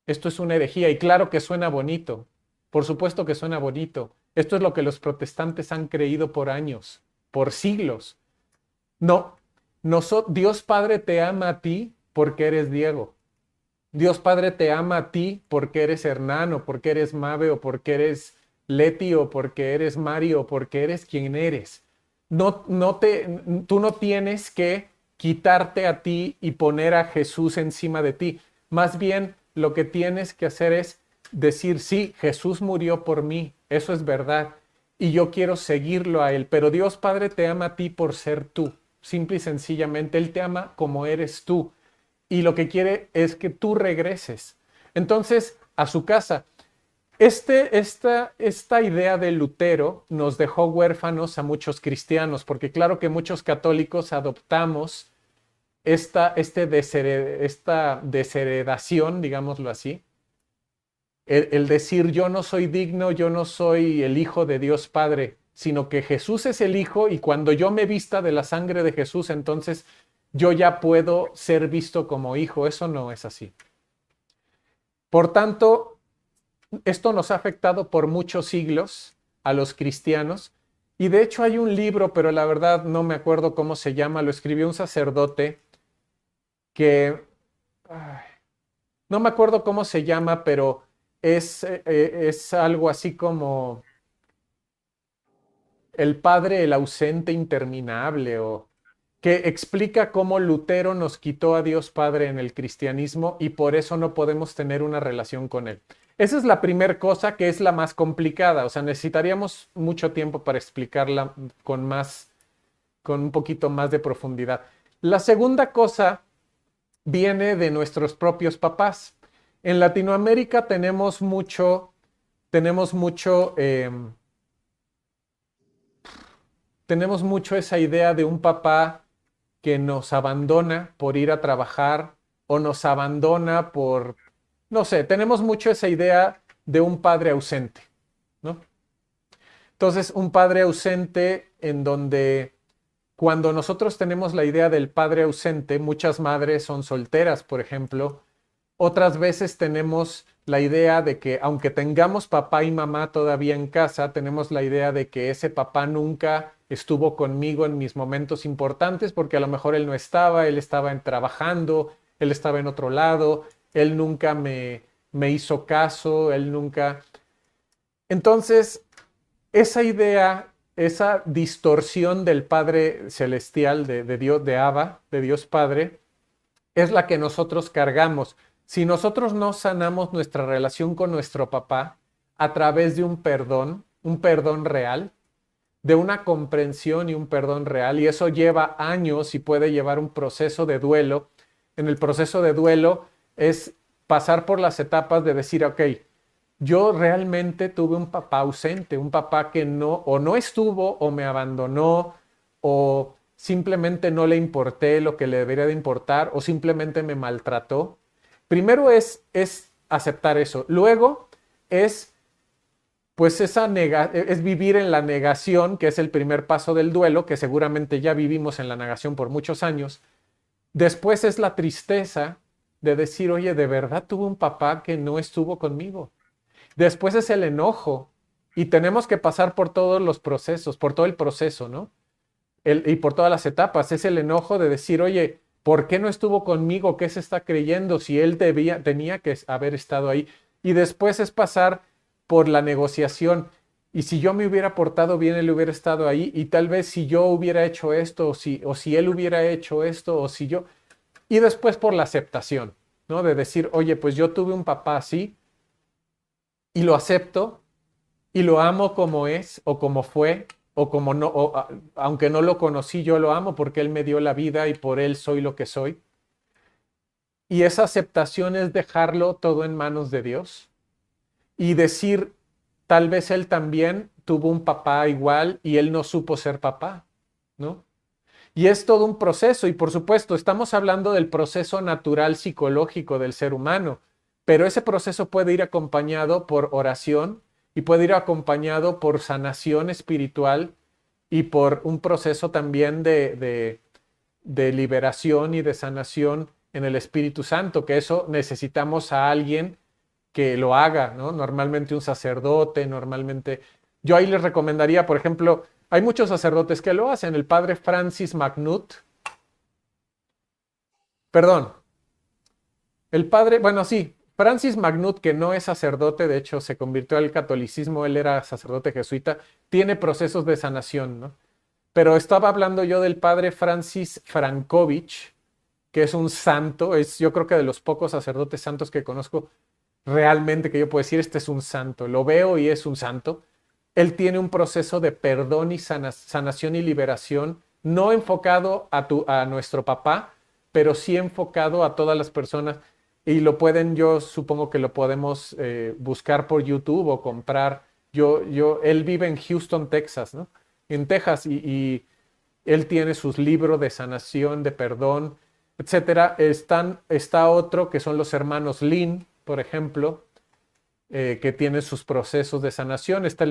Esto es una herejía y claro que suena bonito. Por supuesto que suena bonito. Esto es lo que los protestantes han creído por años, por siglos. No, Dios Padre te ama a ti porque eres Diego. Dios Padre te ama a ti porque eres Hernán o porque eres Mabe o porque eres Leti o porque eres Mario o porque eres quien eres. Tú no tienes que quitarte a ti y poner a Jesús encima de ti. Más bien lo que tienes que hacer es decir, sí, Jesús murió por mí, eso es verdad, y yo quiero seguirlo a Él, pero Dios Padre te ama a ti por ser tú, simple y sencillamente, Él te ama como eres tú, y lo que quiere es que tú regreses. Entonces, a su casa. Esta idea de Lutero nos dejó huérfanos a muchos cristianos, porque claro que muchos católicos adoptamos esta desheredación, digámoslo así, el decir yo no soy digno, yo no soy el hijo de Dios Padre, sino que Jesús es el hijo y cuando yo me vista de la sangre de Jesús, entonces yo ya puedo ser visto como hijo. Eso no es así. Por tanto, esto nos ha afectado por muchos siglos a los cristianos y de hecho hay un libro, pero la verdad no me acuerdo cómo se llama, lo escribió un sacerdote que no me acuerdo cómo se llama, pero es algo así como el Padre, el ausente interminable, o que explica cómo Lutero nos quitó a Dios Padre en el cristianismo y por eso no podemos tener una relación con Él. Esa es la primera cosa que es la más complicada, o sea, necesitaríamos mucho tiempo para explicarla con un poquito más de profundidad. La segunda cosa viene de nuestros propios papás. En Latinoamérica tenemos mucho esa idea de un papá que nos abandona por ir a trabajar o nos abandona no sé, tenemos mucho esa idea de un padre ausente, ¿no? Entonces, un padre ausente en donde cuando nosotros tenemos la idea del padre ausente, muchas madres son solteras, por ejemplo, Otras veces tenemos la idea de que aunque tengamos papá y mamá todavía en casa, tenemos la idea de que ese papá nunca estuvo conmigo en mis momentos importantes porque a lo mejor él estaba trabajando, él estaba en otro lado, él nunca me hizo caso, él nunca... Entonces, esa idea, esa distorsión del Padre Celestial, de Dios, de Abba, de Dios Padre, es la que nosotros cargamos. Si nosotros no sanamos nuestra relación con nuestro papá a través de un perdón real, de una comprensión y un perdón real, y eso lleva años y puede llevar un proceso de duelo. En el proceso de duelo es pasar por las etapas de decir, ok, yo realmente tuve un papá ausente, un papá que no estuvo o me abandonó o simplemente no le importé lo que le debería de importar o simplemente me maltrató. Primero es aceptar eso. Luego es pues es vivir en la negación, que es el primer paso del duelo, que seguramente ya vivimos en la negación por muchos años. Después es la tristeza de decir, oye, de verdad tuve un papá que no estuvo conmigo. Después es el enojo y tenemos que pasar por todos los procesos, por todo el proceso, ¿no? Y por todas las etapas. Es el enojo de decir, oye, ¿por qué no estuvo conmigo? ¿Qué se está creyendo? Si él tenía que haber estado ahí. Y después es pasar por la negociación. Y si yo me hubiera portado bien, él hubiera estado ahí. Y tal vez si yo hubiera hecho esto, o si él hubiera hecho esto, o si yo... Y después por la aceptación, ¿no? De decir, oye, pues yo tuve un papá así y lo acepto y lo amo como es o como fue o como no, aunque no lo conocí, yo lo amo porque él me dio la vida y por él soy lo que soy. Y esa aceptación es dejarlo todo en manos de Dios y decir, tal vez él también tuvo un papá igual y él no supo ser papá, ¿no? Y es todo un proceso y por supuesto estamos hablando del proceso natural psicológico del ser humano, pero ese proceso puede ir acompañado por oración y puede ir acompañado por sanación espiritual y por un proceso también de liberación y de sanación en el Espíritu Santo, que eso necesitamos a alguien que lo haga, ¿no? Normalmente un sacerdote, normalmente... Yo ahí les recomendaría, por ejemplo, hay muchos sacerdotes que lo hacen. El padre Francis McNutt, perdón, el padre, bueno, sí, Francis McNutt, que no es sacerdote, de hecho se convirtió al catolicismo, él era sacerdote jesuita, tiene procesos de sanación, ¿no? Pero estaba hablando yo del padre Francis Frankovich, que es un santo, es yo creo que de los pocos sacerdotes santos que conozco realmente que yo puedo decir, este es un santo, lo veo y es un santo. Él tiene un proceso de perdón y sanación y liberación, no enfocado a nuestro papá, pero sí enfocado a todas las personas. Y yo supongo que lo podemos buscar por YouTube o comprar. Él vive en Houston, Texas, ¿no? En Texas, y él tiene sus libros de sanación, de perdón, etcétera. Está otro que son los hermanos Lin, por ejemplo, que tiene sus procesos de sanación. Está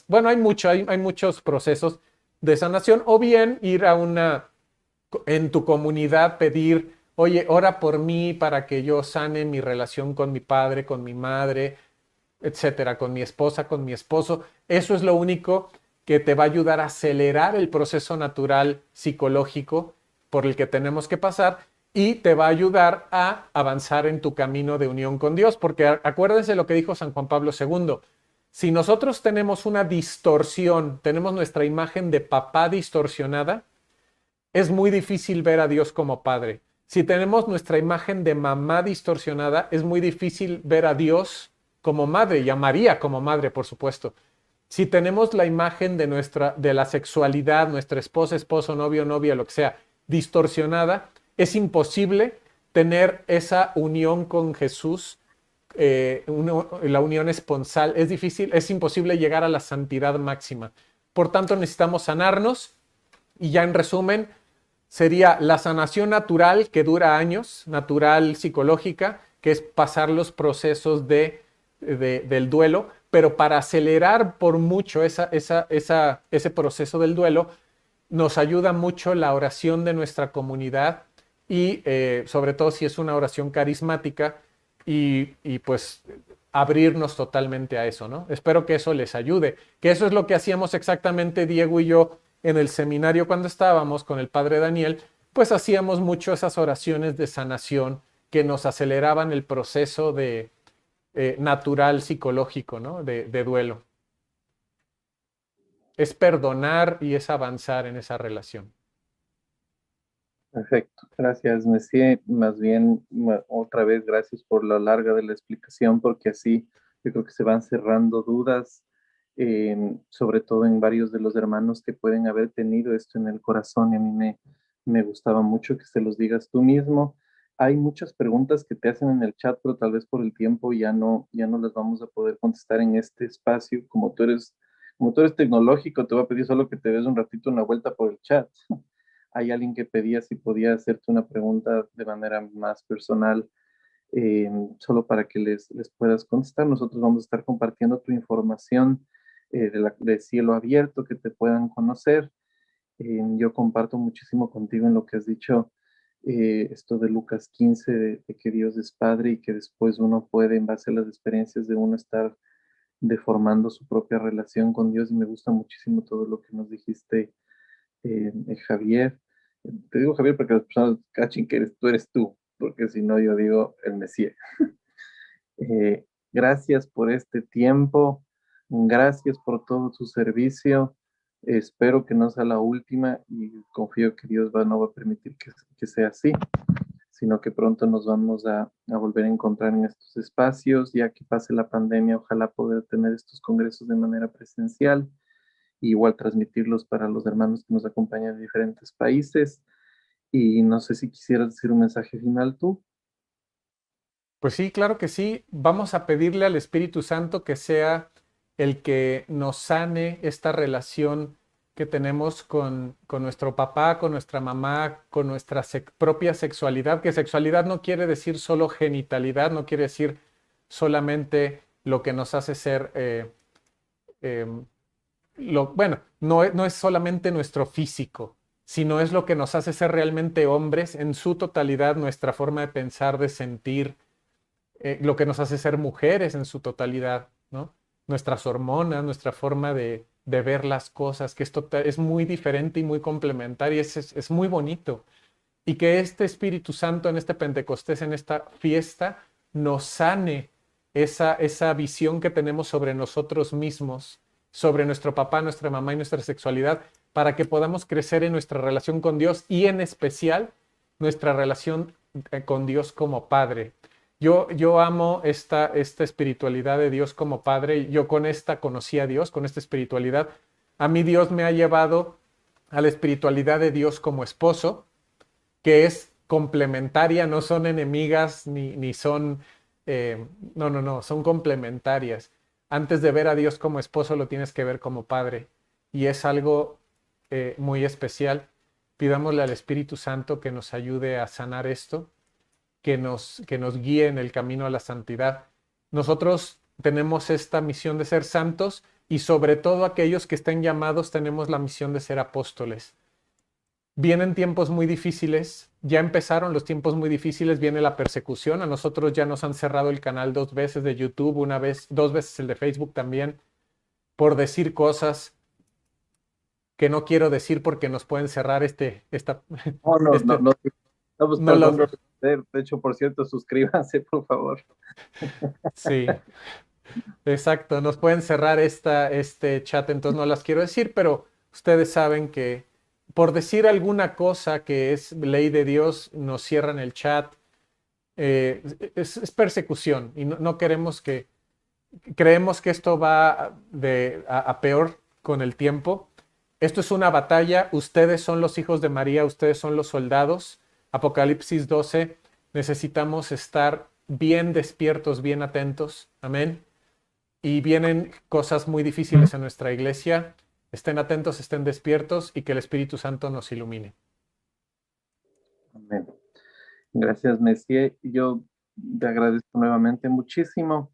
bueno, hay muchos procesos de sanación, o bien ir en tu comunidad pedir, oye, ora por mí para que yo sane mi relación con mi padre, con mi madre, etcétera, con mi esposa, con mi esposo. Eso es lo único que te va a ayudar a acelerar el proceso natural psicológico por el que tenemos que pasar y te va a ayudar a avanzar en tu camino de unión con Dios, porque acuérdense lo que dijo San Juan Pablo II. Si nosotros tenemos una distorsión, tenemos nuestra imagen de papá distorsionada, es muy difícil ver a Dios como padre. Si tenemos nuestra imagen de mamá distorsionada, es muy difícil ver a Dios como madre y a María como madre, por supuesto. Si tenemos la imagen de la sexualidad, nuestra esposa, esposo, novio, novia, lo que sea, distorsionada, es imposible tener esa unión con Jesús, la unión esponsal. Es difícil, es imposible llegar a la santidad máxima. Por tanto, necesitamos sanarnos y ya en resumen, sería la sanación natural que dura años, natural psicológica, que es pasar los procesos del duelo, pero para acelerar por mucho ese proceso del duelo, nos ayuda mucho la oración de nuestra comunidad y sobre todo si es una oración carismática, y pues abrirnos totalmente a eso, ¿no? Espero que eso les ayude, que eso es lo que hacíamos exactamente Diego y yo en el seminario cuando estábamos con el padre Daniel, pues hacíamos mucho esas oraciones de sanación que nos aceleraban el proceso de natural psicológico, ¿no? De duelo. Es perdonar y es avanzar en esa relación. Perfecto, gracias, Messi. Más bien, otra vez, gracias por lo larga de la explicación, porque así yo creo que se van cerrando dudas, sobre todo en varios de los hermanos que pueden haber tenido esto en el corazón. Y a mí me gustaba mucho que se los digas tú mismo. Hay muchas preguntas que te hacen en el chat, pero tal vez por el tiempo ya no las vamos a poder contestar en este espacio. Como tú eres tecnológico, te voy a pedir solo que te des un ratito una vuelta por el chat. Hay alguien que pedía si podía hacerte una pregunta de manera más personal, eh, solo para que les puedas contestar. Nosotros vamos a estar compartiendo tu información de cielo abierto, que te puedan conocer. Yo comparto muchísimo contigo en lo que has dicho, esto de Lucas 15, de que Dios es Padre y que después uno puede, en base a las experiencias de uno, estar deformando su propia relación con Dios. Y me gusta muchísimo todo lo que nos dijiste, Javier. Te digo Javier porque las personas cachen que eres tú, porque si no yo digo el Mesías. Gracias por este tiempo, gracias por todo tu servicio. Espero que no sea la última y confío que Dios no va a permitir que sea así, sino que pronto nos vamos a volver a encontrar en estos espacios, ya que pase la pandemia, ojalá poder tener estos congresos de manera presencial, y igual transmitirlos para los hermanos que nos acompañan de diferentes países. Y no sé si quisieras decir un mensaje final tú. Pues sí, claro que sí. Vamos a pedirle al Espíritu Santo que sea el que nos sane esta relación que tenemos con nuestro papá, con nuestra mamá, con nuestra propia sexualidad, que sexualidad no quiere decir solo genitalidad, no quiere decir solamente lo que nos hace ser, em, bueno, no es solamente nuestro físico, sino es lo que nos hace ser realmente hombres en su totalidad, nuestra forma de pensar, de sentir, lo que nos hace ser mujeres en su totalidad, ¿no? Nuestras hormonas, nuestra forma de ver las cosas, que es muy diferente y muy complementaria, es muy bonito. Y que este Espíritu Santo en este Pentecostés, en esta fiesta, nos sane esa visión que tenemos sobre nosotros mismos, sobre nuestro papá, nuestra mamá y nuestra sexualidad, para que podamos crecer en nuestra relación con Dios y en especial nuestra relación con Dios como Padre. Yo amo esta espiritualidad de Dios como Padre. Yo con esta conocí a Dios, con esta espiritualidad. A mí Dios me ha llevado a la espiritualidad de Dios como esposo, que es complementaria, no son enemigas ni son, no, no, no, son complementarias. Antes de ver a Dios como esposo, lo tienes que ver como padre. Y es algo muy especial. Pidámosle al Espíritu Santo que nos ayude a sanar esto, que nos guíe en el camino a la santidad. Nosotros tenemos esta misión de ser santos y sobre todo aquellos que estén llamados tenemos la misión de ser apóstoles. Vienen tiempos muy difíciles, ya empezaron los tiempos muy difíciles, viene la persecución. A nosotros ya nos han cerrado el canal 2 veces de YouTube, una vez, 2 veces el de Facebook también, por decir cosas que no quiero decir porque nos pueden cerrar No, no, no, este, no, estamos no lo, tratando de hacer. De hecho, por cierto, suscríbanse, por favor. sí, exacto, nos pueden cerrar este chat, entonces no las quiero decir, pero ustedes saben que por decir alguna cosa que es ley de Dios, nos cierran el chat. Es persecución y no queremos creemos que esto va a peor con el tiempo. Esto es una batalla, ustedes son los hijos de María, ustedes son los soldados. Apocalipsis 12, necesitamos estar bien despiertos, bien atentos. Amén. Y vienen cosas muy difíciles en nuestra iglesia. Estén atentos, estén despiertos y que el Espíritu Santo nos ilumine. Amén. Gracias, Messi. Yo te agradezco nuevamente muchísimo.